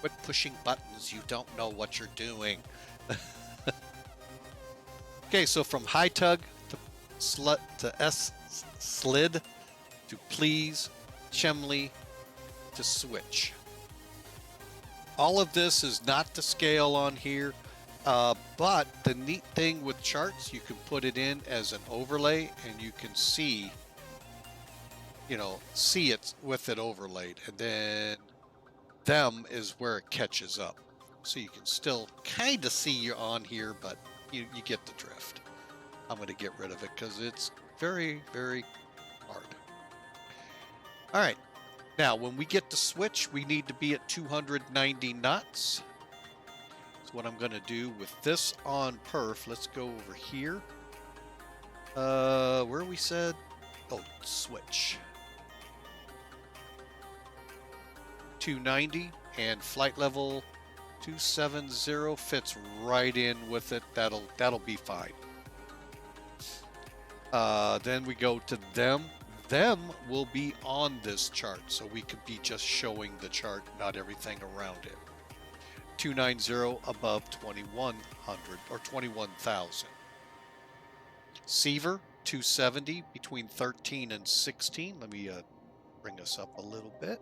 Speaker 1: Quit pushing buttons. You don't know what you're doing. Okay, so from HITUG to slid to please, Chemley to switch. All of this is not to scale on here, but the neat thing with charts, you can put it in as an overlay and you can see, you know, see it with it overlaid, and then them is where it catches up. so you can still kind of see you're on here, but you get the drift. I'm going to get rid of it because it's very, very hard. All right. Now, when we get to switch, we need to be at 290 knots. That's what I'm going to do with this on perf. Let's go over here. Where we said? Oh, switch. 290 and flight level 270 fits right in with it. That'll be fine. Then we go to them. Them will be on this chart, so we could be just showing the chart, not everything around it. 290 above 2100 or 21,000. Seaver 270 between 13 and 16. Let me bring us up a little bit.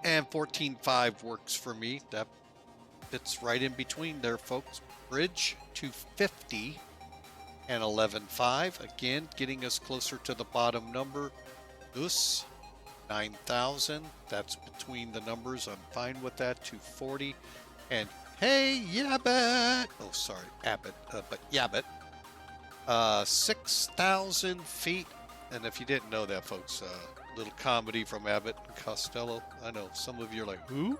Speaker 1: And 14.5 works for me. That fits right in between there, folks. Bridge 250 and 11.5. Again, getting us closer to the bottom number. Us 9,000. That's between the numbers. I'm fine with that. 240. And hey, Yabbit. Oh, sorry, Abbott. But Yabbit. 6,000 feet. And if you didn't know that, folks, little comedy from Abbott and Costello. I know some of you are like, who?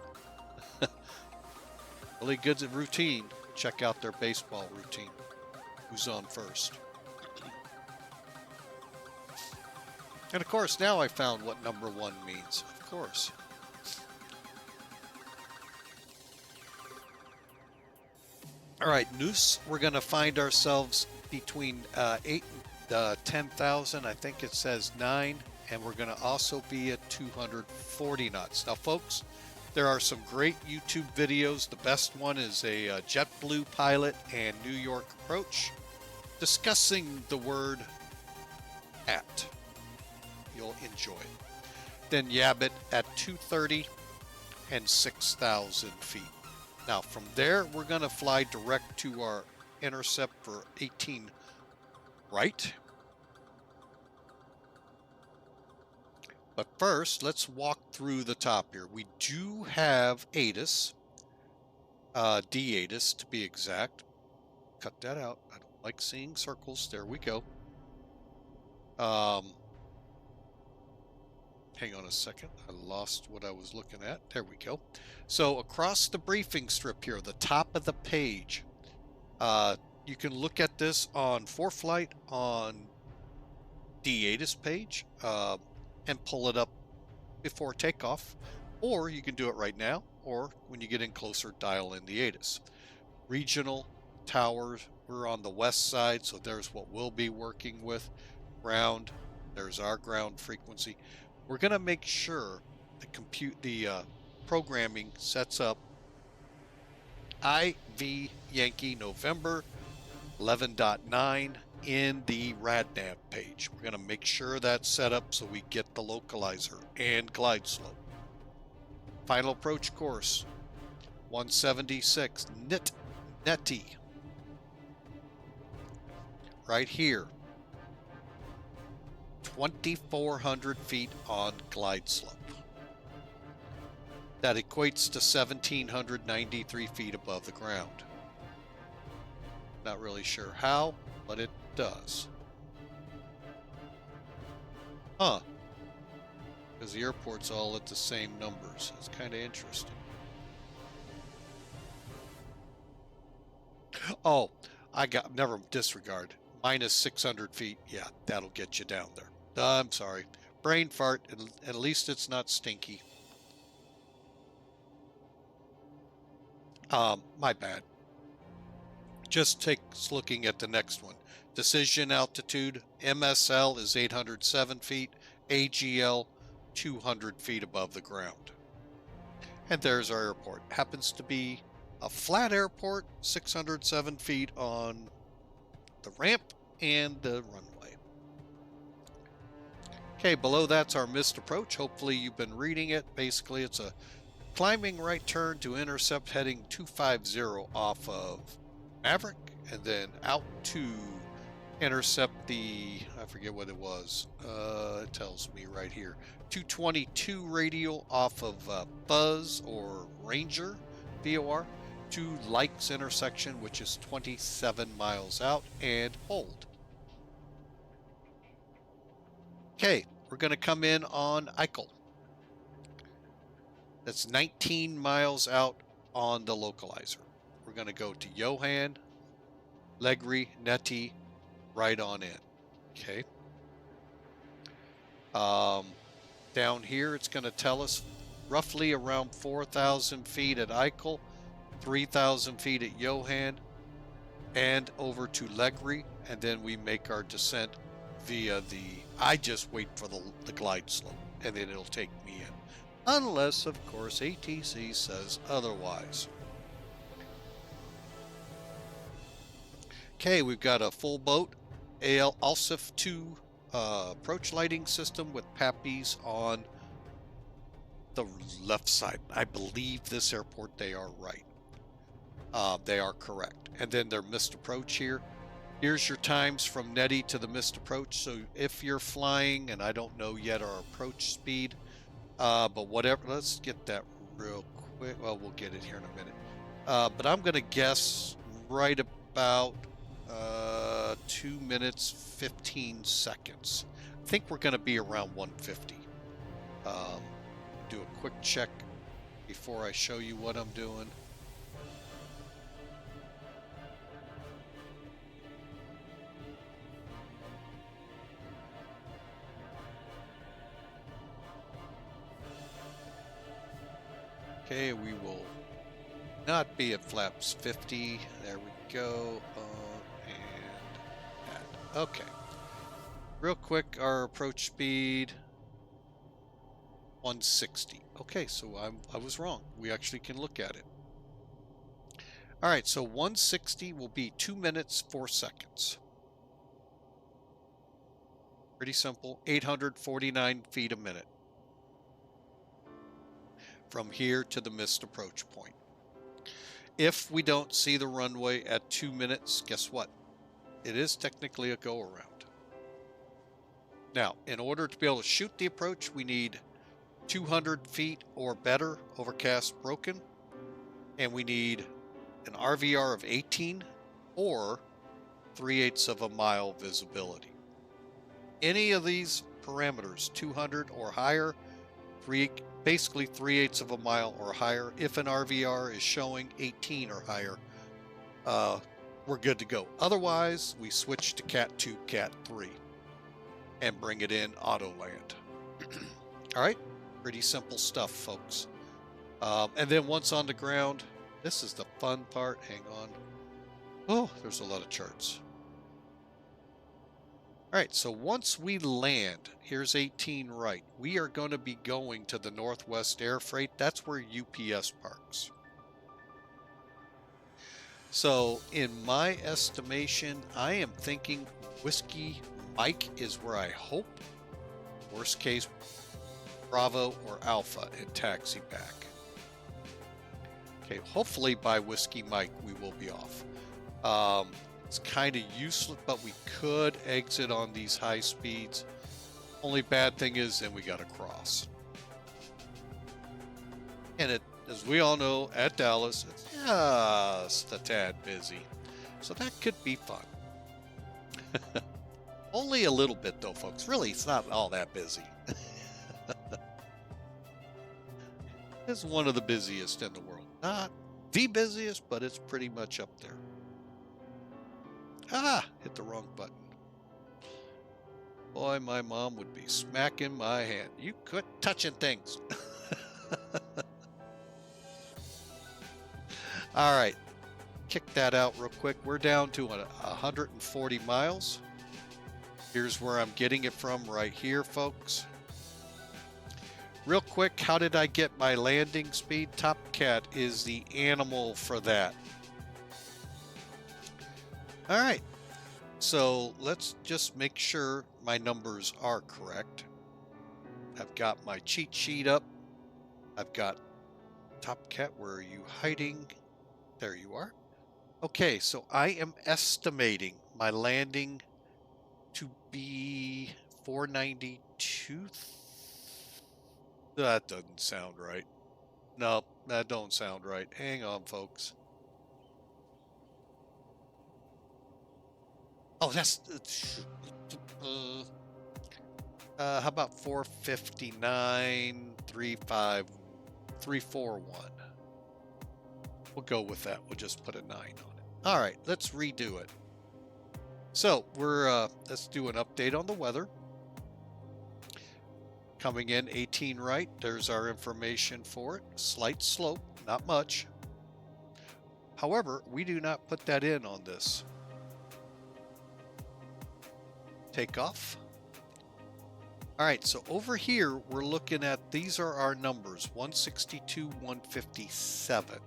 Speaker 1: Really good at routine. Check out their baseball routine. Who's on first? And of course, now I found what number 1 means. Of course. All right, noose. We're going to find ourselves between 8 and 10,000. I think it says 9. And we're going to also be at 240 knots. Now, folks, there are some great YouTube videos. The best one is a JetBlue pilot and New York approach discussing the word at. You'll enjoy it. Then Yabbit at 230 and 6,000 feet. Now, from there, we're going to fly direct to our intercept for 18 right. But first, let's walk through the top here. We do have ATIS, D-ATIS to be exact. Cut that out. I don't like seeing circles. There we go. Hang on a second. I lost what I was looking at. There we go. So across the briefing strip here, the top of the page, you can look at this on ForeFlight on D-ATIS page. And pull it up before takeoff, or you can do it right now, or when you get in closer, dial in the ATIS. Regional towers, we're on the west side, so there's what we'll be working with. Ground, there's our ground frequency. We're going to make sure the programming sets up IV Yankee November 11.9 in the RadNav page. We're going to make sure that's set up so we get the localizer and glide slope. Final approach course 176 Netty right here, 2,400 feet on glide slope. That equates to 1,793 feet above the ground. Not really sure how, but it does. Huh. Because the airport's all at the same numbers. It's kind of interesting. Oh, never disregard. Minus 600 feet. Yeah, that'll get you down there. I'm sorry. Brain fart, and at least it's not stinky. My bad. Just takes looking at the next one. Decision altitude, MSL is 807 feet, AGL 200 feet above the ground. And there's our airport. Happens to be a flat airport, 607 feet on the ramp and the runway. Okay, below that's our missed approach. Hopefully you've been reading it. Basically, it's a climbing right turn to intercept heading 250 off of Maverick, and then out to intercept the, I forget what it was. It tells me right here. 222 radial off of Buzz or Ranger, VOR, to Likes intersection, which is 27 miles out, and hold. Okay, we're going to come in on Eichel. That's 19 miles out on the localizer. We're going to go to Johan, Legri, Netty, right on in. Okay. Down here, it's going to tell us roughly around 4,000 feet at Eichel, 3,000 feet at Johan, and over to Legri, and then we make our descent via the, I just wait for the glide slope, and then it'll take me in. Unless, of course, ATC says otherwise. Okay, we've got a full boat, ALSIF 2 approach lighting system with PAPIs on the left side. I believe this airport, they are right. They are correct. And then their missed approach here. Here's your times from Netty to the missed approach. So if you're flying, and I don't know yet our approach speed, but whatever, let's get that real quick. Well, we'll get it here in a minute. But I'm going to guess right about 2 minutes, 15 seconds. I think we're going to be around 150. Do a quick check before I show you what I'm doing. Okay, we will not be at flaps 50. There we go. And that. Okay. Real quick, our approach speed 160. Okay, so I was wrong. We actually can look at it. All right, so 160 will be 2 minutes, 4 seconds. Pretty simple. 849 feet a minute from here to the missed approach point. If we don't see the runway at 2 minutes, guess what? It is technically a go around. Now, in order to be able to shoot the approach, we need 200 feet or better overcast broken, and we need an RVR of 18 or 3/8 of a mile visibility. Any of these parameters, 200 or higher, basically 3/8 of a mile or higher. If an RVR is showing 18 or higher, we're good to go. Otherwise, we switch to Cat 2, Cat 3, and bring it in auto land. All right, pretty simple stuff, folks. And then once on the ground, this is the fun part. Hang on. Oh, there's a lot of charts. All right, so once we land, here's 18 right. We are going to be going to the Northwest Air Freight. That's where UPS parks. So in my estimation, I am thinking Whiskey Mike is where I hope. Worst case, Bravo or Alpha and taxi back. Okay, hopefully by Whiskey Mike we will be off. It's kind of useless, but we could exit on these high speeds. Only bad thing is then we got to cross. And it, as we all know, at Dallas, it's just a tad busy. So that could be fun. Only a little bit though, folks. Really, it's not all that busy. It's one of the busiest in the world. Not the busiest, but it's pretty much up there. Ah, hit the wrong button. Boy, my mom would be smacking my hand. You quit touching things. All right, kick that out real quick. We're down to 140 miles. Here's where I'm getting it from right here, folks. Real quick, how did I get my landing speed? Top Cat is the animal for that. All right, so let's just make sure my numbers are correct. I've got my cheat sheet up. I've got Top Cat, where are you hiding? There you are. Okay, so I am estimating my landing to be 492. That doesn't sound right. Nope, that don't sound right. Hang on, folks. Oh, that's how about 459, 341? We'll go with that. We'll just put a 9 on it. All right, let's redo it. So let's do an update on the weather. Coming in 18 right, there's our information for it. Slight slope, not much. However, we do not put that in on this. Takeoff. All right, so over here, we're looking at, these are our numbers, 162, 157.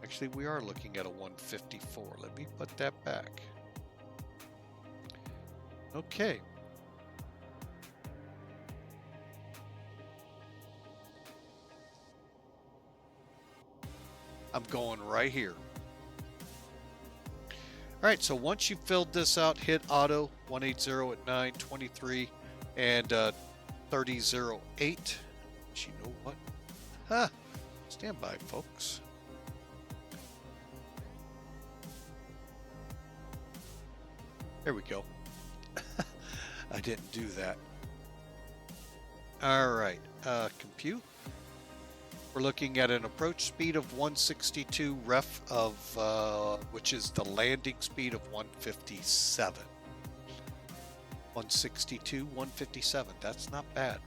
Speaker 1: Actually, we are looking at a 154. Let me put that back. Okay. I'm going right here. All right, so once you've filled this out, hit auto 180 at 9:23 and 30:08. You know what? Stand by, folks. There we go. I didn't do that. All right, compute. We're looking at an approach speed of 162, ref of, which is the landing speed of 157. 162, 157, that's not bad.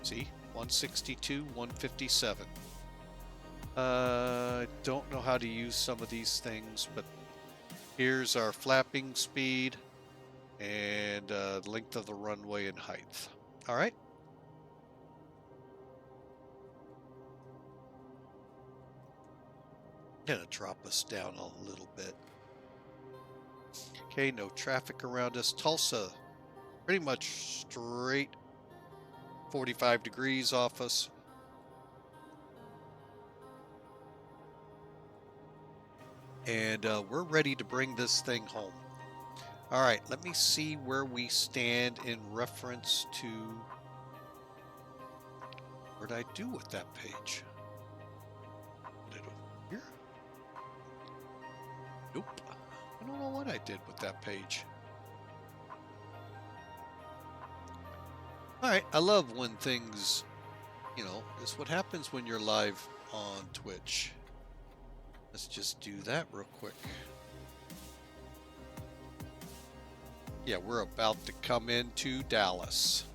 Speaker 1: See, 162, 157. Don't know how to use some of these things, but here's our flapping speed and length of the runway and height. All right. Gonna drop us down a little bit. Okay, no traffic around us. Tulsa, pretty much straight 45 degrees off us. And we're ready to bring this thing home. All right, let me see where we stand in reference to, what did I do with that page? Put it over here? Nope. I don't know what I did with that page. All right, I love when things, you know, it's what happens when you're live on Twitch. Let's just do that real quick. Yeah, we're about to come into Dallas.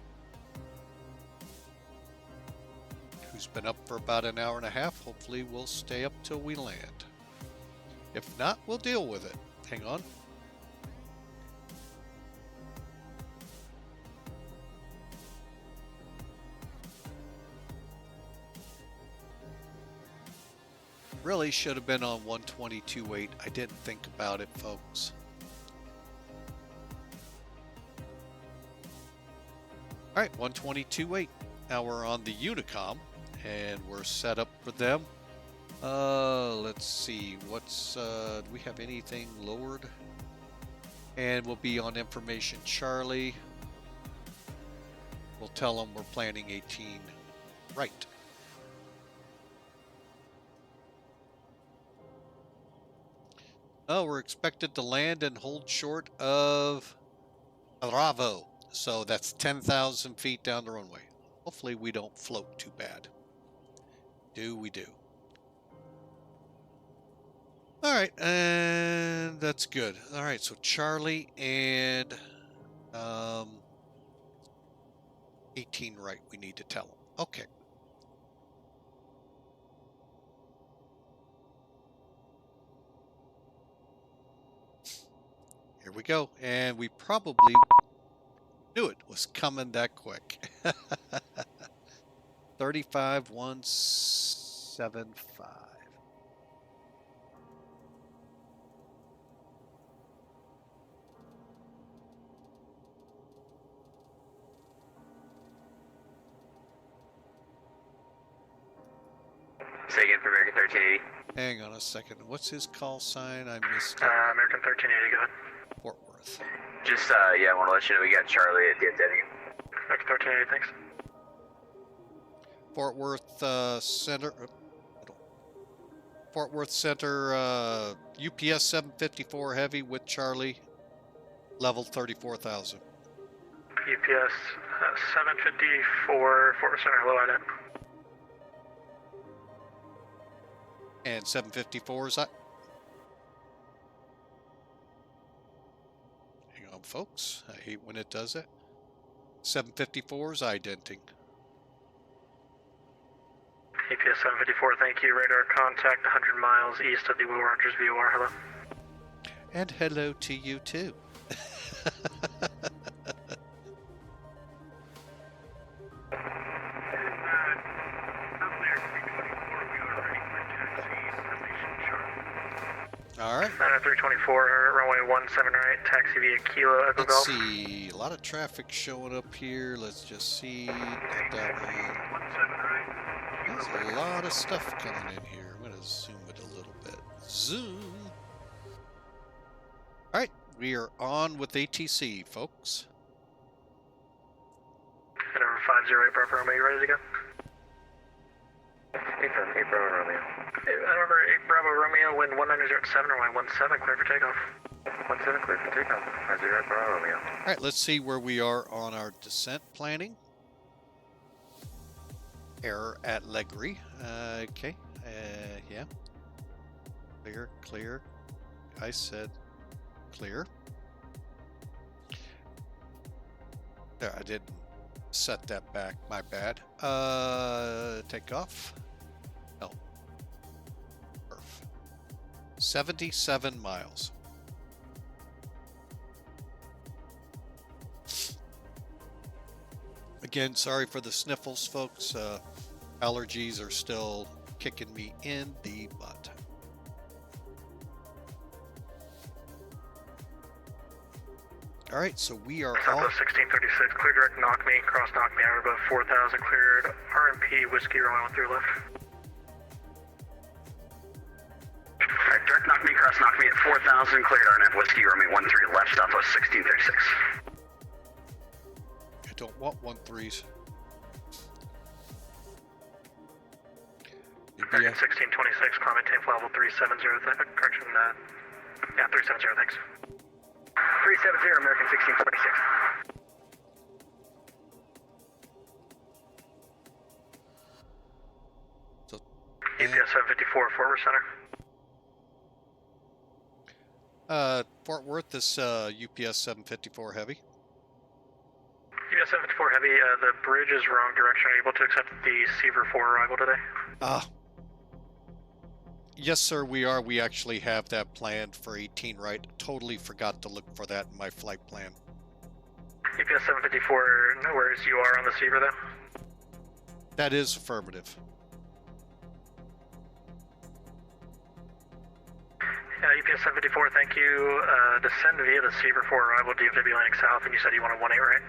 Speaker 1: Who's been up for about an hour and a half. Hopefully we'll stay up till we land. If not, we'll deal with it. Hang on. Really should have been on 122.8. I didn't think about it, folks. All right, 122.8. Now we're on the Unicom, and we're set up for them. Let's see. What's do we have anything lowered? And we'll be on information Charlie. We'll tell them we're planning 18 right. Oh, we're expected to land and hold short of Bravo. So that's 10,000 feet down the runway. Hopefully we don't float too bad. Do we do? All right, and that's good. All right, so Charlie and 18 right, we need to tell them. Okay. Here we go. And we probably knew it was coming that quick. 35,175.
Speaker 3: Say again for American 1380.
Speaker 1: Hang on a second. What's his call sign? I missed it.
Speaker 4: American 1380, go ahead.
Speaker 1: Fort Worth.
Speaker 3: Just, yeah, I want to let you know we got Charlie at DFW.
Speaker 4: American 1380, thanks.
Speaker 1: Fort Worth Center. Fort Worth Center, UPS 754 Heavy with Charlie, level 34,000.
Speaker 4: UPS 754, Fort Worth Center, hello, ident.
Speaker 1: And 754 is that? Hang on, folks. I hate when it does it. 754 is identing.
Speaker 4: UPS 754, thank you. Radar contact 100 miles east of the Will Rogers VOR, hello.
Speaker 1: And hello to you too. All right.
Speaker 4: 324, runway 17 right, taxi via Kilo Echo
Speaker 1: Let's
Speaker 4: Golf.
Speaker 1: see. A lot of traffic showing up here. Let's just see. Not that one. There's a lot of stuff coming in here. I'm going to zoom it a little bit. Zoom. All right. We are on with ATC, folks.
Speaker 4: And over 508 Bravo Romeo, you ready to go?
Speaker 3: 8 Bravo Romeo.
Speaker 4: Over 8 Bravo Romeo, wind 1907, runway 17, clear for takeoff.
Speaker 3: 17 clear for takeoff. 50 Bravo Romeo.
Speaker 1: All right. Let's see where we are on our descent planning. Error at Legri. Okay. Yeah. Clear, clear. I said clear. There, I didn't set that back. My bad. Take off. No. Perf. 77 miles. Again, sorry for the sniffles, folks. Allergies are still kicking me in the butt. All right, so we are
Speaker 4: Southwest 1636, clear direct knock me, cross knock me, hour above 4,000, cleared RMP, whiskey, runway 13 left.
Speaker 3: Alright, direct knock me, cross knock me at 4,000, cleared RNF whiskey, runway 13 left, Southwest 1636.
Speaker 1: I don't want 1-3s.
Speaker 4: American 1626, climb maintain flight level 370, correction, yeah, 370, thanks.
Speaker 3: 370, American 1626.
Speaker 1: So,
Speaker 4: UPS 754, Fort Worth Center.
Speaker 1: Fort Worth is UPS 754 Heavy.
Speaker 4: UPS 754 Heavy, the bridge is wrong direction. Are you able to accept the Seaver 4 arrival today?
Speaker 1: Yes, sir, we are. We actually have that planned for 18 right. Totally forgot to look for that in my flight plan.
Speaker 4: UPS 754, no worries. You are on the Seaver, though?
Speaker 1: That is affirmative.
Speaker 4: UPS 754, thank you. Descend via the Seaver 4 arrival, DFW landing south, and you said you want a 18, right?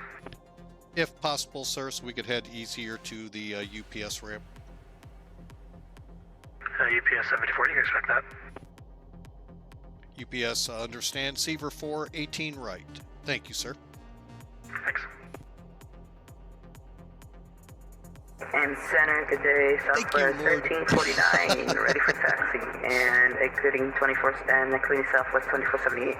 Speaker 1: If possible, sir, so we could head easier to the UPS ramp.
Speaker 4: UPS 754, you can expect that.
Speaker 1: UPS, understand. Seaver 4, 18 right. Thank you, sir.
Speaker 4: Thanks.
Speaker 5: And center, good day, Southwest
Speaker 1: Lord.
Speaker 5: 1349, ready for taxi, and exiting 24, and exiting Southwest 2478.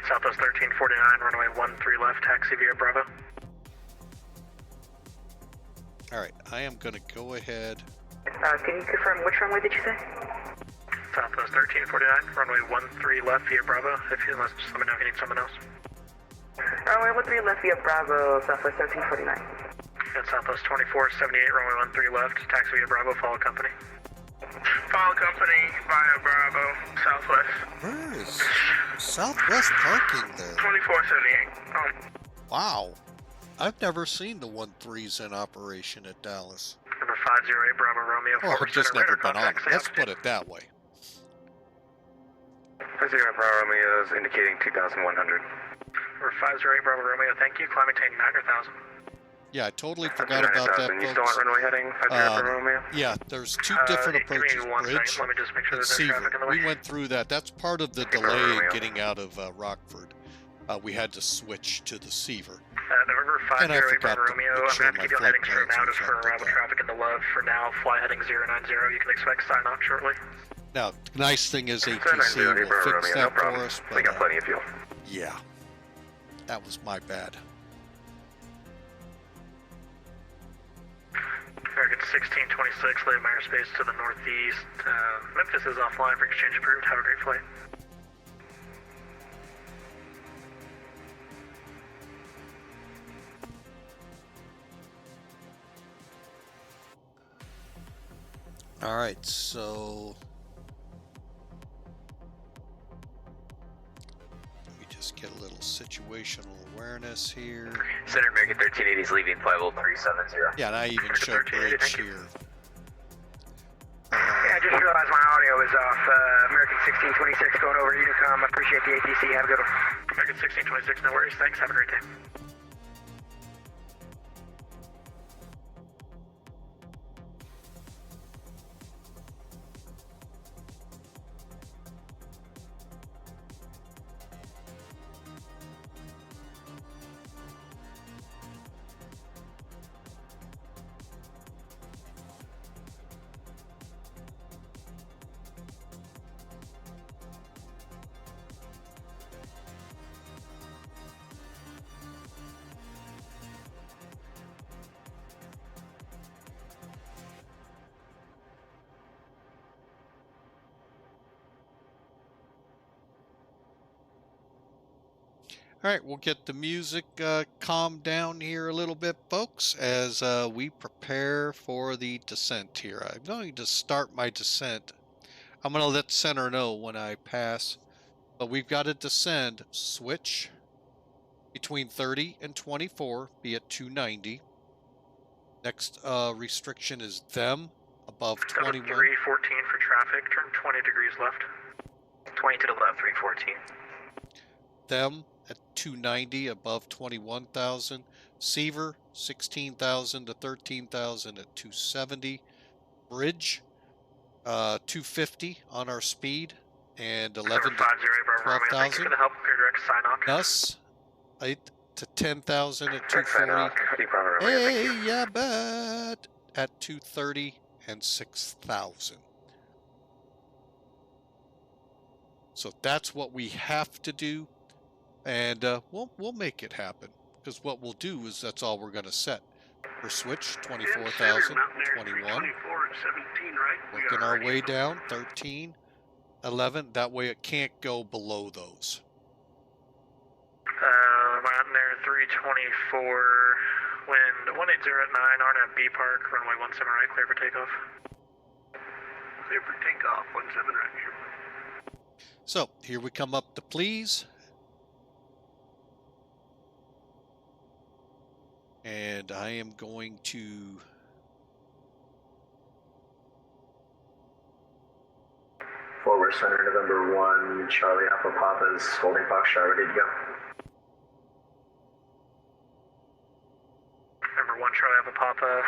Speaker 4: Southwest 1349, runway 13 left, taxi via Bravo.
Speaker 1: All right, I am going to go ahead.
Speaker 5: Can you confirm which runway did you say?
Speaker 4: Southwest 1349, runway 13 left via Bravo. If you just let me know if you need someone else.
Speaker 5: Runway 13 left via Bravo, Southwest 1349.
Speaker 4: And Southwest 2478, runway 13 left, taxi via Bravo, follow company.
Speaker 6: Follow company via Bravo, Southwest.
Speaker 1: Where is Southwest parking there?
Speaker 6: 2478.
Speaker 1: Wow. I've never seen the 13s in operation at Dallas.
Speaker 4: Number 508, Bravo Romeo.
Speaker 1: Or I've just never been on it. Let's
Speaker 4: it.
Speaker 1: put it that way.
Speaker 3: 50 Bravo Romeo is indicating 2,100.
Speaker 4: Number 508, Bravo Romeo, thank you. Climb maintain 9,000.
Speaker 1: Yeah, I totally forgot about that,
Speaker 4: You still
Speaker 1: folks.
Speaker 4: want runway heading? 50 Romeo?
Speaker 1: Yeah, there's two different approaches,
Speaker 4: Give me 1
Speaker 1: bridge
Speaker 4: second. Let me just make sure
Speaker 1: and
Speaker 4: there's no
Speaker 1: Seaver.
Speaker 4: traffic in the way.
Speaker 1: We went through that. That's part of the delay in getting out of Rockford. We had to switch to the Seaver.
Speaker 4: November
Speaker 1: And I
Speaker 4: 508
Speaker 1: forgot
Speaker 4: Bravo
Speaker 1: to
Speaker 4: Romeo.
Speaker 1: make
Speaker 4: I'm
Speaker 1: sure
Speaker 4: going to
Speaker 1: my
Speaker 4: keep you on
Speaker 1: flight
Speaker 4: headings for
Speaker 1: plans
Speaker 4: now just for
Speaker 1: reflected
Speaker 4: arrival
Speaker 1: that.
Speaker 4: traffic into Love. For now, fly heading 090. You can expect sign off shortly.
Speaker 1: Now, the nice thing is ATC
Speaker 4: 090
Speaker 1: will
Speaker 4: Bravo
Speaker 1: fix
Speaker 4: Romeo, no
Speaker 1: that for
Speaker 4: problem.
Speaker 1: us,
Speaker 4: We
Speaker 1: but
Speaker 4: got plenty of fuel.
Speaker 1: yeah, that was my bad.
Speaker 4: American 1626, leave my airspace to the northeast. Memphis is offline for exchange approved. Have a great flight.
Speaker 1: All right, so let me just get a little situational awareness here.
Speaker 7: Center American 1380 is leaving flight level 370.
Speaker 1: Yeah, and I even showed bridge here.
Speaker 8: Yeah, I just realized my audio is off. American 1626 going over Unicom. Appreciate the ATC. Have a good one.
Speaker 4: American 1626, no worries. Thanks. Have a great day.
Speaker 1: All right, we'll get the music calmed down here a little bit, folks, as we prepare for the descent here. I'm going to start my descent. I'm going to let center know when I pass, but we've got to descend, switch between 30 and 24, be at 290. Next restriction is them above 21.
Speaker 4: 314 for traffic. Turn 20 degrees left.
Speaker 7: 20 to the left, 314.
Speaker 1: Them at 290 above 21,000. Seaver 16,000 to 13,000 at 270. Bridge 250 on our speed and 11 to
Speaker 4: 508 Bravo Romeo. Thank you
Speaker 1: 12,000.
Speaker 4: for the help. Clear direct sign off.
Speaker 1: Us 8 to 10,000 at 240. Hey, yeah, but at 230 and 6,000. So that's what we have to do, and we'll make it happen. Because what we'll do is that's all we're going to set. For switch 24,000, 21. Working our way down 13, 11. That way it can't go below those.
Speaker 4: Mountain Air 324, wind 1809, RNAV B Park, runway 17 right, clear for takeoff.
Speaker 3: Clear for takeoff, 17 right here.
Speaker 1: So here we come up to please. And I am going to
Speaker 3: Forward center, November 1, Charlie Alpha Papa's holding Foxtrot, ready to go.
Speaker 4: Number 1, Charlie Alpha Papa,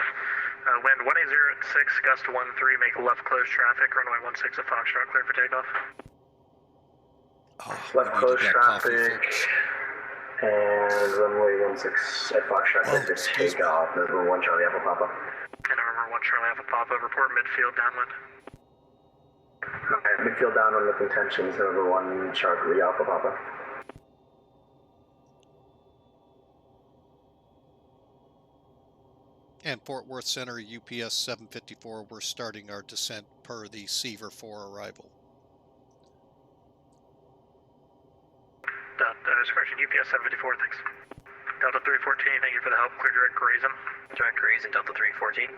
Speaker 4: wind 1806, gust 13, make left close traffic, runway 16 at Foxtrot, clear for takeoff.
Speaker 3: Left close traffic, and runway 16 at Foxtrot, clear to take off. November 1, Charlie Alpha Papa.
Speaker 4: And number 1, Charlie Alpha Papa, report midfield downwind.
Speaker 3: Okay, midfield downwind with intentions, November 1, Charlie Alpha Papa.
Speaker 1: and Fort Worth Center UPS 754. We're starting our descent per the Seaver 4 arrival.
Speaker 4: Correction, UPS 754, thanks. Delta 314, thank you for the help. Clear direct Grayson.
Speaker 7: Direct Grayson, Delta 314.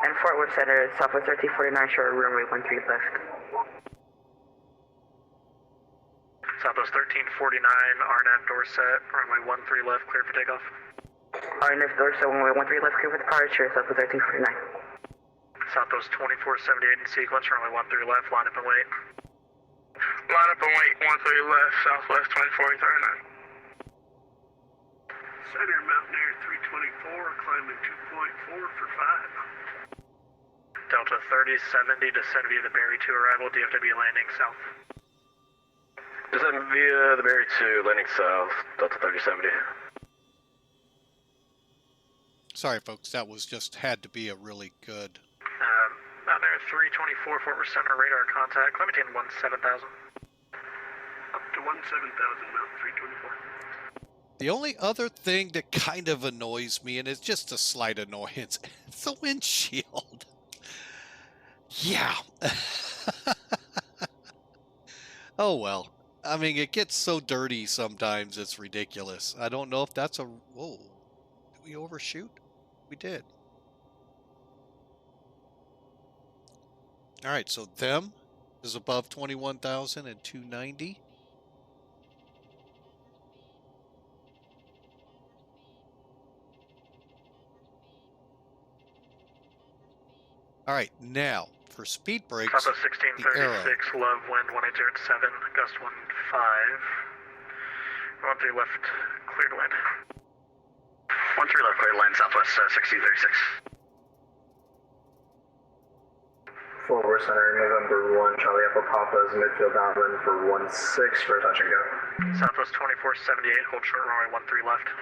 Speaker 5: And Fort Worth Center, Southwest 1349, short runway 13 left.
Speaker 4: Southwest 1349, RNAV Dorset, runway 13 left, clear for takeoff.
Speaker 5: RNF Dorset, runway 13 left, clear for departure, Southwest 1349.
Speaker 4: Southwest 2478 in sequence, runway 13 left, line up and wait.
Speaker 6: Line up and wait, 13 left, Southwest 2439. Center, Mountain Air 324, climbing 2.4 for 5.
Speaker 4: Delta 3070, descend via the Berry 2 arrival, DFW landing south.
Speaker 9: Descend via the Berry 2, landing south, Delta 3070.
Speaker 1: Sorry, folks, that was just had to be a really good.
Speaker 4: Mountain Air 324, Fort Worth Center, radar contact, climb maintain 17,000.
Speaker 6: Up to 17,000, Mountain 324.
Speaker 1: The only other thing that kind of annoys me, and it's just a slight annoyance, it's the windshield. Yeah. Oh well. I mean, it gets so dirty sometimes, it's ridiculous. I don't know if that's a... Whoa. Did we overshoot? We did. All right, so them is above 21,000 and 290. All right, now for speed brakes,
Speaker 4: Papa
Speaker 1: the arrow.
Speaker 4: 1636, love wind 1807, gust 15. 13 left, cleared wind.
Speaker 3: 13 left, cleared line, southwest 1636. Fort Worth Center, November 1, Charlie Apple Papa's midfield downwind for 16 for touch and go.
Speaker 4: Southwest 2478, hold short runway 13 left.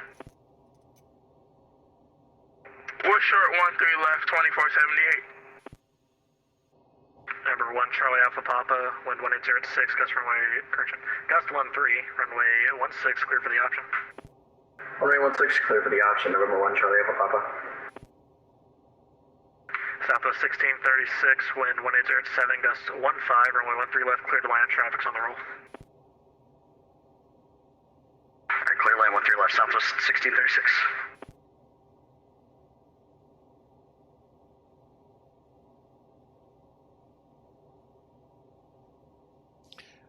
Speaker 6: We're short 13 left, 2478.
Speaker 4: Number 1, Charlie Alpha Papa, wind 1806, gust runway, correction, gust 13, runway 16, clear for the option.
Speaker 3: Runway 16, clear for the option, November 1, Charlie Apple Papa.
Speaker 4: Southwest 1636, wind 1807, gust 15, runway 13 left, clear to land, traffic's on the roll.
Speaker 3: Alright, clear line 13 left, southwest 1636.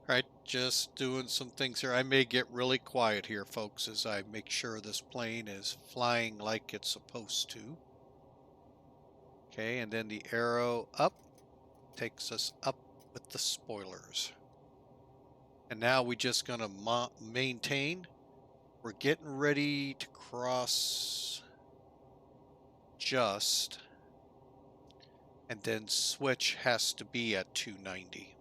Speaker 1: All right, just doing some things here. I may get really quiet here, folks, as I make sure this plane is flying like it's supposed to. Okay, and then the arrow up takes us up with the spoilers. And now we're just going to maintain. We're getting ready to cross just, and then switch has to be at 290.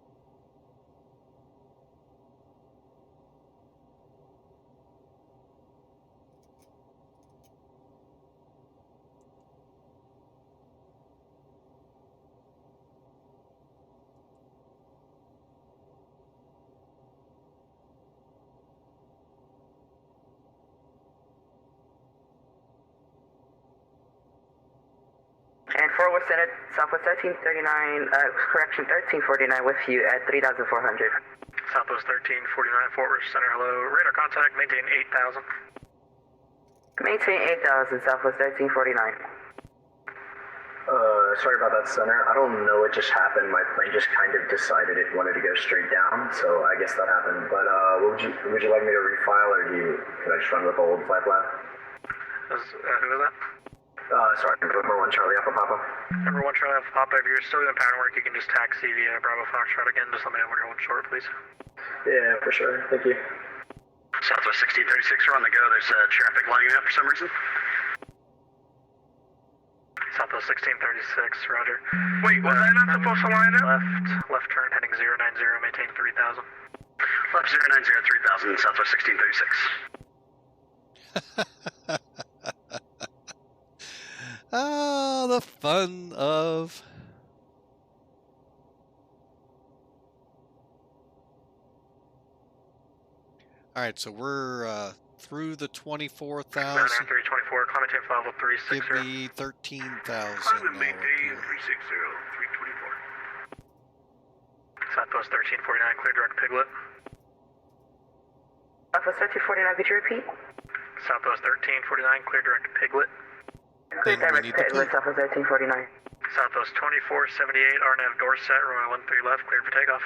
Speaker 5: And Fort Worth Center, Southwest 1339, correction 1349 with you at 3,400.
Speaker 4: Southwest 1349, Fort Worth Center, hello, radar contact, maintain 8,000.
Speaker 5: Maintain 8,000, Southwest 1349.
Speaker 3: Sorry about that, Center. I don't know, it just happened. My plane just kind of decided it wanted to go straight down, so I guess that happened. But would you like me to refile, or could I just run with the old flight plan?
Speaker 4: Who is that?
Speaker 3: Sorry, number 1, Charlie Alpha Papa.
Speaker 4: Number 1, Charlie Alpha Papa, if you're still doing pattern work, you can just taxi via Bravo Foxtrot again. Just let me know when you're on short, please.
Speaker 3: Yeah, for sure. Thank you. Southwest 1636, we're on the go. There's traffic lining up for some reason.
Speaker 4: Southwest 1636, roger.
Speaker 6: Wait, was I not supposed to line up?
Speaker 4: Left turn heading 090, maintain 3,000.
Speaker 3: Left 090, 3000, Southwest 1636.
Speaker 1: Ah, the fun of... All right, so we're through the 24,000.
Speaker 4: 324, climb maintain 50360.
Speaker 1: Give me 13,000.
Speaker 6: Climb maintain 360, 324.
Speaker 4: Southwest 1349, clear direct Piglet.
Speaker 5: Southwest 1349, could you repeat?
Speaker 4: Southwest 1349, clear direct Piglet.
Speaker 5: Clear direct Piglet, Southwest 1349.
Speaker 4: Southwest 2478, RNAV Dorset, runway 13 left, cleared for takeoff.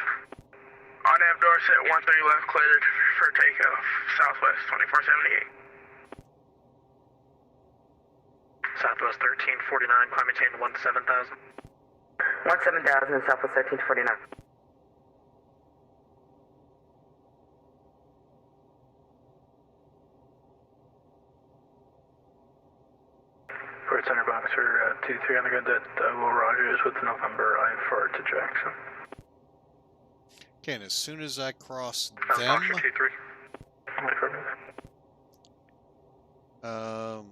Speaker 6: RNAV Dorset 13 left, cleared for takeoff. Southwest 2478.
Speaker 4: Southwest 1349, climb maintain 17,000.
Speaker 5: 17,000, Southwest 1349.
Speaker 10: Forward Center Boxer 2-3 on the grid that Will Rogers with November I-4 to Jackson.
Speaker 1: Okay, and as soon as I cross
Speaker 4: Boxer
Speaker 1: them,
Speaker 4: 2-3.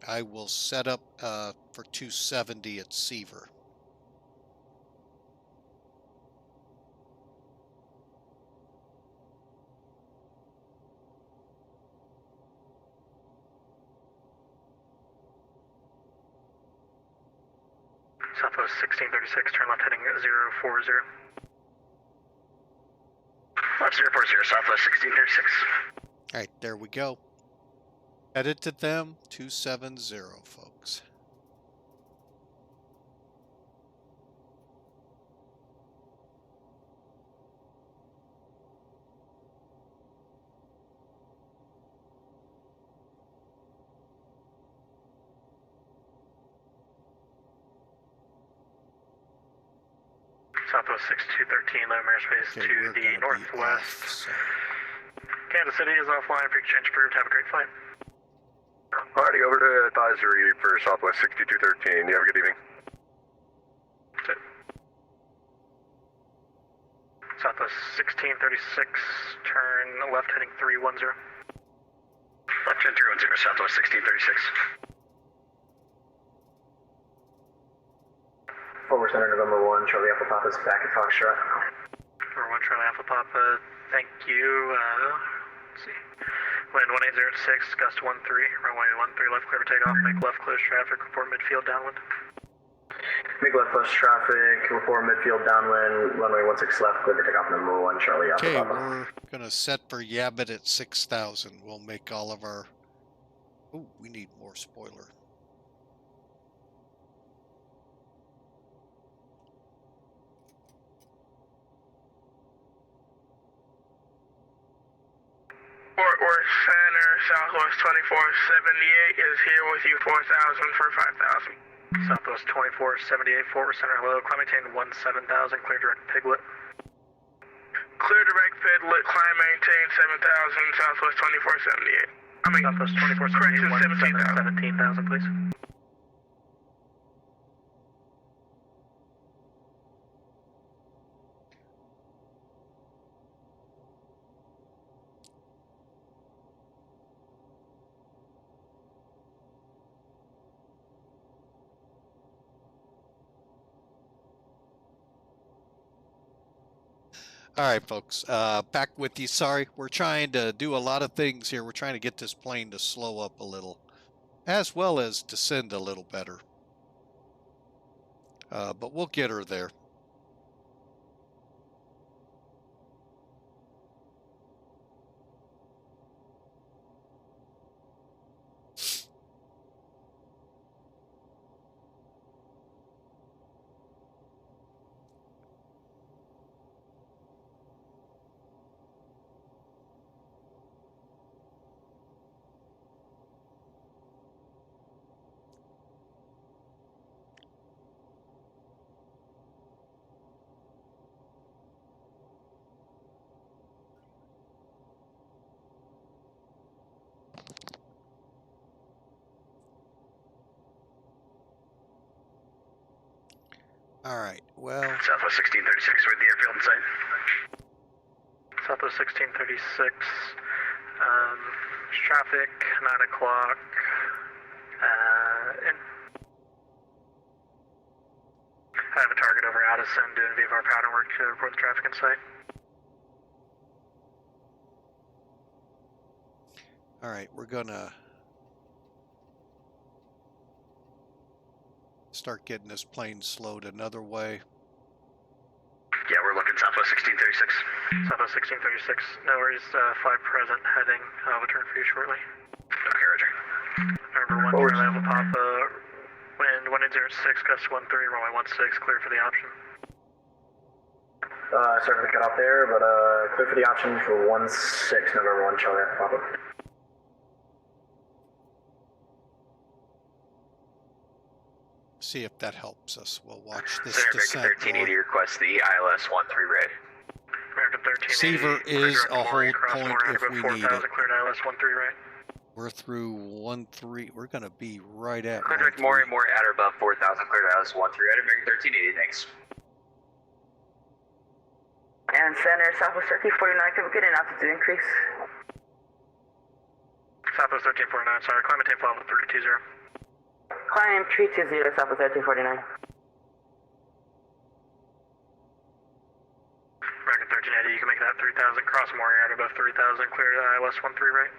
Speaker 1: I will set up for 270 at Seaver.
Speaker 4: Southwest 1636, turn left heading 040.
Speaker 6: Left 040, Southwest 1636.
Speaker 1: All right, there we go. Headed to them, 270, folks.
Speaker 4: Southwest 6213, low airspace
Speaker 1: Okay,
Speaker 4: to
Speaker 1: we're
Speaker 4: the
Speaker 1: gonna be
Speaker 4: northwest.
Speaker 1: off, so.
Speaker 4: Kansas City is offline, frequency change approved, have a great flight.
Speaker 9: Alrighty, over to advisory for Southwest 6213. You have a good evening.
Speaker 4: That's it. Southwest 1636, turn left heading 310.
Speaker 6: Left 10 310, Southwest 1636.
Speaker 3: Forward Center November 1, Charlie Alpha Papa's back at Foxtrot.
Speaker 4: Number 1 Charlie Alpha Papa, thank you. Let's see. Wind 1806, gust 13, runway 13 left, clear for takeoff, make left close traffic, report midfield downwind.
Speaker 3: Make left close traffic, report midfield downwind, runway 16 left, clear for takeoff number 1, Charlie Alpha
Speaker 1: Okay,
Speaker 3: Papa.
Speaker 1: we're gonna set for Yabbit at 6,000. We'll make all of our. Oh, we need more spoiler.
Speaker 8: Fort Worth Center, Southwest 2478 is here with you 4,000 for 5,000.
Speaker 4: Southwest 2478, Fort Worth Center, hello, climb maintain 17,000, clear direct Piglet.
Speaker 8: Clear direct Piglet, climb maintain 7,000, Southwest 2478. I mean,
Speaker 4: Southwest 2478,
Speaker 8: correction,
Speaker 4: 17,000, please.
Speaker 1: All right, folks, back with you. Sorry, we're trying to do a lot of things here. We're trying to get this plane to slow up a little, as well as descend a little better. But we'll get her there. All right, well,
Speaker 6: Southwest 1636 with the airfield in sight.
Speaker 4: Southwest 1636, traffic, 9 o'clock, and I have a target over Addison doing VFR pattern work to report the traffic in sight.
Speaker 1: all right, we're gonna start getting this plane slowed another way.
Speaker 6: Yeah, we're looking Southwest 1636.
Speaker 4: Southwest 1636, no worries, flight present, heading, I'll return for you shortly.
Speaker 6: Okay, Roger.
Speaker 4: Number 1 Charlie Alpha Papa, wind 1806, gust 13, runway 16, clear for the option.
Speaker 3: Sorry for the cutoff there, but clear for the option for 16 November 1, Charlie Alpha Papa.
Speaker 1: See if that helps us. We'll watch this
Speaker 7: Center
Speaker 1: descent.
Speaker 7: American 1380 requests the ILS 13 red.
Speaker 4: American 1380.
Speaker 1: Seaver is a hold point if we need it.
Speaker 4: Cleared ILS 13 right.
Speaker 1: We're through 1-3. We're going to be right at
Speaker 7: Clear direct
Speaker 1: 1-3.
Speaker 7: Maury at or above 4,000, cleared ILS 13 right, American 1380, thanks.
Speaker 5: And center, Southwest 1349, can we get an altitude increase?
Speaker 4: Southwest 1349, sorry, climb maintain flight level 320.
Speaker 5: Climb 320, Southwest 1349.
Speaker 4: American 1380, you can make that 3000, cross Maury at above 3000, cleared ILS 13 right.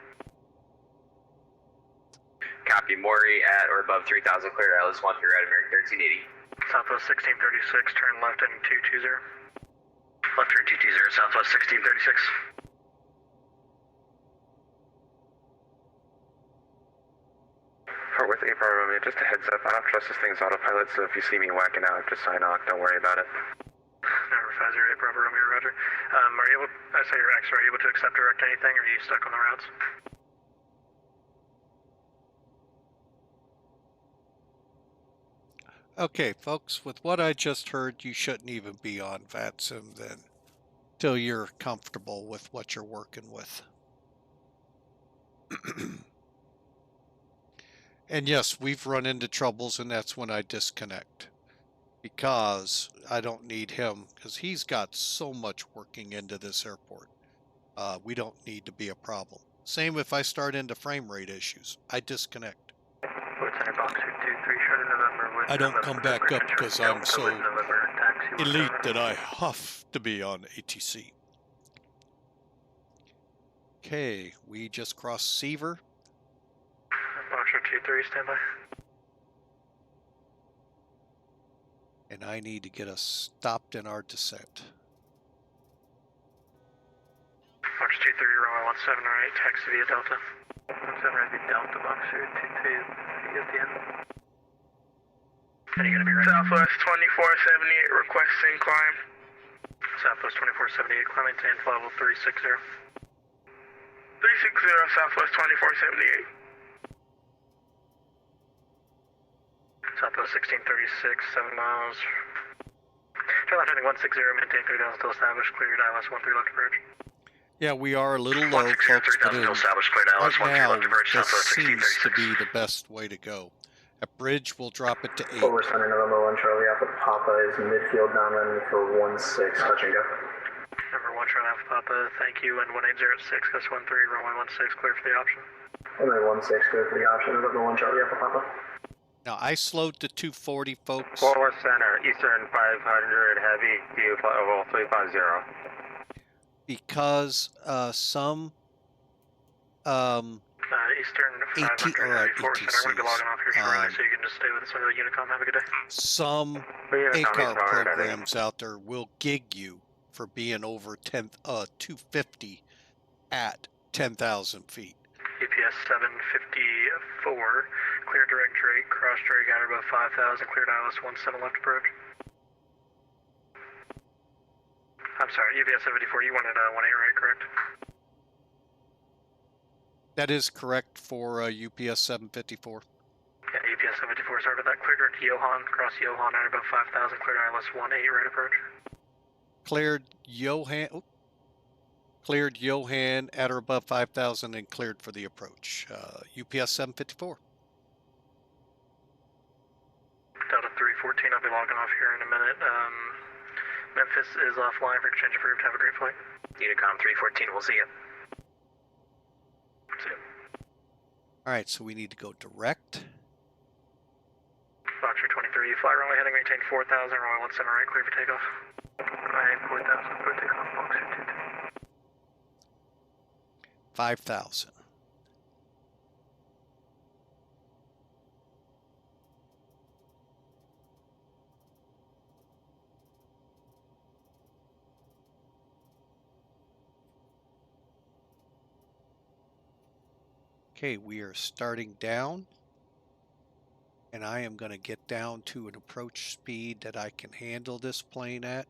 Speaker 7: Copy, Maury at or above 3,000, cleared ILS 13 right, American 1380.
Speaker 4: Southwest 1636, turn left in 220. Left turn 220, Southwest 1636.
Speaker 9: Fort Worth 8 Bravo, man, just a heads up, I don't trust this thing's autopilot, so if you see me whacking out, just sign off, don't worry about it.
Speaker 4: Number 508 Bravo Romeo, roger. Are you able, I saw your X, are you able to accept direct anything, or are you stuck on the routes?
Speaker 1: Okay, folks, with what I just heard, you shouldn't even be on VATSIM then, till you're comfortable with what you're working with. And yes, we've run into troubles, and that's when I disconnect, because I don't need him, because he's got so much working into this airport. We don't need to be a problem. Same if I start into frame rate issues. I disconnect. I don't come back up because I'm so elite that I have to be on ATC. Okay, we just crossed Seaver.
Speaker 4: Boxer 23, stand by.
Speaker 1: And I need to get us stopped in our descent.
Speaker 4: Boxer 23, runway 17 right, taxi via Delta.
Speaker 10: 17 right, via Delta, Boxer 22, you get the end.
Speaker 4: And you're going to be right.
Speaker 8: Southwest 2478 requesting climb.
Speaker 4: Southwest 2478, climb maintain flight level 360.
Speaker 8: 360 Southwest 2478.
Speaker 4: Southwest 1636, 7 miles. Turn left heading 160, maintain 3000 still established, cleared ILS 13 left approach.
Speaker 1: Yeah, we are a little low, folks, but right now, this seems to be the best way to go. At bridge, we'll drop it to 8.
Speaker 3: Forward center November 1 Charlie Alpha Papa is midfield downwind for 16, touch and go.
Speaker 4: Number 1 Charlie Alpha Papa, thank you, and 1806, Gus 13, runway 16, clear for the option.
Speaker 3: Runway 16, clear for the option, November 1 Charlie Alpha Papa.
Speaker 1: Now, I slowed to 240, folks.
Speaker 10: Forward center, Eastern 500, heavy, view flight level 350.
Speaker 1: Because some
Speaker 4: Eastern 500, heavy forward center, I'm going to be logging off here shortly, so you can just stay with us under the Unicom. Have a good day.
Speaker 1: some ACAR programs out there will gig you for being over 250 at 10,000 feet.
Speaker 4: UPS 754, clear direct Drake, cross Drake at or above 5,000, cleared ILS 17 left approach. I'm sorry, UPS 74, you wanted 18 right, correct?
Speaker 1: That is correct for UPS 754.
Speaker 4: Yeah, UPS 74, sorry about that. Clear direct Johan, cross Johan at or above 5,000, cleared ILS 18 right approach.
Speaker 1: Cleared Johan at or above 5,000 and cleared for the approach. UPS 754.
Speaker 4: Delta 314, I'll be logging off here in a minute. Memphis is offline for exchange approved. Have a great flight.
Speaker 7: Unicom 314, we'll see you.
Speaker 4: See you.
Speaker 1: All right, so we need to go direct.
Speaker 4: Boxer 23, fly runway heading maintain 4,000, runway 17 right, clear for takeoff.
Speaker 10: Runway 4,000, clear takeoff, Boxer 22.
Speaker 1: 5,000. Okay, we are starting down, and I am going to get down to an approach speed that I can handle this plane at.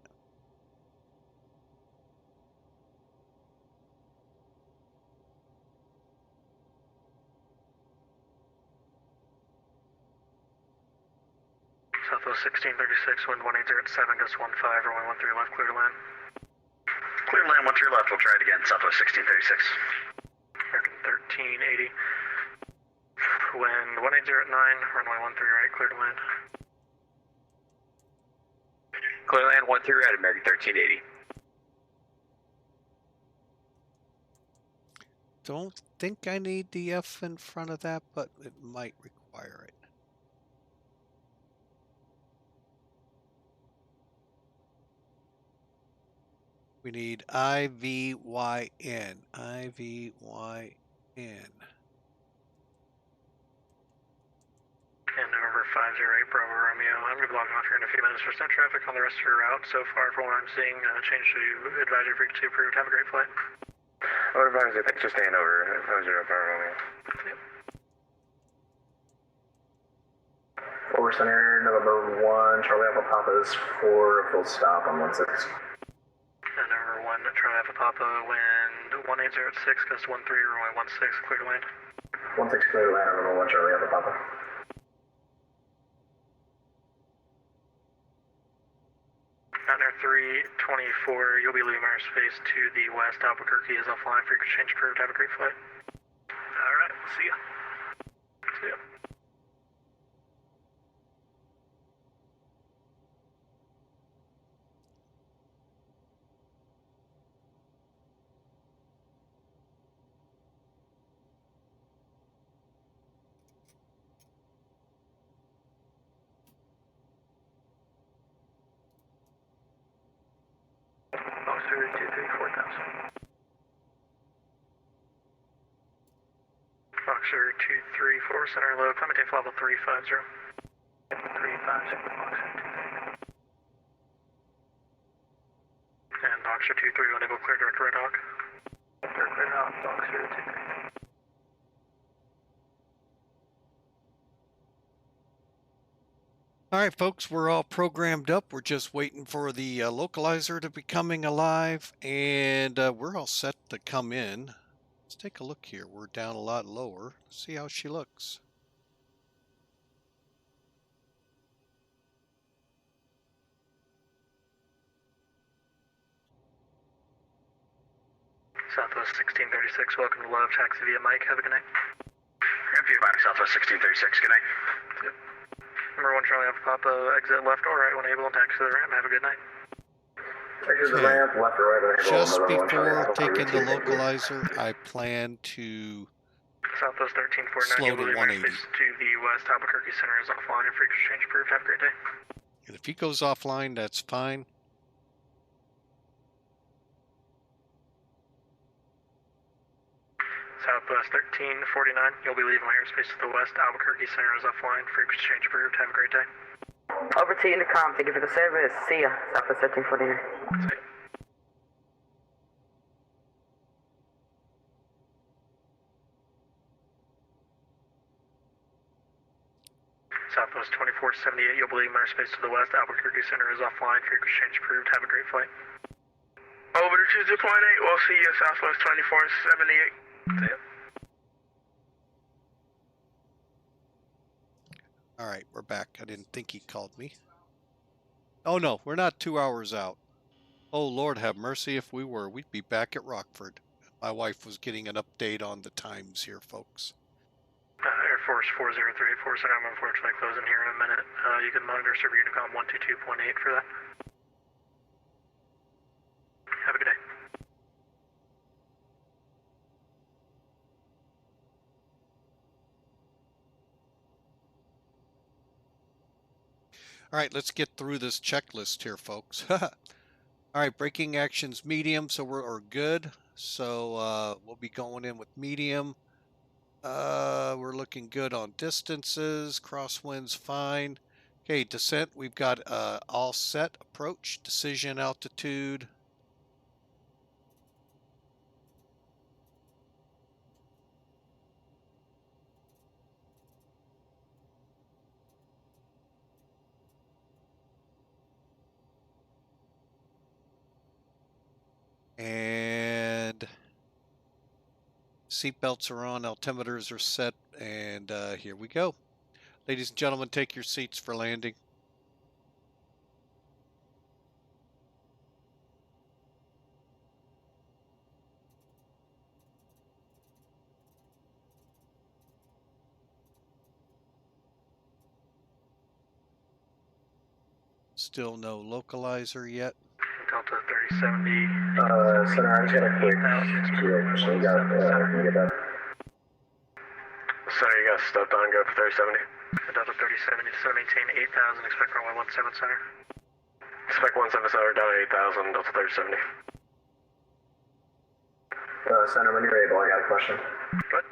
Speaker 4: Southwest 1636, wind 1807, gust 15, runway 13 left, clear to land.
Speaker 11: Clear land 1 to your left, we'll try it again, Southwest 1636.
Speaker 4: American 1380. Wind 180 at 9, runway 13 right, clear to land.
Speaker 7: Clear land 13 right, American 1380.
Speaker 1: Don't think I need the F in front of that, but it might require it. We need IVYN. IVYN.
Speaker 4: And November 508, Bravo Romeo. I'm going to be logging off here in a few minutes for snow traffic on the rest of your route. So far, from what I'm seeing, change to advisory frequency approved. Have a great flight.
Speaker 9: What advisory? Thanks for staying over. Advisory Bravo Romeo.
Speaker 4: Yep.
Speaker 3: Forward center, November 1, Charlie Alpha Papa is for a full stop on 16.
Speaker 4: And November 1, Charlie Alpha Papa, wind 1806, gust 13, runway 16, clear to land.
Speaker 3: 16 clear to land, November 1, Charlie Alpha Papa.
Speaker 4: Mountain Air 324, you'll be leaving airspace to the west. Albuquerque is offline. Frequency change approved. Have a great flight.
Speaker 6: Alright, see ya.
Speaker 4: See ya.
Speaker 10: Officer 234,000.
Speaker 4: Boxer 234, center low, climate tape level 350.
Speaker 10: 350, Boxer 234.
Speaker 4: And Boxer 23, unable clear direct Red Hawk.
Speaker 10: Direct Red Hawk, Boxer 234.
Speaker 1: All right, folks, we're all programmed up. We're just waiting for the localizer to be coming alive, and we're all set to come in. Let's take a look here. We're down a lot lower. See how she looks.
Speaker 4: Southwest 1636, welcome to Love, taxi via Mike. Have a good night.
Speaker 11: Via Mike, Southwest 1636, good night.
Speaker 4: Yep. Number 1, Charlie Alpha Papa, exit left or right when able and taxi to the ramp. Have a good night.
Speaker 3: Exit the ramp, left or right when able.
Speaker 1: Just
Speaker 3: November 1, Charlie
Speaker 1: before
Speaker 3: Alpha Papa,
Speaker 1: taking the
Speaker 3: 2.
Speaker 1: localizer, I plan to
Speaker 4: Southwest 1349,
Speaker 1: slow
Speaker 4: you'll
Speaker 1: to
Speaker 4: be
Speaker 1: 180.
Speaker 4: leaving airspace to the west. Albuquerque Center is offline. Frequency change approved. Have a great day.
Speaker 1: And if he goes offline, that's fine.
Speaker 4: Southwest 1349, you'll be leaving airspace to the west. Albuquerque Center is offline. Frequency change approved. Have a great day.
Speaker 5: Over to Intercom. Thank you for the service. See ya. Southwest 1349.
Speaker 4: See ya. Southwest 2478, you'll be leaving airspace to the west. Albuquerque Center is offline. Frequency change approved. Have a great flight.
Speaker 8: Over to 2.8, we'll see you Southwest 2478.
Speaker 4: See ya.
Speaker 1: All right, we're back. I didn't think he called me. Oh, no, we're not 2 hours out. Oh, Lord have mercy. If we were, we'd be back at Rockford. My wife was getting an update on the times here, folks.
Speaker 4: Air Force 4034, Center, I'm unfortunately closing here in a minute. You can monitor server Unicom 122.8 for that. Have a good day.
Speaker 1: All right, let's get through this checklist here, folks. All right, braking actions medium, so we're good. So we'll be going in with medium. We're looking good on distances. Crosswinds fine. Okay, descent, we've got all set. Approach, decision, altitude. And seatbelts are on, altimeters are set, and here we go. Ladies and gentlemen, take your seats for landing. Still no localizer yet.
Speaker 4: Delta 3070.
Speaker 3: Center, I just got a quick situation. You got, can you get that?
Speaker 9: Center, you got stepped on, go for 3070.
Speaker 4: Delta 3070 to maintain 8,000, expect runway 17 center.
Speaker 9: Spec 17 center down at 8,000, Delta 3070.
Speaker 3: Center, when you're able, I got a question.
Speaker 4: What?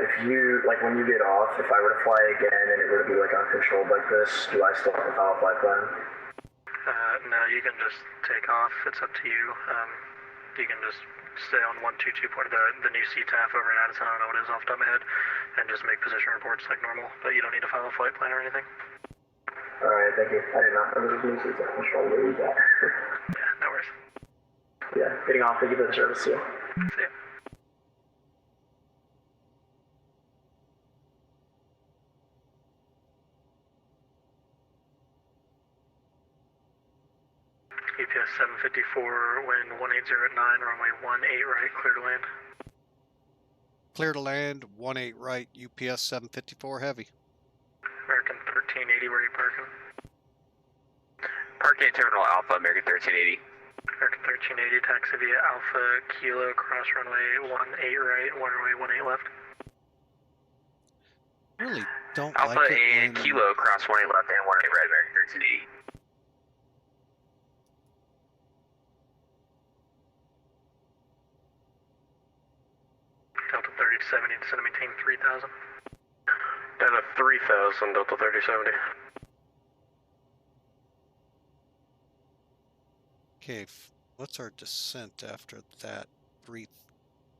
Speaker 3: If you, like when you get off, if I were to fly again and it were to be like uncontrolled like this, do I still have to follow flight plan?
Speaker 4: No, you can just take off. It's up to you. You can just stay on 122 point the new CTAF over in Addison. I don't know what it is off the top of my head, and just make position reports like normal. But you don't need to follow a flight plan or anything.
Speaker 3: All right, thank you. I did not know there was new CTAF control. Where is that?
Speaker 4: Yeah, no worries.
Speaker 3: Yeah, getting off. Thank you for the service. See you.
Speaker 4: See ya. EPS 754, wind 180 at 9, runway 18 right, clear to land.
Speaker 1: Clear to land, 18 right, UPS 754 heavy.
Speaker 4: American 1380, where are you parking?
Speaker 7: Parking at Terminal Alpha, American 1380.
Speaker 4: American 1380, taxi via Alpha Kilo, cross runway 18 right, runway 18 left.
Speaker 1: Really don't
Speaker 7: Alpha
Speaker 1: like it
Speaker 7: and Kilo, cross 18 left and 18 right, American 1380.
Speaker 4: Delta 3070, descend to maintain 3000.
Speaker 9: Down at 3,000, Delta 3070.
Speaker 1: Okay, what's our descent after that?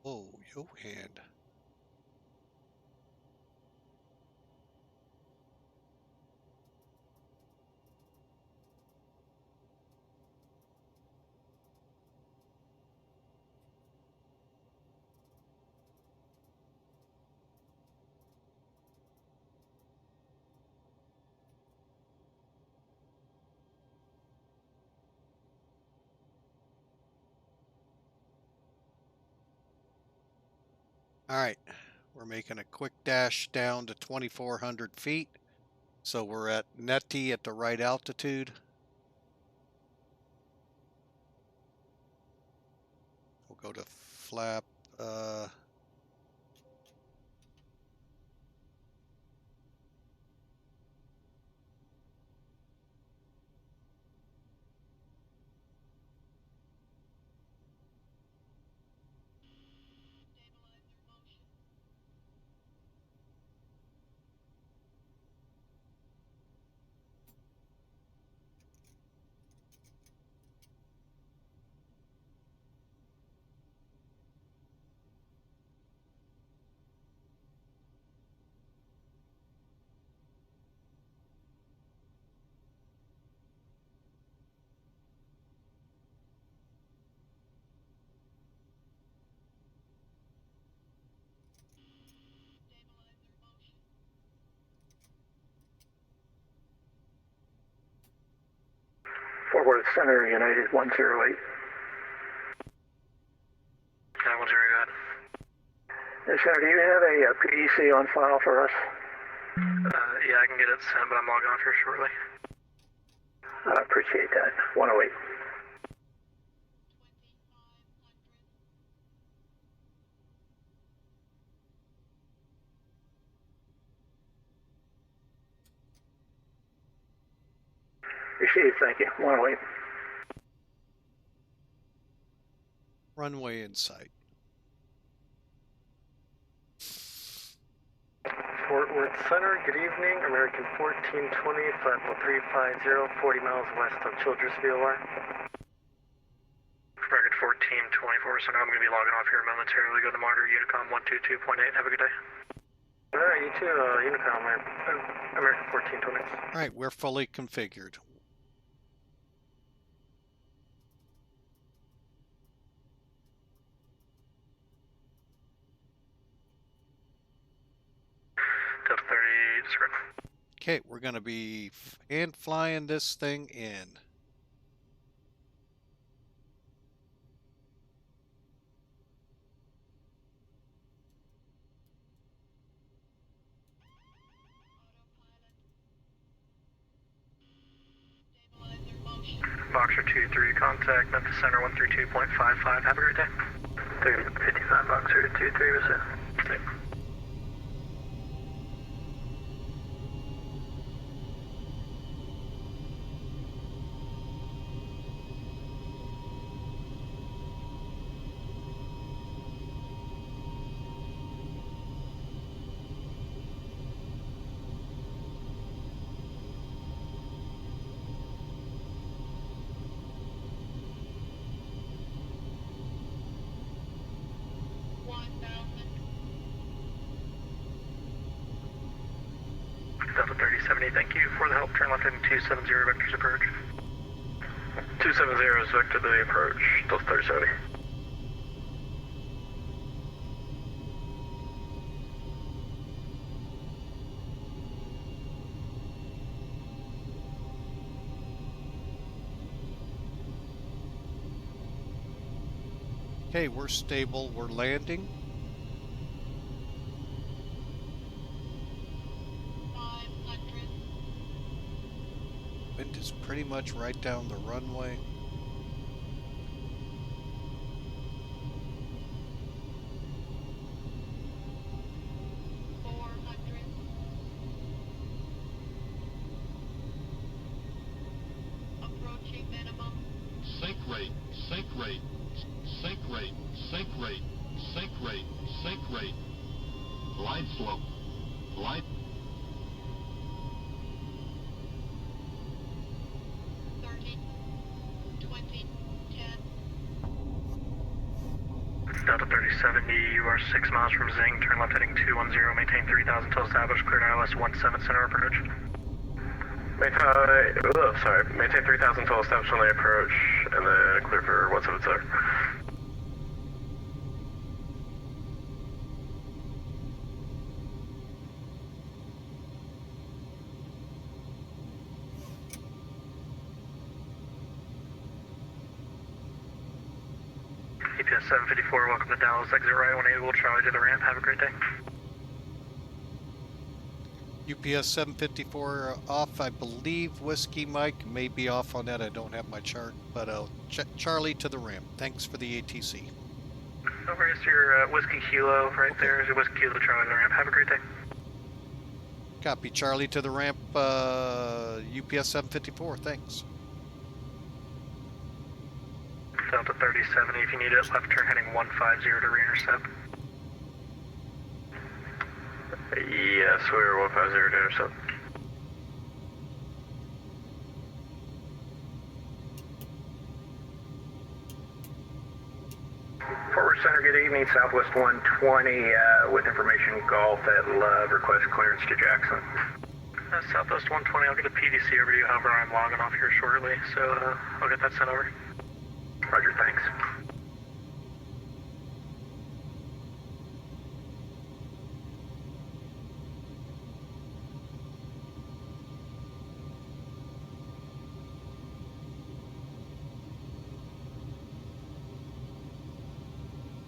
Speaker 1: Oh, yo hand. All right, we're making a quick dash down to 2,400 feet. So we're at Netty at the right altitude. We'll go to flap.
Speaker 10: Fort Worth Center, United 108.
Speaker 4: 910, go ahead.
Speaker 10: Center, do you have a PDC on file for us?
Speaker 4: Yeah, I can get it sent, but I'm logging off here shortly.
Speaker 10: I appreciate that. 108. Received, thank you. 108.
Speaker 1: Runway in sight.
Speaker 4: Fort Worth Center, good evening. American 1420, flight level 350, 40 miles west of Childress VOR. American 1424, so now I'm going to be logging off here momentarily. Go to monitor Unicom 122.8. Have a good day. Alright, you too, Unicom, American 1420.
Speaker 1: All right, we're fully configured.
Speaker 4: Delta 30, disregard.
Speaker 1: Okay, we're going to be hand flying this thing in.
Speaker 4: Boxer 2-3, contact Memphis Center 132.55. Have a great day.
Speaker 10: 55 Boxer 2-3 was it?
Speaker 4: Delta 3070, thank you for the help. Turn left heading 270, vectors approach.
Speaker 10: 270 is vector to the approach, Delta 3070.
Speaker 1: Okay, we're stable. We're landing.
Speaker 2: 500.
Speaker 1: Wind is pretty much right down the runway.
Speaker 2: Approaching minimum.
Speaker 12: Sink rate, sink rate, sink rate, sink rate, sink rate, sink rate. Glide slope, glide.
Speaker 2: 30, 20, 10.
Speaker 4: Delta 3070, you are 6 miles from Zing. Turn left heading 210, maintain 3000 till established. Cleared ILS 17 center approach.
Speaker 9: Maintain 3000 till established on the approach, and then clear for 17 center.
Speaker 4: EPS 754, welcome to Dallas. Exit right when able, Charlie to the ramp. Have a great day.
Speaker 1: UPS 754 off, I believe. Whiskey Mike may be off on that. I don't have my chart, but Charlie to the ramp. Thanks for the ATC.
Speaker 4: Over is your Whiskey Kilo right there. Is your Whiskey Kilo Charlie to the ramp. Have a great day.
Speaker 1: Copy. Charlie to the ramp. UPS 754. Thanks.
Speaker 4: Delta 3070, if you need it, left turn heading 150 to re-intercept.
Speaker 9: Yes, we were 150 to intercept.
Speaker 10: Forward Center, good evening. Southwest 120 with information Golf at Love. Request clearance to Jackson.
Speaker 4: Southwest 120, I'll get a PDC over to you. However, I'm logging off here shortly, so I'll get that sent over.
Speaker 10: Roger, thanks.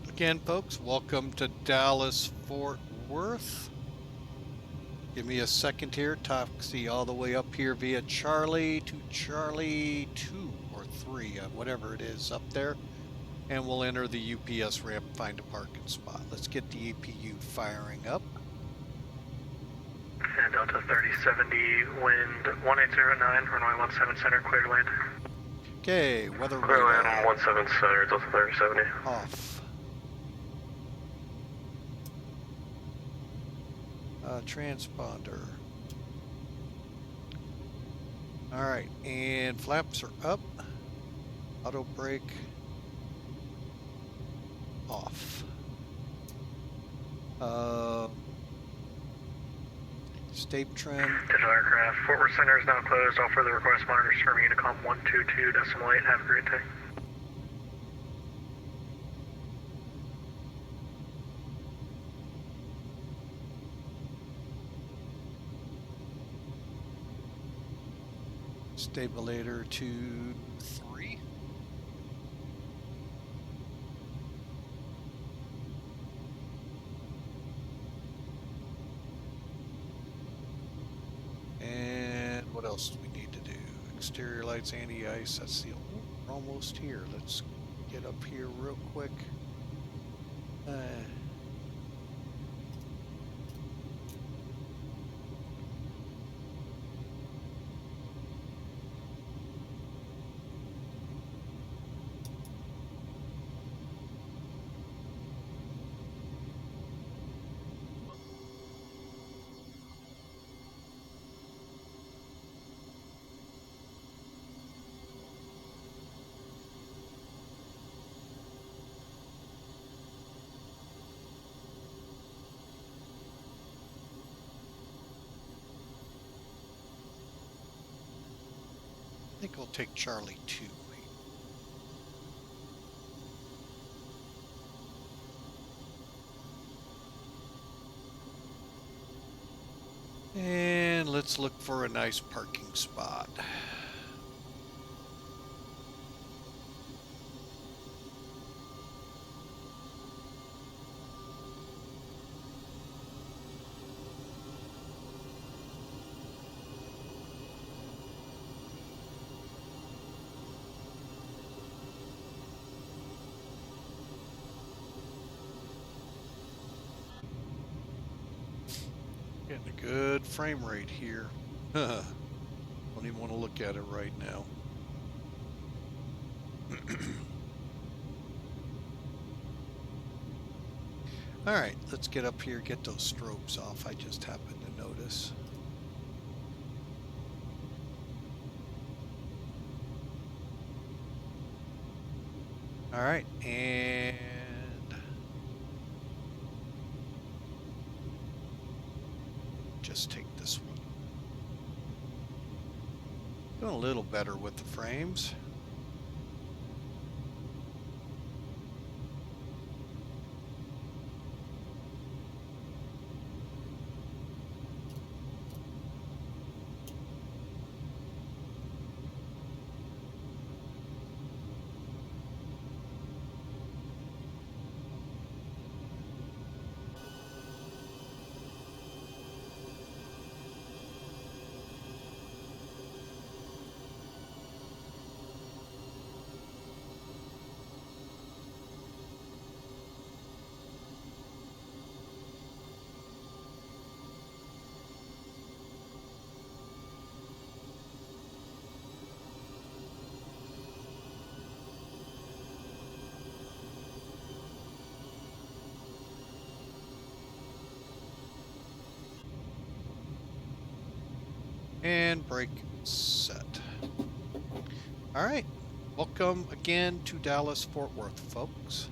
Speaker 1: Again, folks, welcome to Dallas Fort Worth. Give me a second here. Taxi all the way up here via Charlie to Charlie 2 or 3, whatever it is up there. And we'll enter the UPS ramp, find a parking spot. Let's get the APU firing up.
Speaker 4: And Delta 3070, wind 1809, runway 17 center, clear to land.
Speaker 1: Okay, weather
Speaker 9: Clear
Speaker 1: radar
Speaker 9: land 17 center, Delta 3070.
Speaker 1: off. Transponder. Alright, and flaps are up. Auto brake off. State trim.
Speaker 4: Digital aircraft, Fort Worth Center is now closed. All further requests monitors from Unicom 122.8. Have a great day.
Speaker 1: Stabilator 2, 3. And what else do we need to do? exterior lights, anti-ice. That's the, we're almost here. Let's get up here real quick. I think we'll take Charlie 2. And let's look for a nice parking spot. Getting a good frame rate here. Don't even want to look at it right now. All right, let's get up here, get those strobes off. I just happened to notice. All right, and just take this one. Doing a little better with the frames. And brake set. All right, welcome again to Dallas Fort Worth, folks.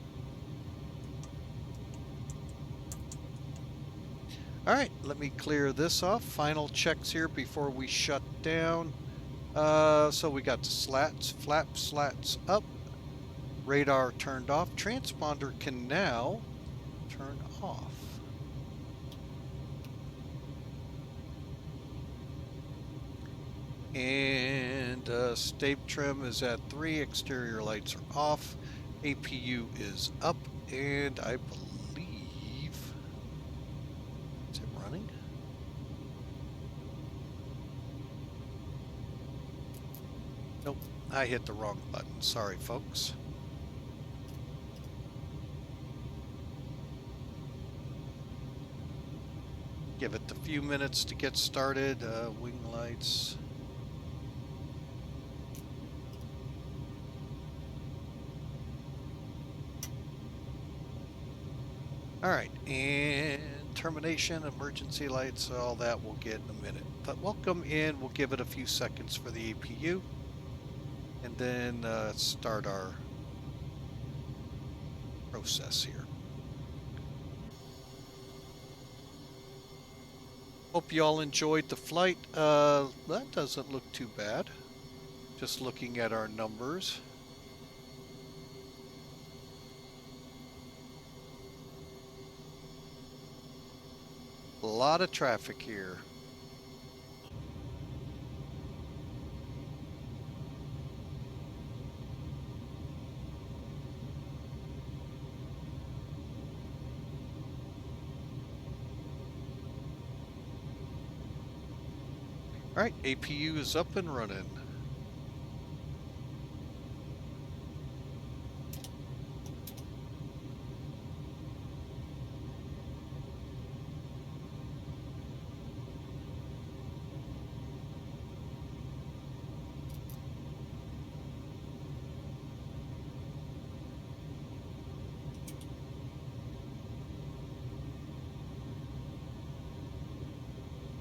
Speaker 1: All right, let me clear this off. Final checks here before we shut down. So we got the slats, flap slats up, radar turned off, transponder can now turn off. And stave trim is at 3, exterior lights are off, APU is up, and I believe, is it running? Nope, I hit the wrong button, sorry folks. Give it a few minutes to get started, wing lights. All right, and termination, emergency lights, all that we'll get in a minute. But welcome in, we'll give it a few seconds for the APU, and then start our process here. Hope you all enjoyed the flight. That doesn't look too bad. Just looking at our numbers. A lot of traffic here. All right, APU is up and running.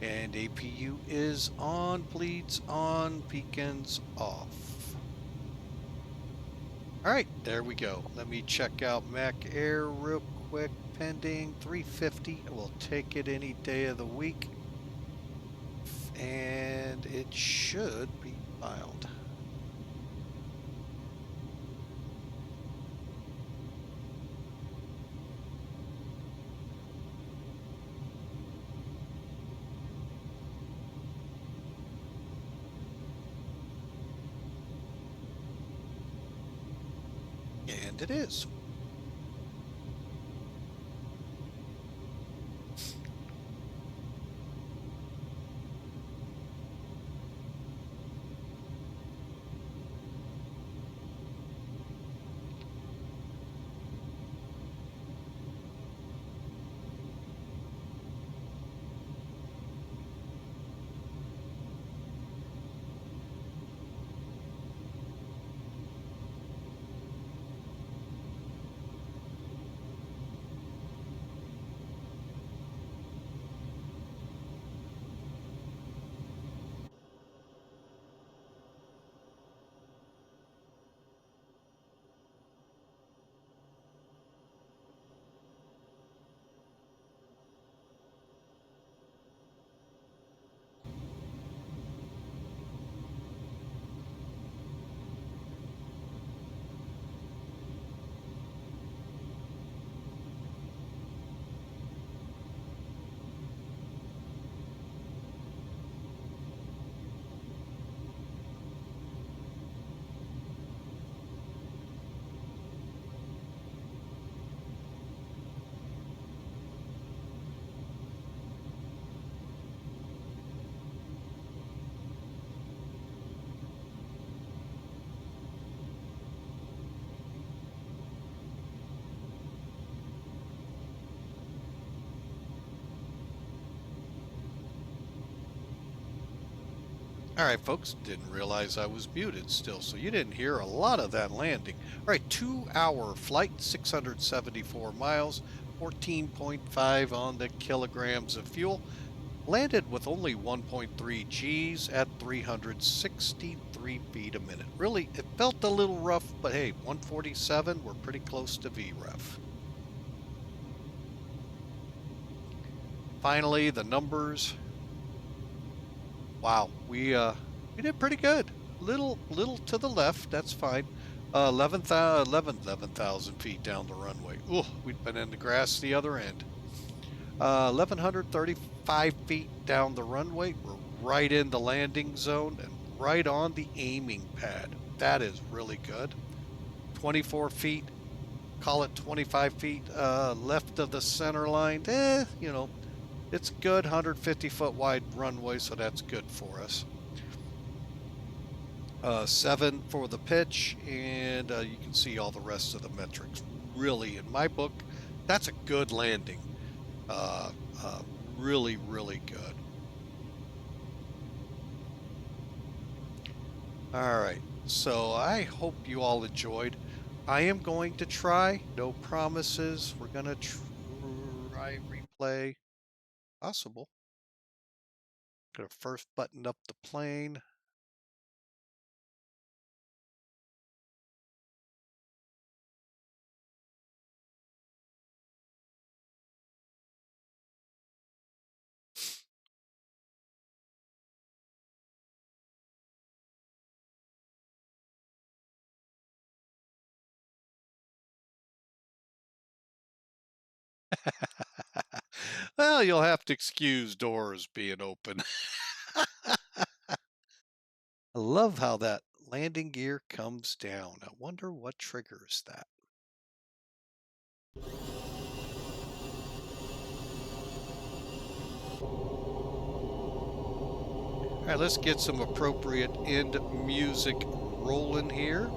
Speaker 1: And APU is on, bleeds on, beacons off. All right, there we go. Let me check out Mac Air real quick. Pending 350. We'll take it any day of the week. And it should be filed. And it is. All right, folks, didn't realize I was muted still, so you didn't hear a lot of that landing. All right, 2-hour flight, 674 miles, 14.5 on the kilograms of fuel. Landed with only 1.3 Gs at 363 feet a minute. Really, it felt a little rough, but hey, 147, we're pretty close to VREF. Finally, the numbers. Wow, we did pretty good. Little to the left, that's fine. 11,000 feet down the runway. Ooh, we'd been in the grass the other end. 1,135 feet down the runway. We're right in the landing zone and right on the aiming pad. That is really good. 24 feet, call it 25 feet left of the center line. You know, it's good. 150 foot wide runway, so that's good for us. 7 for the pitch, and you can see all the rest of the metrics. Really, in my book, that's a good landing. Really, really good. All right, so I hope you all enjoyed. I am going to try, no promises. We're going to try replay. Possible. Gonna first button up the plane. Well, you'll have to excuse doors being open. I love how that landing gear comes down. I wonder what triggers that. All right, let's get some appropriate end music rolling here.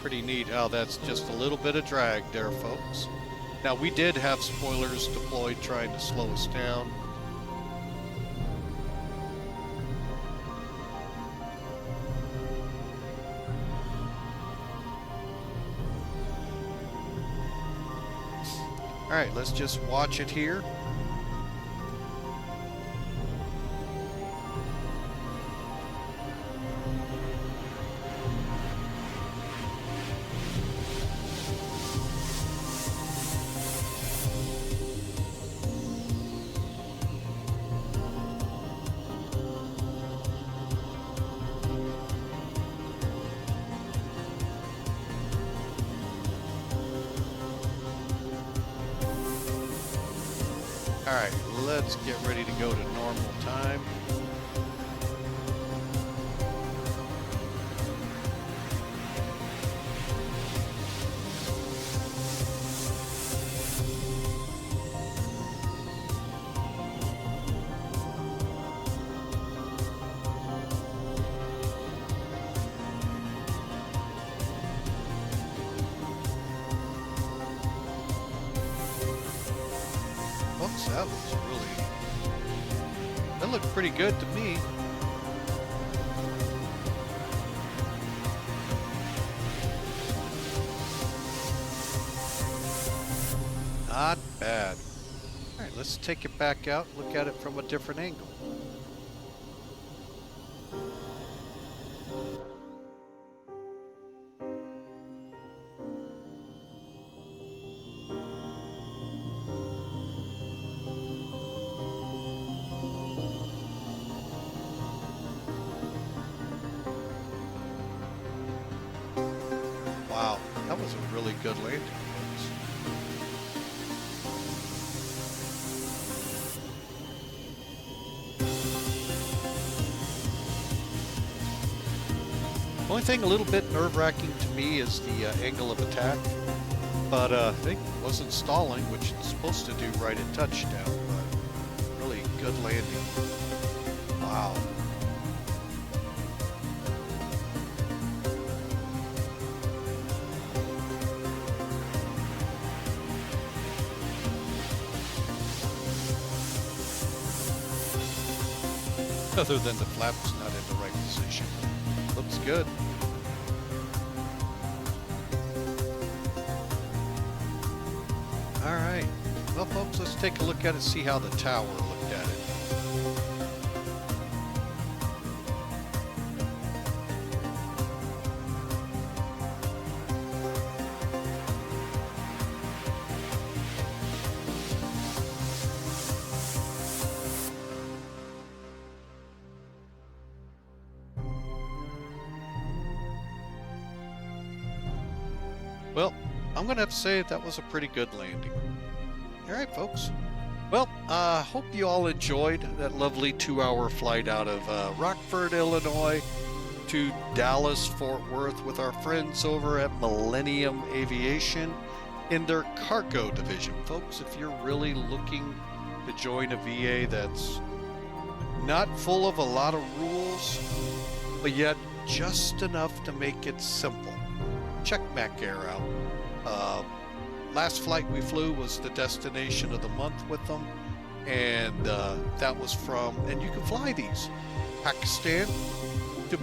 Speaker 1: Pretty neat how that's just a little bit of drag there, folks. Now, we did have spoilers deployed trying to slow us down. All right, let's just watch it here. All right, let's get ready to go to normal time. Folks, that was really, that looked pretty good to me. Not bad. All right, let's take it back out, look at it from a different angle. Wow, that was a really good landing, folks. The only thing a little bit nerve-wracking to me is the angle of attack, but I think it wasn't stalling, which it's supposed to do right at touchdown, but really good landing. Wow. Other than the flaps not in the right position. Looks good. All right. Well, folks, let's take a look at it, see how the tower looked at it. Well, I'm going to have to say that was a pretty good landing. All right, folks. Well, hope you all enjoyed that lovely 2-hour flight out of Rockford, Illinois to Dallas, Fort Worth with our friends over at Millennium Aviation in their cargo division. Folks, if you're really looking to join a VA that's not full of a lot of rules, but yet just enough to make it simple, check MacAir out. Last flight we flew was the destination of the month with them, and that was from, and you can fly these, Pakistan to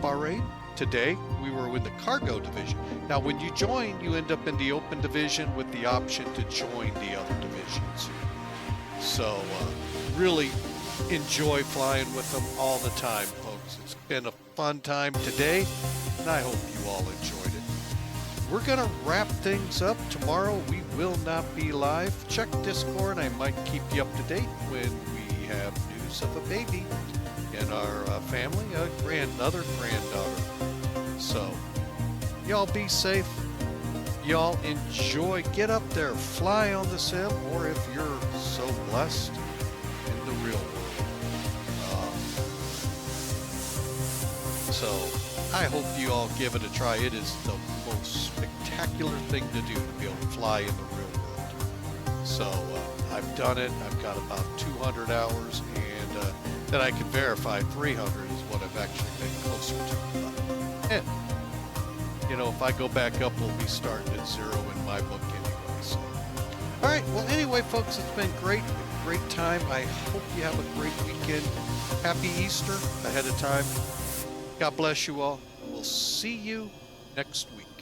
Speaker 1: Bahrain. Today we were in the cargo division. Now when you join, you end up in the open division with the option to join the other divisions. So really enjoy flying with them all the time, folks. It's been a fun time today, and I hope you all enjoyed it. We're going to wrap things up. Tomorrow we will not be live. Check Discord. I might keep you up to date when we have news of a baby in our family, another granddaughter. So, y'all be safe. Y'all enjoy. Get up there, fly on the sim, or if you're so blessed, in the real world. So, I hope you all give it a try. It is the most spectacular thing to do to be able to fly in the real world. So I've done it. I've got about 200 hours, and then I can verify 300 is what I've actually been closer to. And you know, if I go back up, we'll be starting at 0 in my book anyway. So. All right. Well, anyway, folks, it's been great time. I hope you have a great weekend. Happy Easter ahead of time. God bless you all. We'll see you next week.